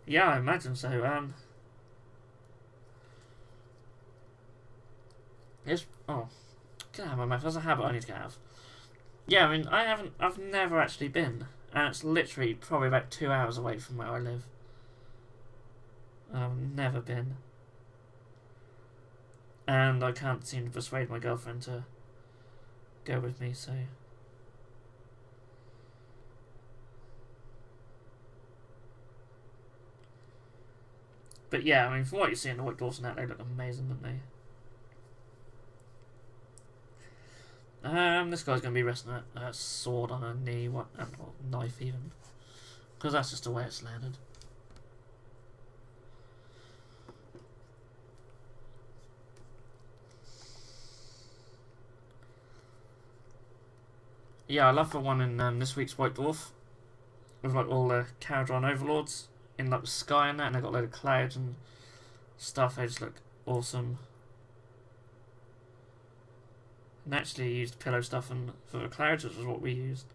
Yeah, I imagine so. Get out of my mouth. That's a habit I need to get out of. Yeah, I mean, I've never actually been, and it's literally probably about 2 hours away from where I live. I've never been, and I can't seem to persuade my girlfriend to go with me. So, but yeah, I mean, from what you see in the White Dwarfs and that, they look amazing, don't they? This guy's going to be resting a sword on a knee, or knife even, because that's just the way it's landed. Yeah, I love the one in this week's White Dwarf, with like all the Caradron overlords in like the sky and that, and they got a load of clouds and stuff. They just look awesome. And actually used pillow stuff for the clouds, which is what we used.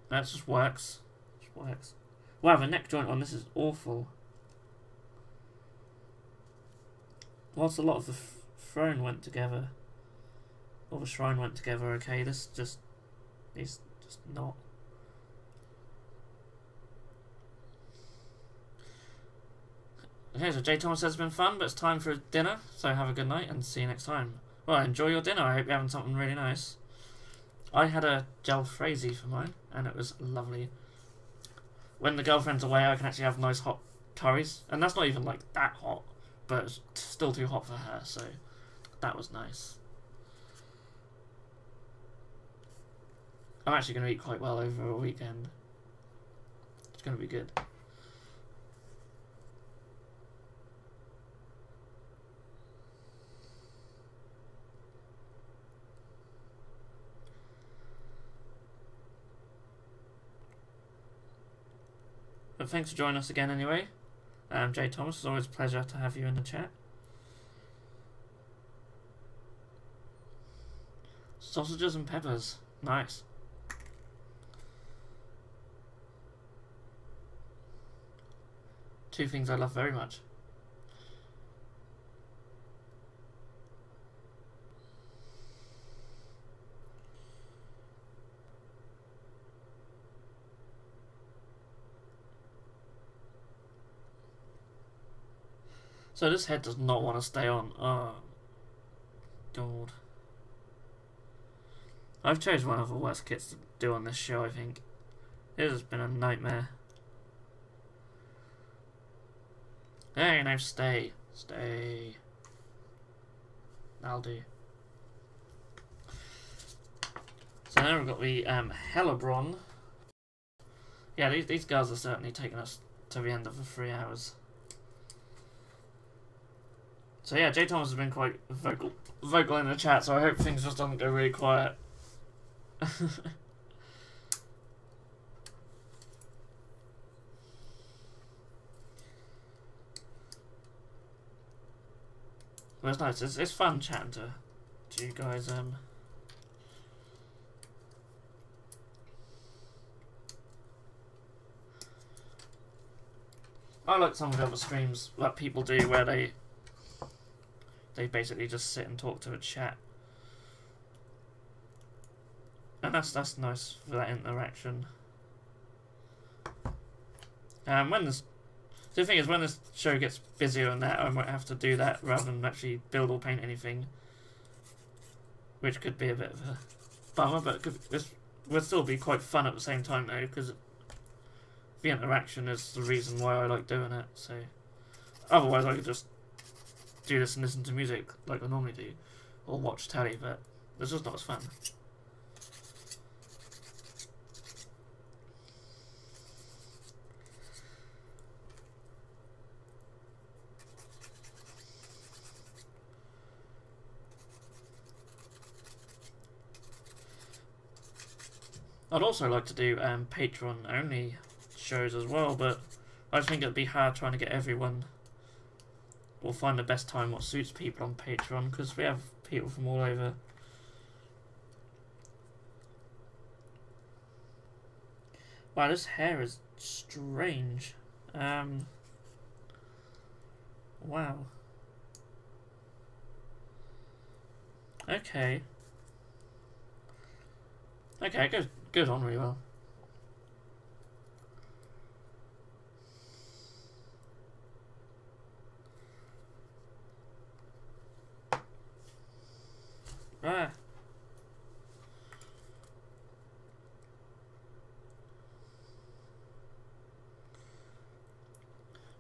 That just works. Just works. Wow, the neck joint on this is awful. Whilst a lot of the throne went together, or the shrine went together, okay, this just is just not. Okay, so Jay Thomas says it's been fun, but it's time for dinner, so have a good night and see you next time. Well, enjoy your dinner. I hope you're having something really nice. I had a jalfrezi for mine, and it was lovely. When the girlfriend's away, I can actually have nice hot curries, and that's not even like that hot, but it's still too hot for her, so that was nice. I'm actually going to eat quite well over a weekend. It's going to be good. But thanks for joining us again anyway. Jay Thomas, it's always a pleasure to have you in the chat. Sausages and peppers. Nice. Two things I love very much. So this head does not want to stay on. Oh, God. I've chosen one of the worst kits to do on this show, I think. It has been a nightmare. Hey, now stay. Stay. That'll do. So now we've got the Hellebron. Yeah, these guys are certainly taking us to the end of the 3 hours. So yeah, Jay Thomas has been quite vocal in the chat, so I hope things just don't go really quiet. Well, it's nice. It's fun chatting to you guys. I like some of the other streams that people do where they basically just sit and talk to a chat, and that's nice for that interaction. When this the thing is, when this show gets busier and that, I might have to do that rather than actually build or paint anything, which could be a bit of a bummer, but it would still be quite fun at the same time though, because the interaction is the reason why I like doing it. So otherwise I could just do this and listen to music like I normally do, or watch telly, but it's just not as fun. I'd also like to do Patreon only shows as well, but I just think it'd be hard trying to get everyone or find the best time what suits people on Patreon, because we have people from all over. Wow, this hair is strange. Wow. Okay. Okay, it goes on really well. Ah.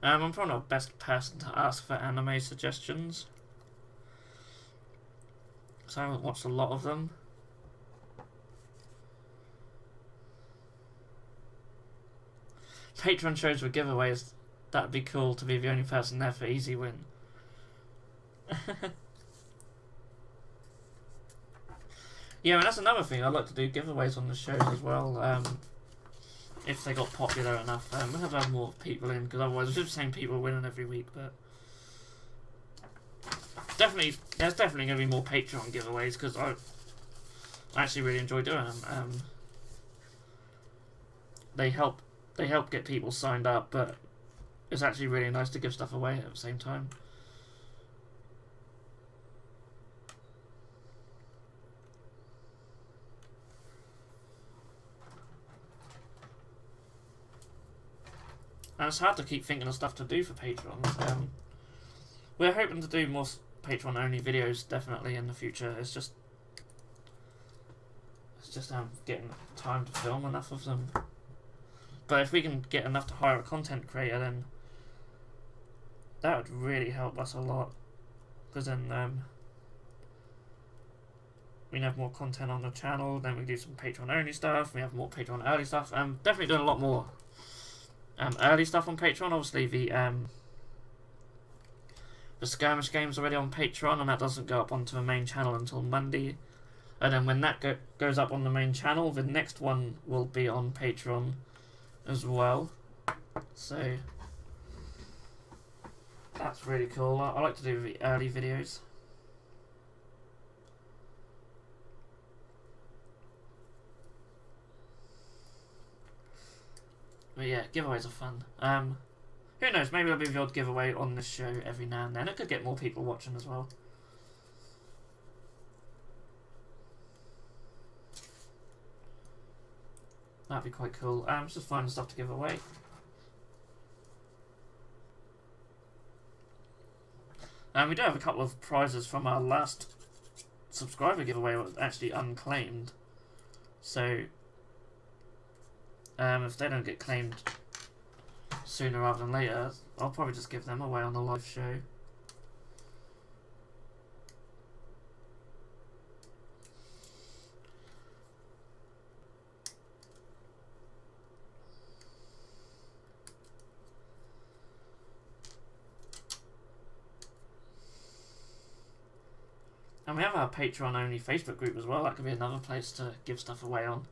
I'm probably not the best person to ask for anime suggestions, so I haven't watched a lot of them. Patreon shows with giveaways, that'd be cool to be the only person there for easy win. Yeah, and that's another thing, I'd like to do giveaways on the shows as well, if they got popular enough. We'll have to have more people in, because otherwise it's just the same people winning every week, but definitely, there's definitely going to be more Patreon giveaways, because I actually really enjoy doing them. They help get people signed up, but it's actually really nice to give stuff away at the same time. And it's hard to keep thinking of stuff to do for Patreons. We're hoping to do more Patreon only videos definitely in the future. It's just getting time to film enough of them. But if we can get enough to hire a content creator, then that would really help us a lot. Because then we have more content on the channel. Then we do some Patreon only stuff. We have more Patreon early stuff. Definitely doing a lot more early stuff on Patreon. Obviously the skirmish game's already on Patreon, and that doesn't go up onto the main channel until Monday. And then when that goes up on the main channel, the next one will be on Patreon as well. So that's really cool. I like to do the early videos. But yeah, giveaways are fun. Who knows, maybe there'll be the odd giveaway on this show every now and then. It could get more people watching as well. That'd be quite cool. Just finding stuff to give away. We do have a couple of prizes from our last subscriber giveaway that was actually unclaimed. So if they don't get claimed sooner rather than later, I'll probably just give them away on the live show. And we have our Patreon only Facebook group as well. That could be another place to give stuff away on.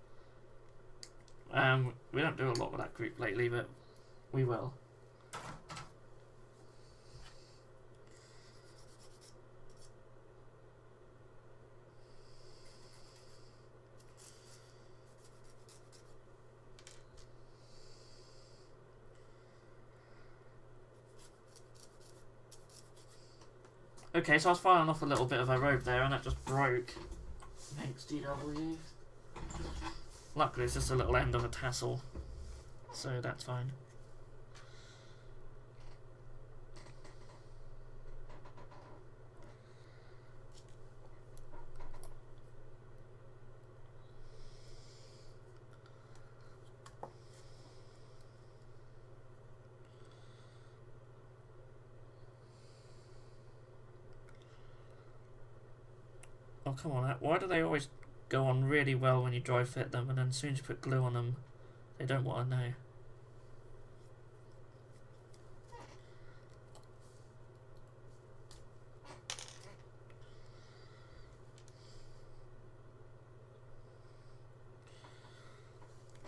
We don't do a lot with that group lately, but we will. Okay, so I was firing off a little bit of a rope there, and that just broke. Thanks, DW. Luckily, it's just a little end of a tassel, so that's fine. Oh, come on, why do they always go on really well when you dry fit them, and then as soon as you put glue on them, they don't want to know?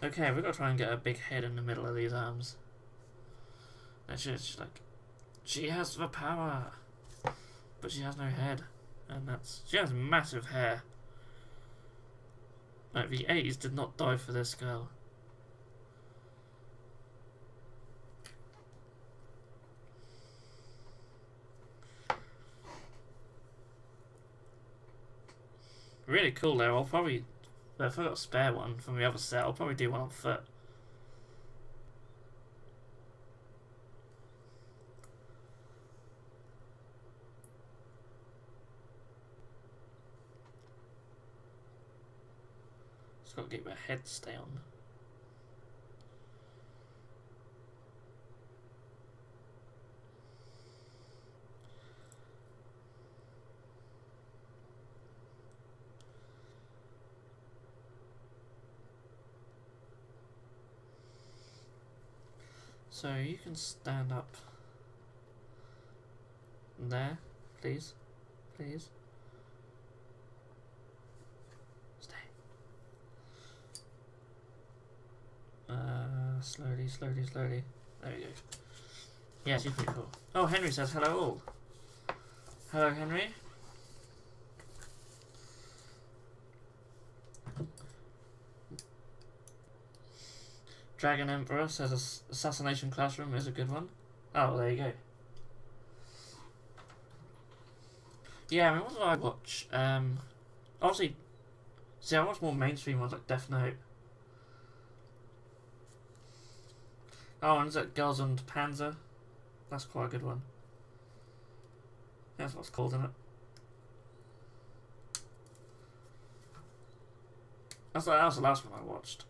Okay, we've got to try and get a big head in the middle of these arms. And she's like, she has the power, but she has no head. And she has massive hair. Like, the 80s did not die for this girl. Really cool though. I'll probably, if I've got a spare one from the other set, I'll probably do one on foot. Got to get my head to stay on. So you can stand up there, please, please. Slowly, slowly, slowly. There we go. Yeah, she's pretty cool. Oh, Henry says hello all. Hello, Henry. Dragon Emperor says Assassination Classroom is a good one. Oh, there you go. Yeah, I mean, what did I watch? Obviously, see, I watch more mainstream ones like Death Note. Oh, and is that Girls und Panzer? That's quite a good one. That's what's called, isn't it? That was the last one I watched.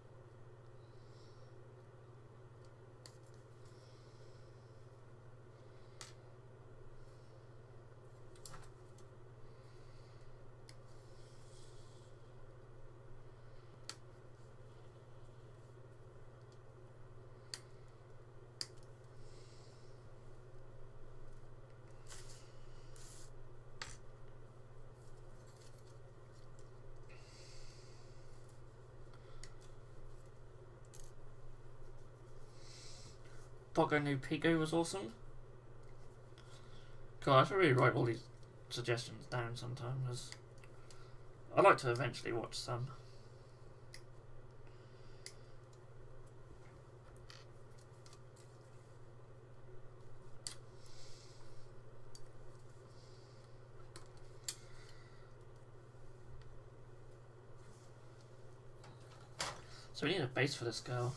Pogo New Pico was awesome. God, I should really write all these suggestions down sometime, because I'd like to eventually watch some. So we need a base for this girl.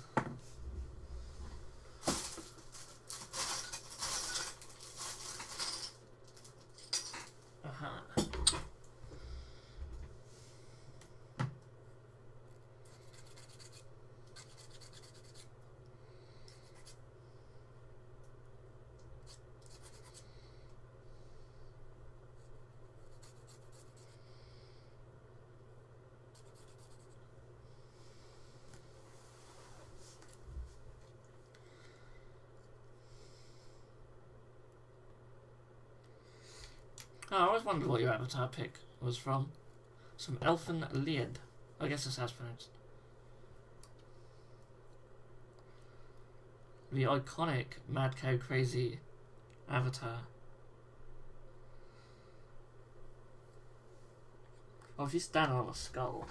Oh, I always wondered what your avatar pick was from. Some Elfin Lied. I guess that's how it's pronounced. The iconic Mad Cow Crazy avatar. Oh, she's standing on a skull.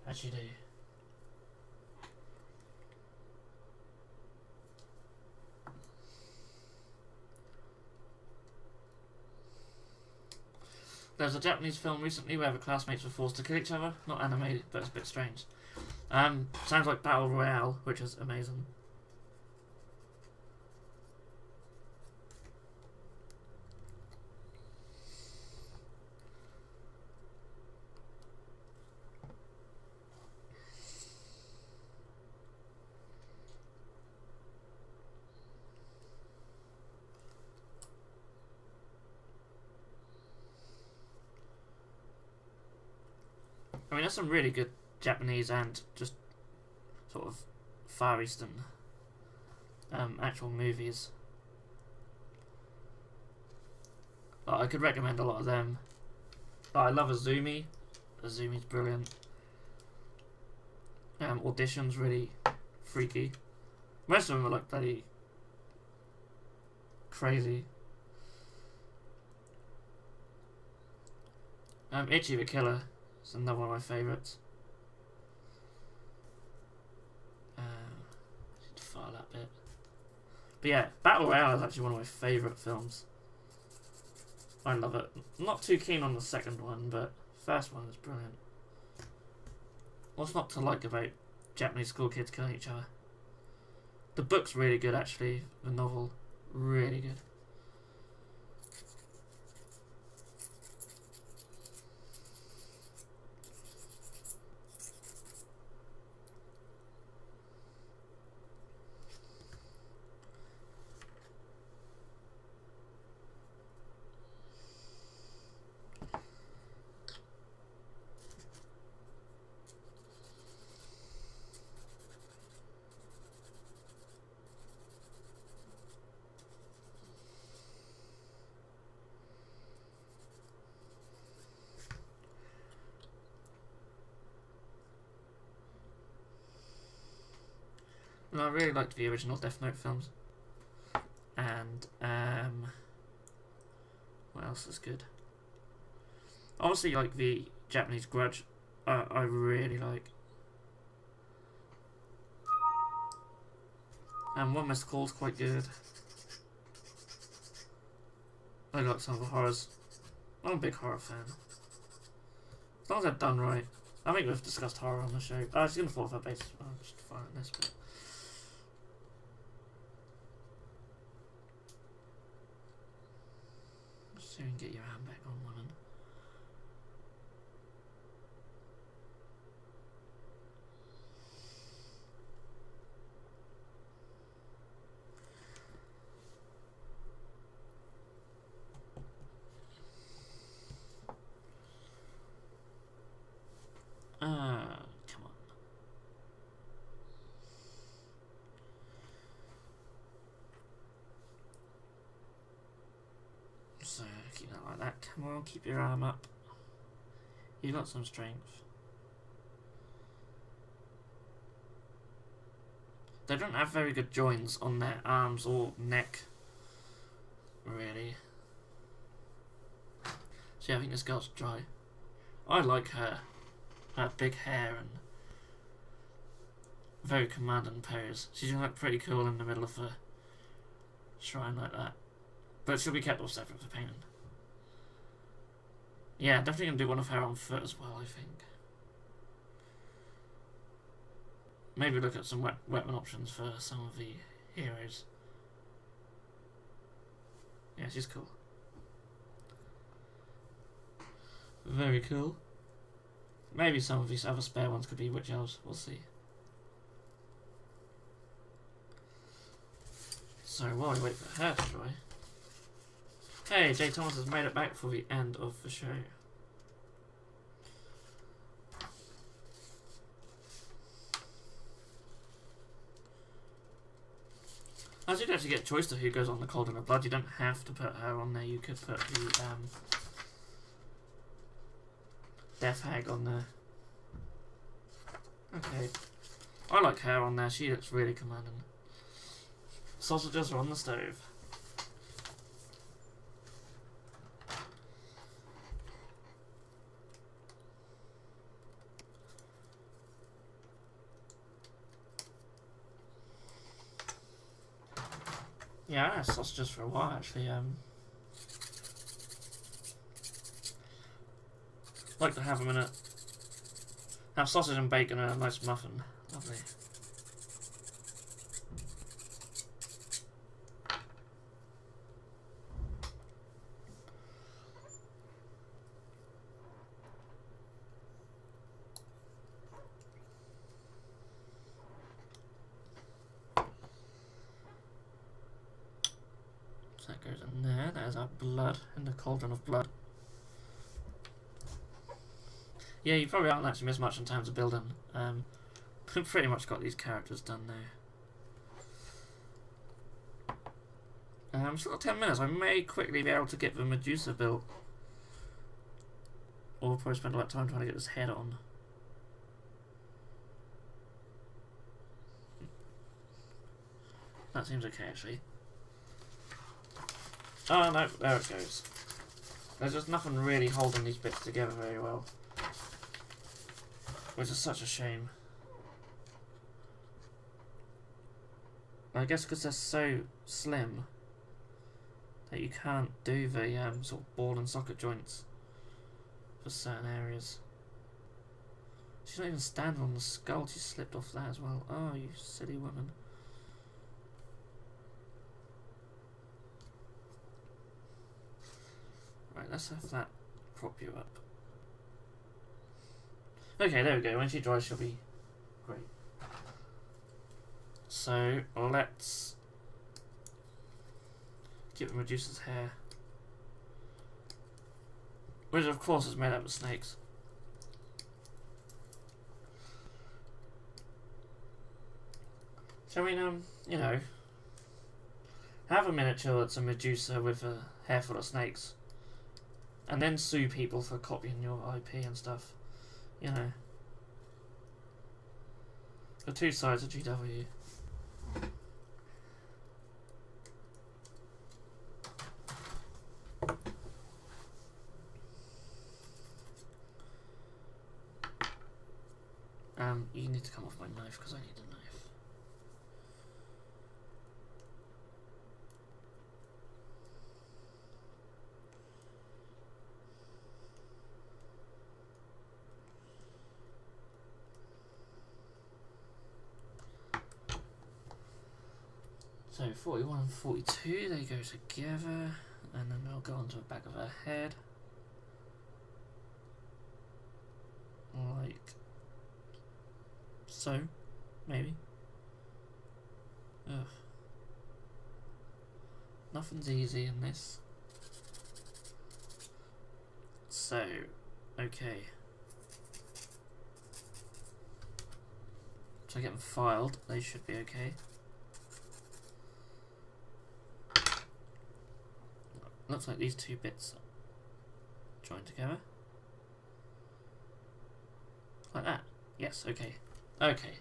How'd she do? There was a Japanese film recently where the classmates were forced to kill each other. Not animated, but it's a bit strange. Sounds like Battle Royale, which is amazing. I mean, there's some really good Japanese and just sort of Far Eastern actual movies. I could recommend a lot of them. I love Azumi. Azumi's brilliant. Audition's really freaky. Most of them are like bloody crazy. Ichi the Killer. It's another one of my favourites. Need to file that bit. But yeah, Battle Royale is actually one of my favourite films. I love it. I'm not too keen on the second one, but the first one is brilliant. What's not to like about Japanese school kids killing each other? The book's really good, actually. The novel, really good. No, I really liked the original Death Note films. And, what else is good? Obviously, like, the Japanese Grudge, I really like. And One Missed Call's quite good. I like some of the horrors. I'm a big horror fan. As long as they're done right. I think we've discussed horror on the show. I was going to fall off our base. I'm just fine on this bit. So you can get your hand back on, woman. Come on. So, keep that like that. Come on, keep your arm up. You've got some strength. They don't have very good joints on their arms or neck, really. So yeah, I think this girl's dry. I like her. Her big hair and very commanding pose. She's gonna look pretty cool in the middle of a shrine like that. But she'll be kept all separate for painting. Yeah, definitely gonna do one of her on foot as well, I think. Maybe look at some weapon options for some of the heroes. Yeah, she's cool. Very cool. Maybe some of these other spare ones could be witch elves. We'll see. So while we wait for her to dry. Hey, Jay Thomas has made it back for the end of the show. As you'd actually get a choice to who goes on the Cauldron of Blood, you don't have to put her on there. You could put the Death Hag on there. Okay. I like her on there. She looks really commanding. Sausages are on the stove. Yeah, I had sausages for a while actually. Like to have them in it. Have sausage and bacon and a nice muffin. Lovely. So that goes in there. There's our blood in the Cauldron of Blood. Yeah, you probably aren't actually miss much in terms of building. We've pretty much got these characters done now. Still got 10 minutes. I may quickly be able to get the Medusa built. Or probably spend a lot of time trying to get this head on. That seems okay actually. Oh no, there it goes. There's just nothing really holding these bits together very well. Which is such a shame. I guess because they're so slim that you can't do the sort of ball and socket joints for certain areas. She's not even standing on the skull, she slipped off that as well. Oh, you silly woman. Right, let's have that prop you up. Okay, there we go. When she dries, she'll be great. So, let's get Medusa's hair. Which, of course, is made up of snakes. Shall we, you know, have a miniature that's a Medusa with a hair full of snakes, and then sue people for copying your IP and stuff? You know, the two sides of GW. You need to come off my knife because I need a knife. So 41 and 42, they go together. And then we'll go onto the back of her head. Like so, maybe. Ugh. Nothing's easy in this. So, okay. So I get them filed, they should be okay. Looks like these two bits are joined together. Like that. Yes, okay. Okay.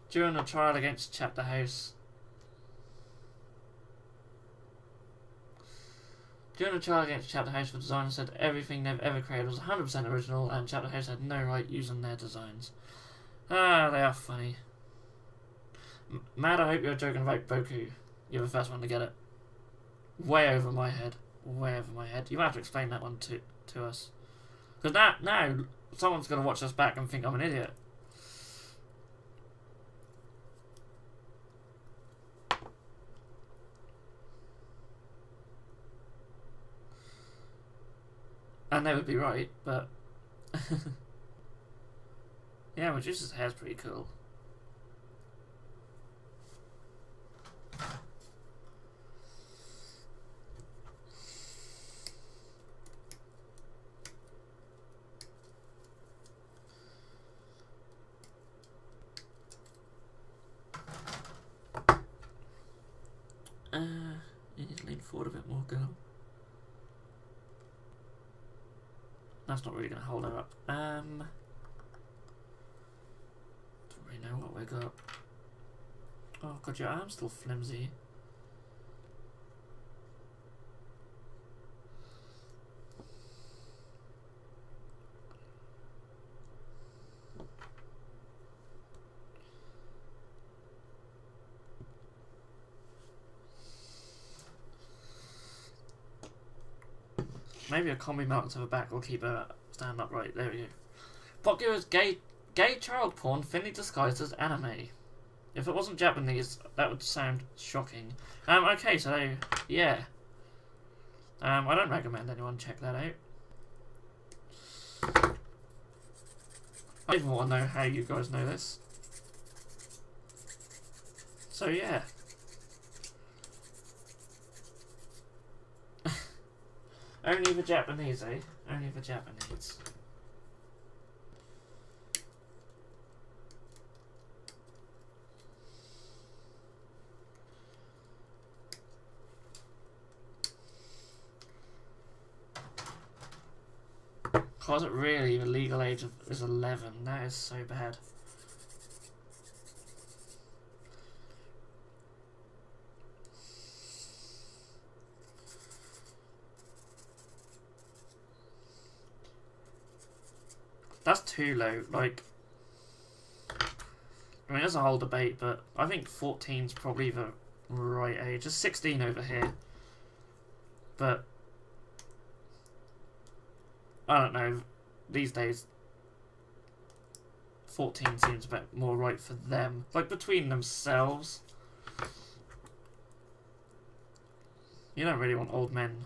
During a trial against Chapter House. During a trial against Chapter House, the designer said everything they've ever created was 100% original and Chapter House had no right using their designs. Ah, they are funny. Mad, I hope you're joking about Boku. You're the first one to get it. Way over my head. Way over my head. You might have to explain that one to us. Because now someone's going to watch us back and think I'm an idiot. And they would be right, but... yeah, Medusa's hair's pretty cool. You need to lean forward a bit more, girl. That's not really going to hold her up. Don't really know what we got. Oh god, your arm's still flimsy. Maybe a combi mount to the back will keep her stand upright. There we go. Popular as gay child porn thinly disguised as anime. If it wasn't Japanese, that would sound shocking. Okay, so yeah. I don't recommend anyone check that out. I even want to know how you guys know this. So yeah. Only the Japanese, eh? Only the Japanese. Was it really? The legal age is 11. That is so bad. That's too low. Like, I mean, there's a whole debate, but I think 14's probably the right age. There's 16 over here, but I don't know. These days, 14 seems a bit more right for them. Like, between themselves. You don't really want old men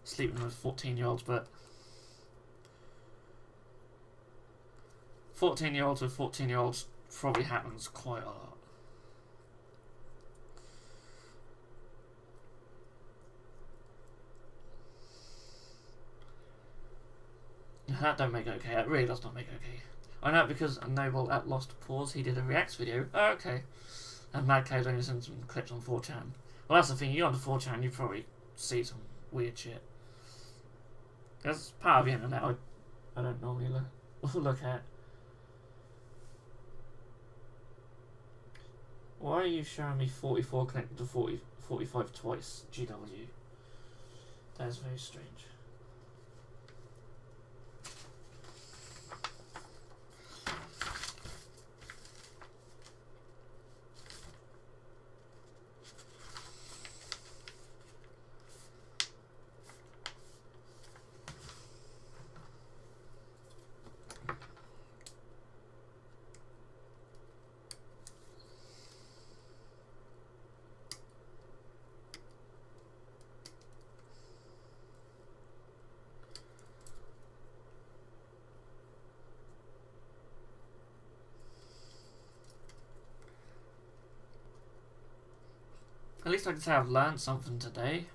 sleeping with 14-year-olds, but 14-year-olds with 14-year-olds probably happens quite a lot. That don't make it okay. That really does not make it okay. I know because Noble at Lost Pause, he did a Reacts video. Oh, okay. And Mad Cloud's only sent some clips on 4chan. Well, that's the thing. You go onto 4chan, you probably see some weird shit. That's part of the internet I don't normally look at. Why are you showing me 44 connected to 45 twice? GW. That is very strange. least I can say I've learned something today.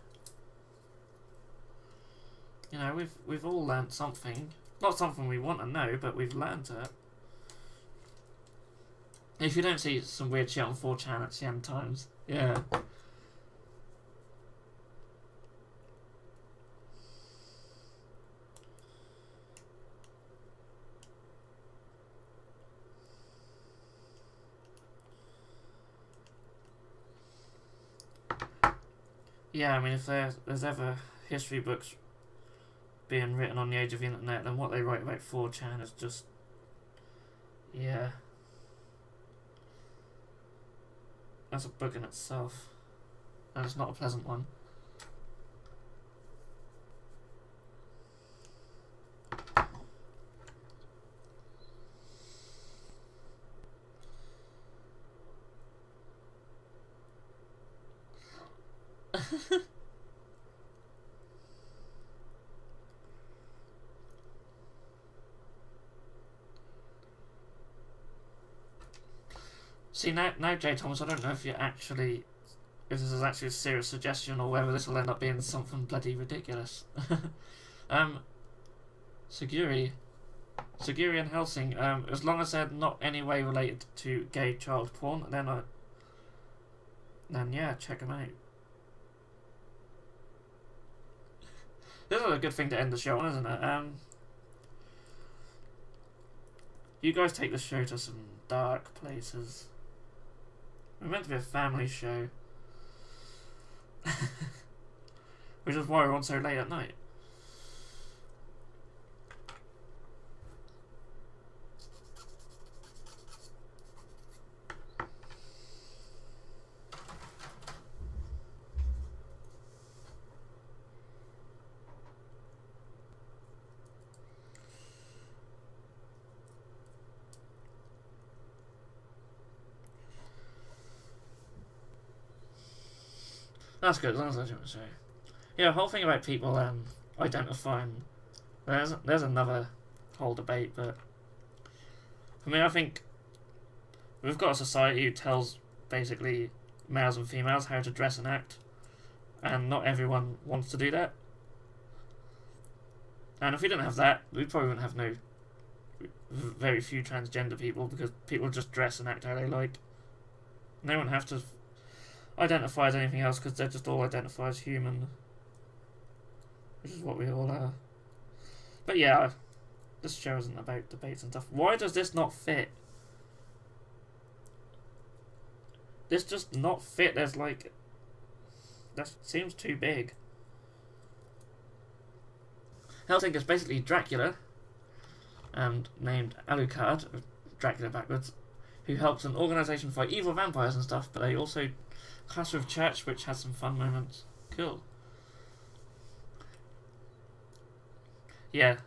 You know, we've all learnt something. Not something we want to know, but we've learnt it. If you don't see some weird shit on 4chan at the end times, yeah. Yeah, I mean, if there's ever history books being written on the age of the internet, then what they write about 4chan is just, yeah. That's a book in itself. And it's not a pleasant one. See, now, J. Thomas, I don't know if this is actually a serious suggestion or whether this will end up being something bloody ridiculous. Seguri and Helsing, as long as they're not any way related to gay child porn, then yeah, check them out. This is a good thing to end the show on, isn't it? You guys take the show to some dark places. We're meant to be a family show. Which is why we're on so late at night. That's good, as long as I don't say. Yeah, the whole thing about people identifying, there's another whole debate, but for me, I think we've got a society who tells basically males and females how to dress and act, and not everyone wants to do that. And if we didn't have that, we probably wouldn't have very few transgender people, because people just dress and act how they like. And they wouldn't have to identify as anything else, because they're just all identify as human, which is what we all are. But yeah, this show isn't about debates and stuff. Why does this not fit? This just not fit. There's like, that seems too big. Helsing is basically Dracula, and named Alucard, Dracula backwards, who helps an organisation fight evil vampires and stuff, but they also clash with church, which has some fun moments. Cool. Yeah,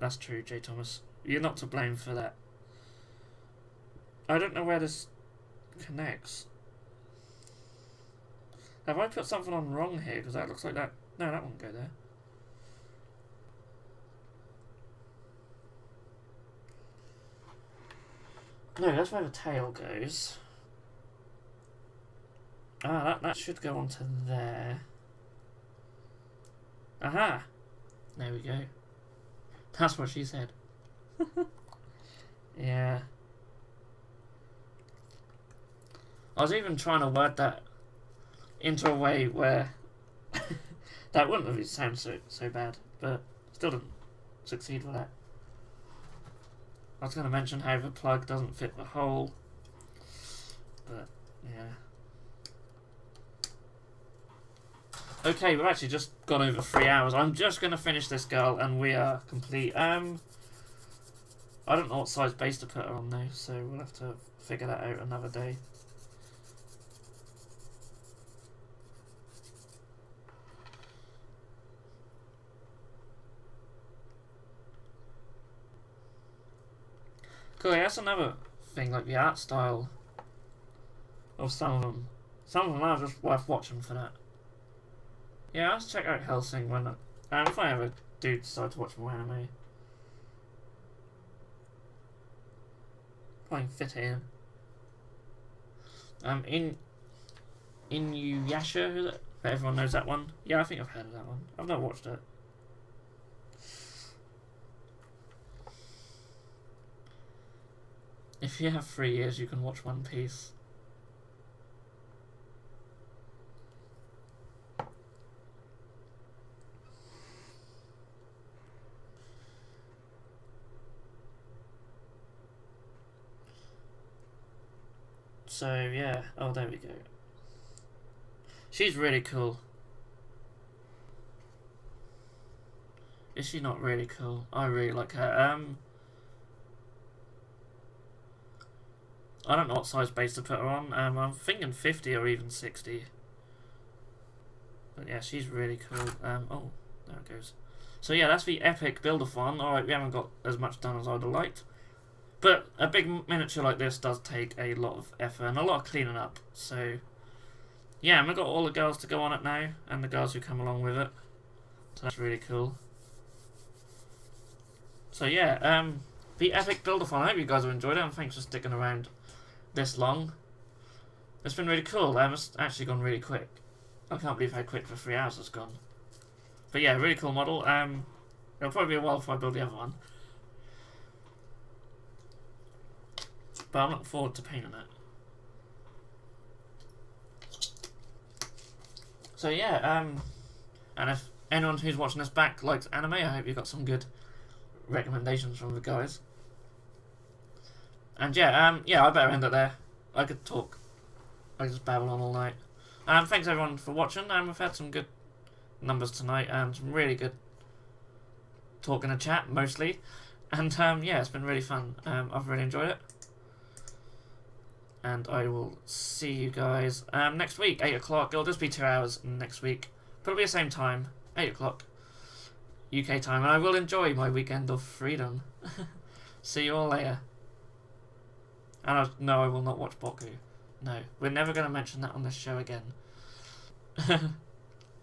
that's true, J. Thomas. You're not to blame for that. I don't know where this connects. Have I put something on wrong here? Because that looks like that. No, that won't go there. No, that's where the tail goes. Ah, that should go onto there. Aha! There we go. That's what she said. Yeah. I was even trying to word that into a way where that wouldn't have sounded so bad, but still didn't succeed with that. I was going to mention how the plug doesn't fit the hole, but yeah. Okay, we've actually just gone over 3 hours. I'm just going to finish this girl and we are complete. I don't know what size base to put her on though, so we'll have to figure that out another day. Cool, yeah, that's another thing, like the art style of some of them. Some of them are just worth watching for that. Yeah, let's check out Helsing when if I ever do decide to watch more anime. Probably fit it in. Inuyasha, is it? Everyone knows that one. Yeah, I think I've heard of that one. I've not watched it. If you have 3 years, you can watch One Piece. So yeah, oh there we go. She's really cool. Is she not really cool? I really like her. I don't know what size base to put her on. I'm thinking 50 or even 60. But yeah, she's really cool. Oh, there it goes. So yeah, that's the epic Buildathon. Alright, we haven't got as much done as I'd have liked. But a big miniature like this does take a lot of effort and a lot of cleaning up. So yeah, and we've got all the girls to go on it now, and the girls who come along with it. So that's really cool. So yeah, the epic Buildathon. I hope you guys have enjoyed it, and thanks for sticking around this long. It's been really cool. It's actually gone really quick. I can't believe how quick for 3 hours it's gone. But yeah, really cool model. It'll probably be a while before I build the other one. But I'm looking forward to painting it. So yeah, and if anyone who's watching this back likes anime, I hope you got some good recommendations from the guys. And yeah, I better end it there. I could talk. I could just babble on all night. Thanks everyone for watching. We've had some good numbers tonight and some really good talking and chat mostly. And yeah, it's been really fun. I've really enjoyed it. And I will see you guys next week, 8 o'clock. It'll just be 2 hours next week. But it'll be the same time, 8 o'clock UK time. And I will enjoy my weekend of freedom. See you all later. And no, I will not watch Boku. No, we're never going to mention that on this show again.